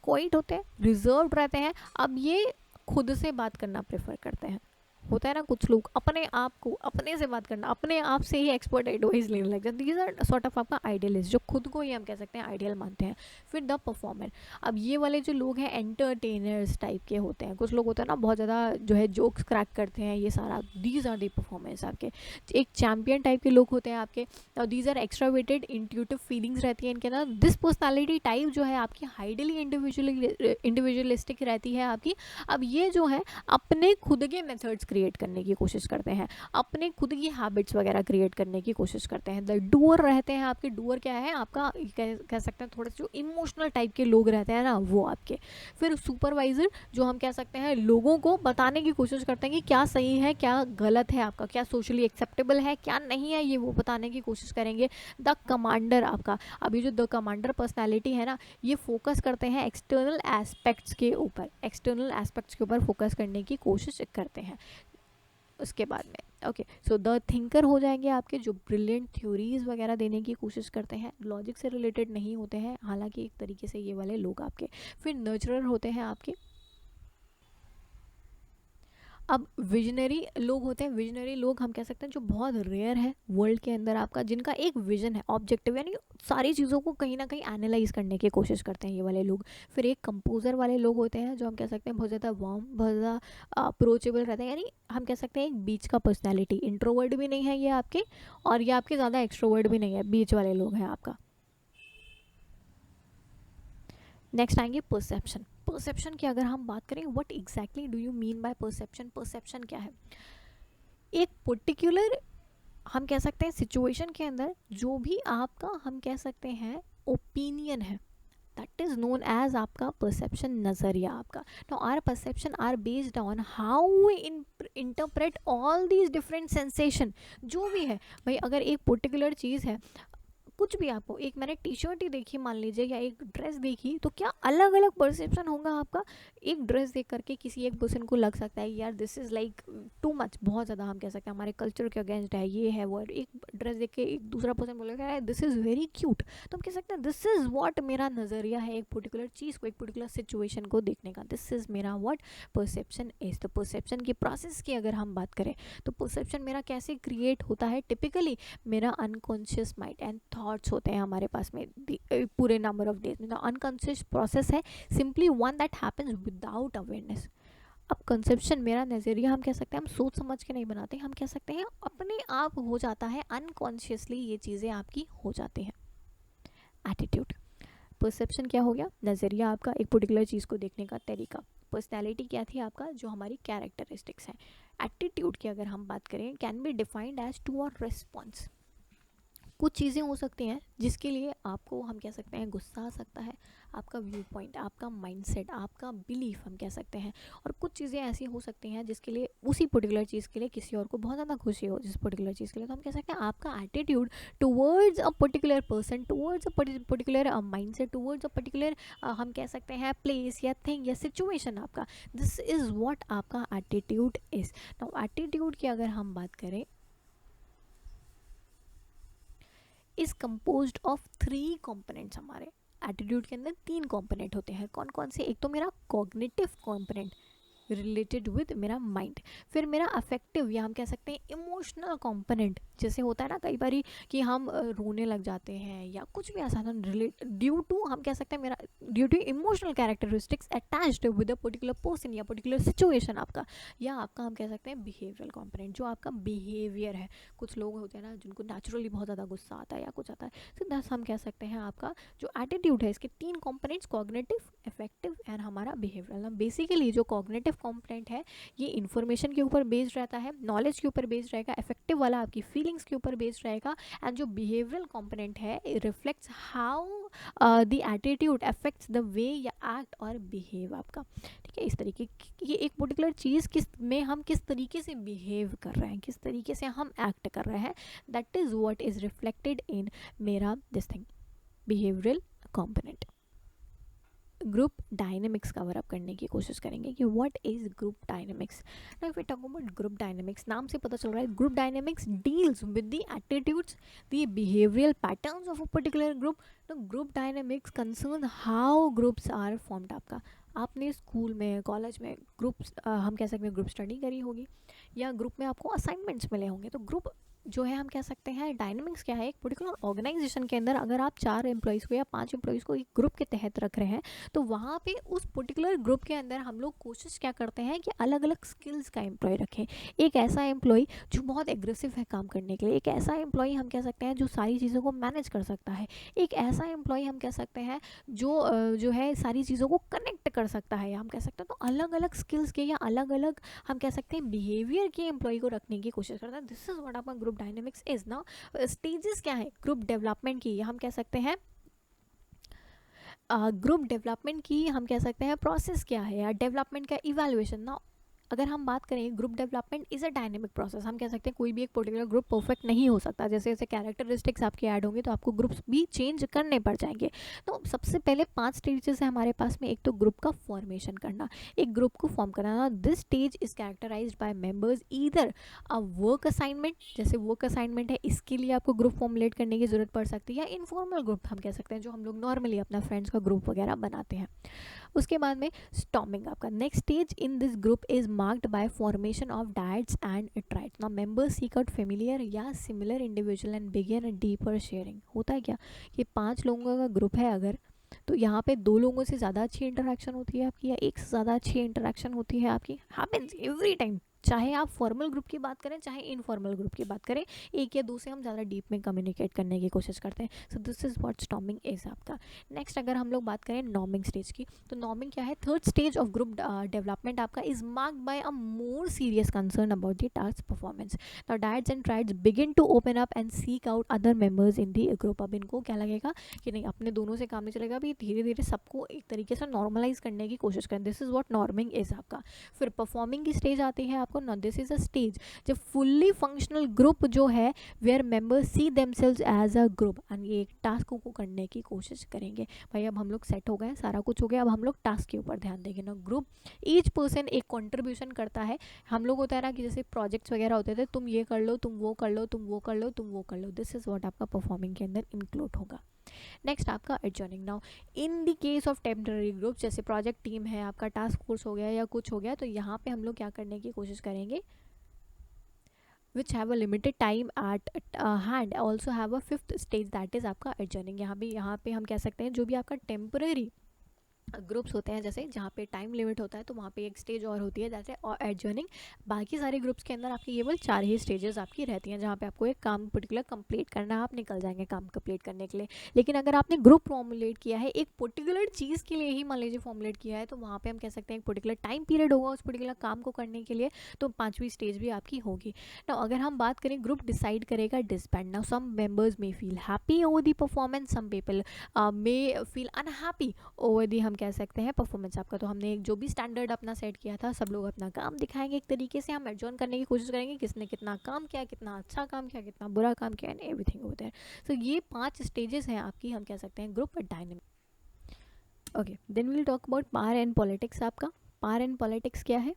क्वाइट होते हैं, रिजर्व रहते हैं। अब ये खुद से बात करना प्रेफर करते हैं। होता है ना, कुछ लोग अपने आप को, अपने से बात करना, अपने आप से ही एक्सपर्ट एडवाइस लेने लग जाते हैं। दीज आर सॉर्ट ऑफ आपका आइडियलिस्ट, जो खुद को ही हम कह सकते हैं आइडियल मानते हैं। फिर द परफॉर्मर, अब ये वाले जो लोग हैं एंटरटेनर्स टाइप के होते हैं। कुछ लोग होते हैं ना, बहुत ज़्यादा जो है जोक्स क्रैक करते हैं, ये सारा, दीज आर द परफॉर्मर्स आपके। एक चैम्पियन टाइप के लोग होते हैं आपके, और दीज आर एक्स्ट्रावेटेड, इंट्यूटिव फीलिंग्स रहती है इनके अंदर। दिस पर्सनैलिटी टाइप जो है आपकी हाइडली इंडिविजुअलिस्टिक रहती है आपकी। अब ये जो है अपने खुद के मेथड्स क्रिएट करने की कोशिश करते हैं, अपने खुद की हैबिट्स वगैरह क्रिएट करने की कोशिश करते हैं। द डूअर रहते हैं आपके। डूअर क्या है आपका, कह सकते हैं थोड़े से जो इमोशनल टाइप के लोग रहते हैं ना, वो आपके। फिर सुपरवाइजर, जो हम कह सकते हैं लोगों को बताने की कोशिश करते हैं कि क्या सही है, क्या गलत है आपका, क्या सोशली एक्सेप्टेबल है, क्या नहीं है, ये वो बताने की कोशिश करेंगे। द कमांडर आपका, अभी जो द कमांडर पर्सनैलिटी है ना, ये फोकस करते हैं एक्सटर्नल एस्पेक्ट्स के ऊपर, एक्सटर्नल एस्पेक्ट्स के ऊपर फोकस करने की कोशिश करते हैं। उसके बाद में ओके, सो द थिंकर हो जाएंगे आपके, जो ब्रिलियंट थ्योरीज वगैरह देने की कोशिश करते हैं, लॉजिक से रिलेटेड नहीं होते हैं, हालांकि एक तरीके से ये वाले लोग आपके। फिर नर्चरर होते हैं आपके। अब विजनरी लोग होते हैं, विजनरी लोग हम कह सकते हैं जो बहुत रेयर है वर्ल्ड के अंदर आपका, जिनका एक विजन है ऑब्जेक्टिव, यानी सारी चीज़ों को कहीं ना कहीं एनालाइज करने की कोशिश करते हैं ये वाले लोग। फिर एक कंपोजर वाले लोग होते हैं जो हम कह सकते हैं बहुत ज़्यादा वार्म, बहुत ज़्यादा अप्रोचेबल रहते हैं, यानी हम कह सकते हैं एक बीच का पर्सनैलिटी, इंट्रोवर्ड भी नहीं है ये आपके और ये आपके ज़्यादा एक्सट्रोवर्ड भी नहीं है, बीच वाले लोग हैं आपका। नेक्स्ट आएंगे परसेप्शन। परसेप्शन की अगर हम बात करें, what exactly do you mean bye perception? Perception क्या है? एक पर्टिकुलर हम कह सकते हैं सिचुएशन के अंदर जो भी आपका हम कह सकते हैं ओपिनियन है, दैट इज नोन एज आपका परसेप्शन, नज़रिया आपका। Now our perception are based on how we interpret all these different sensation. जो भी है भाई, अगर एक पर्टिकुलर चीज़ है, कुछ भी आपको, एक मैंने टी शर्ट ही देखी मान लीजिए या एक ड्रेस देखी, तो क्या अलग अलग परसेप्शन होगा आपका। एक ड्रेस देख करके किसी एक पर्सन को लग सकता है यार this is like too much, बहुत ज़्यादा हम कह सकते हैं हमारे कल्चर के अगेंस्ट है, ये है वो है। एक ड्रेस देख के एक दूसरा पर्सन बोलेगा यार दिस इज़ वेरी क्यूट, तो हम कह सकते हैं दिस इज़ व्हाट मेरा नज़रिया है एक पर्टिकुलर चीज़ को, एक पर्टिकुलर सिचुएशन को देखने का, दिस इज़ मेरा व्हाट परसेप्शन इज़। तो परसेप्शन की प्रोसेस की अगर हम बात करें तो परसेप्शन मेरा कैसे क्रिएट होता है? टिपिकली मेरा अनकॉन्शियस माइंड एंड थॉट्स होते हैं हमारे पास में पूरे नंबर ऑफ डेज में। तो अनकॉन्शियस प्रोसेस है simply one that happens without awareness. अब कंसेप्शन मेरा नज़रिया हम कह सकते हैं हम सोच समझ के नहीं बनाते, हम कह सकते हैं अपने आप हो जाता है, अनकॉन्शियसली ये चीज़ें आपकी हो जाती हैं। एटीट्यूड। परसेप्शन क्या हो गया? नज़रिया आपका, एक पर्टिकुलर चीज़ को देखने का तरीका। पर्सनैलिटी क्या थी आपका? जो हमारी कैरेक्टरिस्टिक्स हैं। एटीट्यूड की अगर हम बात करें, can be defined as to और रिस्पॉन्स। कुछ चीज़ें हो सकती हैं जिसके लिए आपको हम कह सकते हैं गुस्सा आ सकता है, आपका व्यू पॉइंट, आपका माइंडसेट, आपका बिलीफ हम कह सकते हैं। और कुछ चीज़ें ऐसी हो सकती हैं जिसके लिए, उसी पर्टिकुलर चीज़ के लिए किसी और को बहुत ज़्यादा खुशी हो जिस पर्टिकुलर चीज़ के लिए, तो हम कह सकते हैं आपका attitude towards a particular person, towards a particular mindset, towards a particular हम कह सकते हैं प्लेस या थिंग या सिचुएशन आपका, दिस इज़ व्हाट आपका एटीट्यूड इज़। नाउ एटीट्यूड की अगर हम बात करें, इज कंपोज्ड ऑफ 3 कंपोनेंट्स। हमारे एटीट्यूड के अंदर 3 कंपोनेंट होते हैं। कौन कौन से? एक तो मेरा कॉग्निटिव कंपोनेंट रिलेटेड विद मेरा माइंड, फिर मेरा अफेक्टिव या हम कह सकते हैं इमोशनल कंपोनेंट, जैसे होता है ना कई बारी कि हम रोने लग जाते हैं या कुछ भी ऐसा रिलेट ड्यू टू हम कह सकते हैं मेरा due to emotional characteristics attached with a particular person या पर्टिकुलर सिचुएशन आपका, या आपका हम कह सकते हैं बिहेवियरल कंपोनेंट, जो आपका बिहेवियर है। कुछ लोग होते हैं ना जिनको नेचुरली बहुत ज़्यादा गुस्सा आता है या कुछ आता है, तो दस हम कह सकते हैं आपका जो एटीट्यूड है, इसके 3 कंपोनेंट्स कॉग्निटिव, इफेक्टिव एंड हमारा बिहेवियरल। बेसिकली जो कॉग्निटिव कंपोनेंट है ये इन्फॉर्मेशन के ऊपर बेस्ड रहता है, नॉलेज के ऊपर बेस्ड रहेगा, इफेक्टिव वाला आपकी फीलिंग्स के ऊपर बेस्ड रहेगा, एंड जो बिहेवियरल कंपोनेंट है reflects how the attitude affects the way या एक्ट और बिहेव आपका। ठीक है, इस तरीके की ये एक पर्टिकुलर चीज़ किस में हम किस तरीके से बिहेव कर रहे हैं, किस तरीके से हम एक्ट कर रहे हैं, that is what is reflected in मेरा this thing behavioural component. Group dynamics cover up करने की कोशिश करेंगे कि what is group dynamics. Now if we talk about group dynamics, नाम से पता चल रहा है group dynamics deals with the attitudes, the behavioural patterns of a particular group. तो group dynamics concern how groups are formed. आपका आपने school में, कॉलेज में ग्रुप्स हम कह सकते हैं ग्रुप स्टडी करी होगी या ग्रुप में आपको असाइनमेंट्स मिले होंगे। तो ग्रुप जो है हम कह सकते हैं डायनेमिक्स क्या है, एक पर्टिकुलर ऑर्गेनाइजेशन के अंदर अगर आप 4 एम्प्लॉयज़ को या 5 एम्प्लॉयज़ को एक ग्रुप के तहत रख रहे हैं, तो वहाँ पे उस पर्टिकुलर ग्रुप के अंदर हम लोग कोशिश क्या करते हैं कि अलग अलग स्किल्स का एम्प्लॉय रखें। एक ऐसा एम्प्लॉय जो बहुत एग्रेसिव है काम करने के लिए, एक ऐसा एम्प्लॉय हम कह सकते हैं जो सारी चीज़ों को मैनेज कर सकता है, एक ऐसा एम्प्लॉय हम कह सकते हैं जो है सारी चीज़ों को कनेक्ट कर सकता है, या हम कह सकते हैं। तो अलग अलग स्किल्स के या अलग अलग हम कह सकते हैं बिहेवियर के एम्प्लॉय को रखने की कोशिश करता है। दिस इज व्हाट आपका group dynamics is. Now stages क्या है ग्रुप डेवलपमेंट की, हम कह सकते हैं ग्रुप डेवलपमेंट की हम कह सकते हैं प्रोसेस क्या है, या डेवलपमेंट का इवैल्यूएशन। ना अगर हम बात करें group development is a dynamic process, हम कह सकते हैं कोई भी एक पर्टिकुलर ग्रुप परफेक्ट नहीं हो सकता, जैसे जैसे कैरेक्टरिस्टिक्स आपके ऐड होंगे तो आपको ग्रुप्स भी चेंज करने पड़ जाएंगे। तो सबसे पहले 5 स्टेजेस है हमारे पास में। एक तो ग्रुप का फॉर्मेशन करना, एक ग्रुप को फॉर्म करना। This stage is characterised by members either a work assignment, जैसे वर्क असाइनमेंट है इसके लिए आपको ग्रुप फॉर्मुलेट करने की जरूरत पड़ सकती है, या इनफॉर्मल ग्रुप हम कह सकते हैं जो हम लोग नॉर्मली अपना फ्रेंड्स का ग्रुप वगैरह बनाते हैं। उसके बाद में स्टॉर्मिंग आपका next stage in this group is marked by formation of dyads and triads. Now members seek out familiar या similar individual and begin a deeper sharing. होता है क्या कि 5 लोगों का ग्रुप है अगर, तो यहाँ पे 2 लोगों से ज़्यादा अच्छी इंटरेक्शन होती है आपकी या एक से ज़्यादा अच्छी इंटरेक्शन होती है आपकी. हैपेंस एवरी टाइम, चाहे आप फॉर्मल ग्रुप की बात करें चाहे इनफॉर्मल ग्रुप की बात करें, एक या दो से हम ज़्यादा डीप में कम्युनिकेट करने की कोशिश करते हैं. सो this is what storming is आपका. नेक्स्ट अगर हम लोग बात करें नॉर्मिंग स्टेज की, तो नॉर्मिंग क्या है? Third stage of group development आपका is marked by a more serious concern about the task performance. Now dyads and triads begin to open up and seek out other members in the group. अब इनको क्या लगेगा कि नहीं, अपने दोनों से काम नहीं चलेगा, अभी धीरे धीरे सबको एक तरीके से नॉर्मलाइज करने की कोशिश करें. This is what norming is आपका. फिर परफॉर्मिंग की स्टेज आती है आपको. No this is a stage जब फुल्ली फंक्शनल ग्रुप जो है where members see themselves as a group and ये एक टास्क को करने की कोशिश करेंगे. भाई अब हम लोग सेट हो गए, सारा कुछ हो गया, अब हम लोग टास्क के ऊपर ध्यान देंगे ना. ग्रुप ईच पर्सन एक कंट्रीब्यूशन करता है. हम लोग होता है ना कि जैसे प्रोजेक्ट्स वगैरह होते थे, तुम ये कर लो, तुम वो कर लो, तुम वो कर लो, तुम वो कर लो. दिस इज व्हाट आपका परफॉर्मिंग के अंदर इंक्लूड होगा. नेक्स्ट आपका adjourning. Now in the case of temporary group, जैसे प्रोजेक्ट टीम है आपका, टास्क फोर्स हो गया या कुछ हो गया, तो यहाँ पे हम लोग क्या करने की कोशिश करेंगे, which have a limited time at hand also have a fifth stage that is आपका adjourning. यहाँ पे हम कह सकते हैं जो भी आपका टेम्पररी ग्रुप्स होते हैं, जैसे जहाँ पे टाइम लिमिट होता है, तो वहाँ पे एक स्टेज और होती है जैसे एडजर्निंग. बाकी सारे ग्रुप्स के अंदर आपकी केवल 4 ही स्टेजेस आपकी रहती हैं जहाँ पे आपको एक काम पर्टिकुलर कंप्लीट करना है, आप निकल जाएंगे काम कंप्लीट करने के लिए. लेकिन अगर आपने ग्रुप फॉर्मुलेट किया है एक पर्टिकुलर चीज़ के लिए ही, मान लीजिए फॉर्मुलेट किया है, तो वहाँ पर हम कह सकते हैं एक पर्टिकुलर टाइम पीरियड होगा उस पर्टिकुलर काम को करने के लिए, तो 5वीं स्टेज भी आपकी होगी. ना अगर हम बात करें ग्रुप डिसाइड करेगा disband. Now some members may feel happy over the performance, some people may feel unhappy over the हम कह सकते हैं परफॉर्मेंस आपका. तो हमने एक जो भी स्टैंडर्ड अपना सेट किया था, सब लोग अपना काम दिखाएंगे एक तरीके से, हम एडजॉर्न करने की कोशिश करेंगे किसने कितना काम किया, कितना अच्छा काम किया, कितना बुरा काम किया, and everything over there. So ये 5 स्टेजेस हैं आपकी, हम कह सकते हैं group dynamic. Okay, then we will talk about power and politics. आपका पावर एंड पॉलिटिक्स क्या है?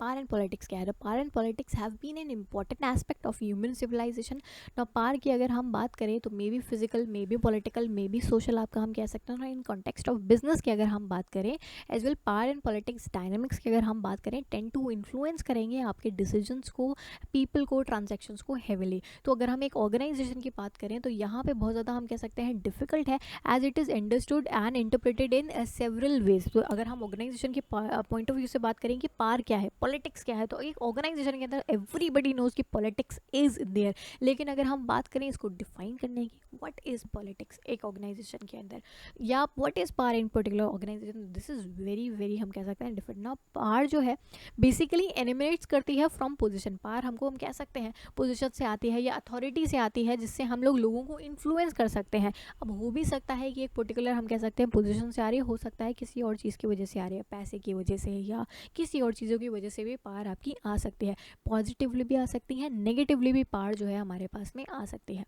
Power and politics क्या है? The power and politics have been an important aspect of human civilization. Now power की अगर हम बात करें तो may be physical, may be political, may be social आपका हम कह सकते हैं. इन कॉन्टेक्स्ट ऑफ बिजनेस की अगर हम बात करें, as well power and politics dynamics की अगर हम बात करें, टेंड टू इन्फ्लुएंस करेंगे आपके डिसीजंस को, पीपल को, ट्रांजेक्शन्स को हेविली. तो अगर हम एक ऑर्गेनाइजेशन की बात करें तो यहाँ पे बहुत ज़्यादा हम कह सकते हैं डिफिकल्ट है, as it is understood and interpreted in several ways. तो अगर हम ऑर्गेनाइजेशन के पॉइंट ऑफ व्यू से बात करें कि पावर क्या है, पॉलिटिक्स क्या है, तो एक ऑर्गेनाइजेशन के अंदर एवरीबडी नोज कि पॉलिटिक्स इज देयर. लेकिन अगर हम बात करें इसको डिफाइन करने की, व्हाट इज पॉलिटिक्स एक ऑर्गेनाइजेशन के अंदर, या what is power in particular organisation, this is very very हम कह सकते हैं डिफरेंट. ना पावर जो है बेसिकली एनिमेट्स करती है फ्रॉम पोजिशन. पावर हमको हम कह सकते हैं पोजिशन से आती है या अथॉरिटी से आती है, जिससे हम लोग लोगों को इन्फ्लुएंस कर सकते हैं. अब हो भी सकता है कि एक पर्टिकुलर हम कह सकते हैं पोजिशन से आ रही है, हो सकता है किसी और चीज़ की वजह से आ रही है, पैसे की वजह से या किसी और चीज़ों की वजह से भी पावर आपकी आ सकती है. पॉजिटिवली भी आ सकती है, नेगेटिवली भी पावर जो है हमारे पास में आ सकती है.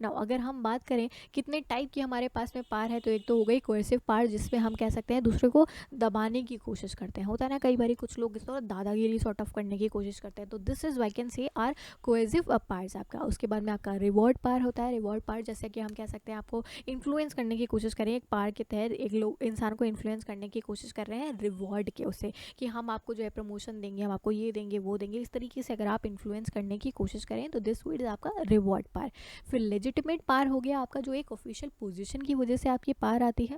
नाउ अगर हम बात करें कितने टाइप की हमारे पास में पावर है, तो एक तो हो गई कोएसिव पावर, जिसमें हम कह सकते हैं दूसरे को दबाने की कोशिश करते हैं. होता है ना कई बार कुछ लोग इस तरह दादागिरी सॉर्ट ऑफ करने की कोशिश करते हैं, तो this is I can say are coercive powers आपका. उसके बाद में आपका रिवॉर्ड पावर होता है. रिवॉर्ड पावर जैसे कि हम कह सकते हैं आपको इन्फ्लुएंस करने की कोशिश करें, एक पावर के तहत एक लोग इंसान को इन्फ्लुएंस करने की कोशिश कर रहे हैं रिवॉर्ड के उससे, कि हम आपको जो है प्रमोशन देंगे, हम आपको ये देंगे वो देंगे, इस तरीके से अगर आप इन्फ्लुएंस करने की कोशिश करें तो दिस इज आपका रिवॉर्ड पावर. फिर लेजिटिमेट पावर हो गया आपका, जो एक ऑफिशियल पोजीशन की वजह से आपकी पावर आती है.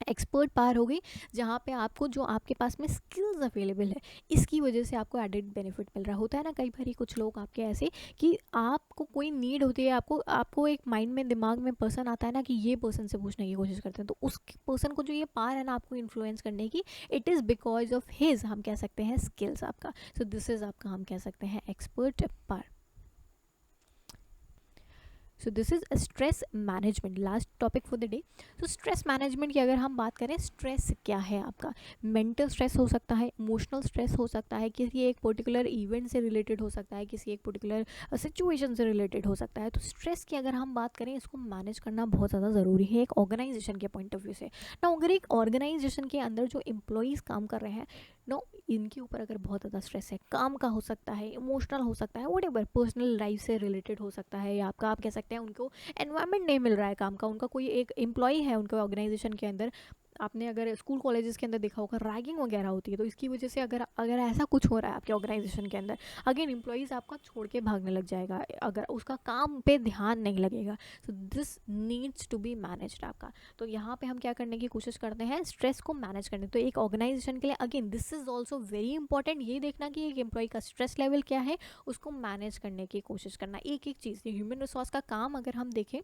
एक्सपर्ट पावर हो गई, जहाँ पे आपको जो आपके पास में स्किल्स अवेलेबल है, इसकी वजह से आपको एडेड बेनिफिट मिल रहा होता है. ना कई बार कुछ लोग आपके ऐसे कि आपको कोई नीड होती है, आपको एक माइंड में दिमाग में पर्सन आता है ना कि ये पर्सन से पूछने की कोशिश करते हैं, तो उस पर्सन को जो ये पावर है ना आपको इन्फ्लुएंस करने की, it is because of his हम कह सकते हैं स्किल्स आपका. सो दिस इज आपका हम कह सकते हैं expert power. So this is stress management, last topic for the day. तो स्ट्रेस मैनेजमेंट की अगर हम बात करें, स्ट्रेस क्या है आपका? मेंटल स्ट्रेस हो सकता है, इमोशनल स्ट्रेस हो सकता है, किसी एक पर्टिकुलर इवेंट से रिलेटेड हो सकता है, किसी एक पर्टिकुलर सिचुएशन से रिलेटेड हो सकता है. तो स्ट्रेस की अगर हम बात करें, इसको मैनेज करना बहुत ज़्यादा ज़रूरी है एक ऑर्गेनाइजेशन के पॉइंट ऑफ व्यू से. ना अगर एक ऑर्गेनाइजेशन के अंदर जो एम्प्लॉयज़ काम कर रहे हैं, नो इनके ऊपर अगर बहुत ज़्यादा स्ट्रेस है, काम का हो सकता है, इमोशनल हो सकता है, व्हाटएवर पर्सनल लाइफ से रिलेटेड हो सकता है, या आपका आप कह सकते हैं उनको एनवायरनमेंट नहीं मिल रहा है काम का, उनका कोई एक एम्प्लॉई है उनके ऑर्गेनाइजेशन के अंदर, आपने अगर स्कूल कॉलेजेस के अंदर देखा होगा रैगिंग वगैरह होती है, तो इसकी वजह से अगर अगर ऐसा कुछ हो रहा है आपके ऑर्गेनाइजेशन के अंदर, अगेन एम्प्लॉयज़ आपका छोड़ के भागने लग जाएगा अगर उसका काम पे ध्यान नहीं लगेगा। So this needs to be managed आपका। तो यहाँ पे हम क्या करने की कोशिश करते हैं, स्ट्रेस को मैनेज करने। तो एक ऑर्गेनाइजेशन के लिए again this is also very important, ये देखना कि एक एम्प्लॉय का स्ट्रेस लेवल क्या है, उसको मैनेज करने की कोशिश करना। एक एक चीज़, ह्यूमन रिसोर्स का काम अगर हम देखें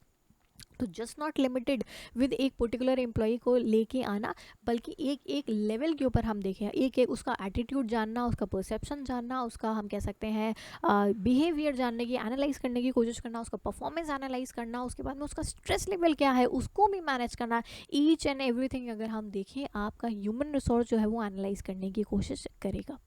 तो जस्ट नॉट लिमिटेड विद एक पर्टिकुलर एम्प्लॉय को लेके आना, बल्कि एक एक लेवल के ऊपर हम देखें, एक एक उसका एटीट्यूड जानना, उसका परसेप्शन जानना, उसका हम कह सकते हैं बिहेवियर जानने की, एनालाइज करने की कोशिश करना, उसका परफॉर्मेंस एनालाइज करना, उसके बाद में उसका स्ट्रेस लेवल क्या है उसको भी मैनेज करना। ईच एंड एवरीथिंग अगर हम देखें, आपका ह्यूमन रिसोर्स जो है वो एनालाइज करने की कोशिश करेगा।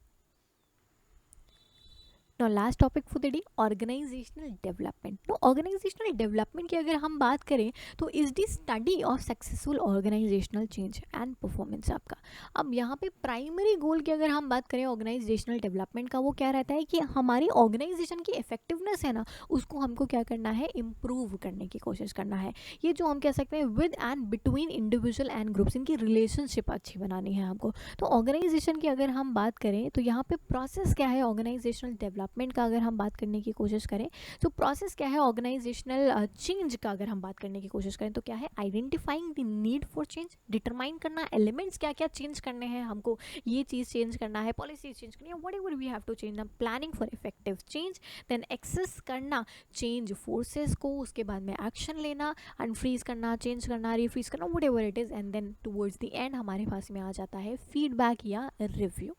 Now last topic for the day, organisational development. तो ऑर्गेनाइजेशनल डेवलपमेंट की अगर हम बात करें तो is the study of successful organisational change and performance आपका। अब यहाँ पे प्राइमरी गोल की अगर हम बात करें ऑर्गेनाइजेशनल डेवलपमेंट का, वो क्या रहता है कि हमारी ऑर्गेनाइजेशन की इफेक्टिवनेस है ना, उसको हमको क्या करना है, इम्प्रूव करने की कोशिश करना है। ये जो हम कह सकते हैं with and between individual and groups, इनकी रिलेशनशिप अच्छी बनानी है हमको। तो ऑर्गेनाइजेशन की अगर हम बात करें तो यहाँ पे प्रोसेस क्या है ऑर्गेनाइजेशनल डेवलपमेंट का अगर हम बात करने की कोशिश करें, तो प्रोसेस क्या है ऑर्गेनाइजेशनल चेंज का अगर हम बात करने की कोशिश करें तो क्या है, identifying the need for change, determine करना एलिमेंट्स क्या क्या चेंज करने हैं हमको, ये चीज़ चेंज करना है, पॉलिसी चेंज करनी है, whatever we have to change, planning for effective change, then assess करना चेंज फोर्सेस को, उसके बाद में एक्शन लेना, अनफ्रीज करना, चेंज करना, रिफ्रीज करना, whatever it is, and then towards the end हमारे पास में आ जाता है फीडबैक या रिव्यू।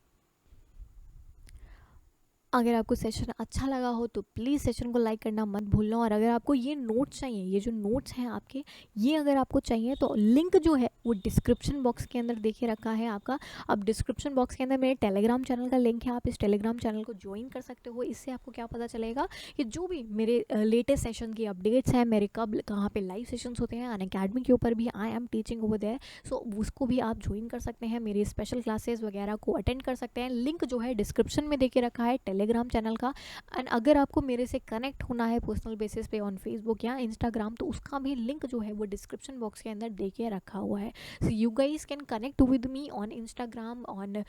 अगर आपको सेशन अच्छा लगा हो तो प्लीज़ सेशन को लाइक करना मत भूलना। और अगर आपको ये नोट्स चाहिए, ये जो नोट्स हैं आपके, ये अगर आपको चाहिए तो लिंक जो है वो डिस्क्रिप्शन बॉक्स के अंदर देखे रखा है आपका। अब डिस्क्रिप्शन बॉक्स के अंदर मेरे टेलीग्राम चैनल का लिंक है, आप इस टेलीग्राम चैनल को ज्वाइन कर सकते हो। इससे आपको क्या पता चलेगा कि जो भी मेरे लेटेस्ट सेशन की अपडेट्स हैं, मेरे कब कहाँ पे लाइव सेशंस होते हैं, अनअकैडमी के ऊपर भी I am teaching over there, so उसको भी आप ज्वाइन कर सकते हैं, मेरी स्पेशल क्लासेस वगैरह को अटेंड कर सकते हैं। लिंक जो है डिस्क्रिप्शन में देके रखा है टेलीग्राम चैनल का। एंड अगर आपको मेरे से कनेक्ट होना है पर्सनल बेसिस पे ऑन फेसबुक या इंस्टाग्राम, तो उसका भी लिंक जो है वो डिस्क्रिप्शन बॉक्स के अंदर देके रखा हुआ है। So you guys can connect with me on Instagram on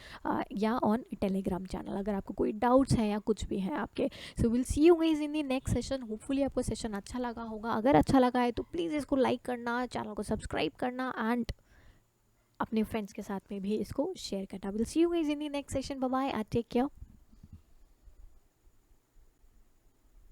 या ऑन टेलीग्राम चैनल, अगर आपको कोई डाउट्स हैं या कुछ भी है आपके। So will see you guys in the next session. Hopefully आपको सेशन अच्छा लगा होगा। अगर अच्छा लगा है तो प्लीज़ इसको लाइक करना, चैनल को सब्सक्राइब करना एंड अपने फ्रेंड्स के साथ में भी इसको शेयर करना। Will see you guys in the next session. Bye bye, take care.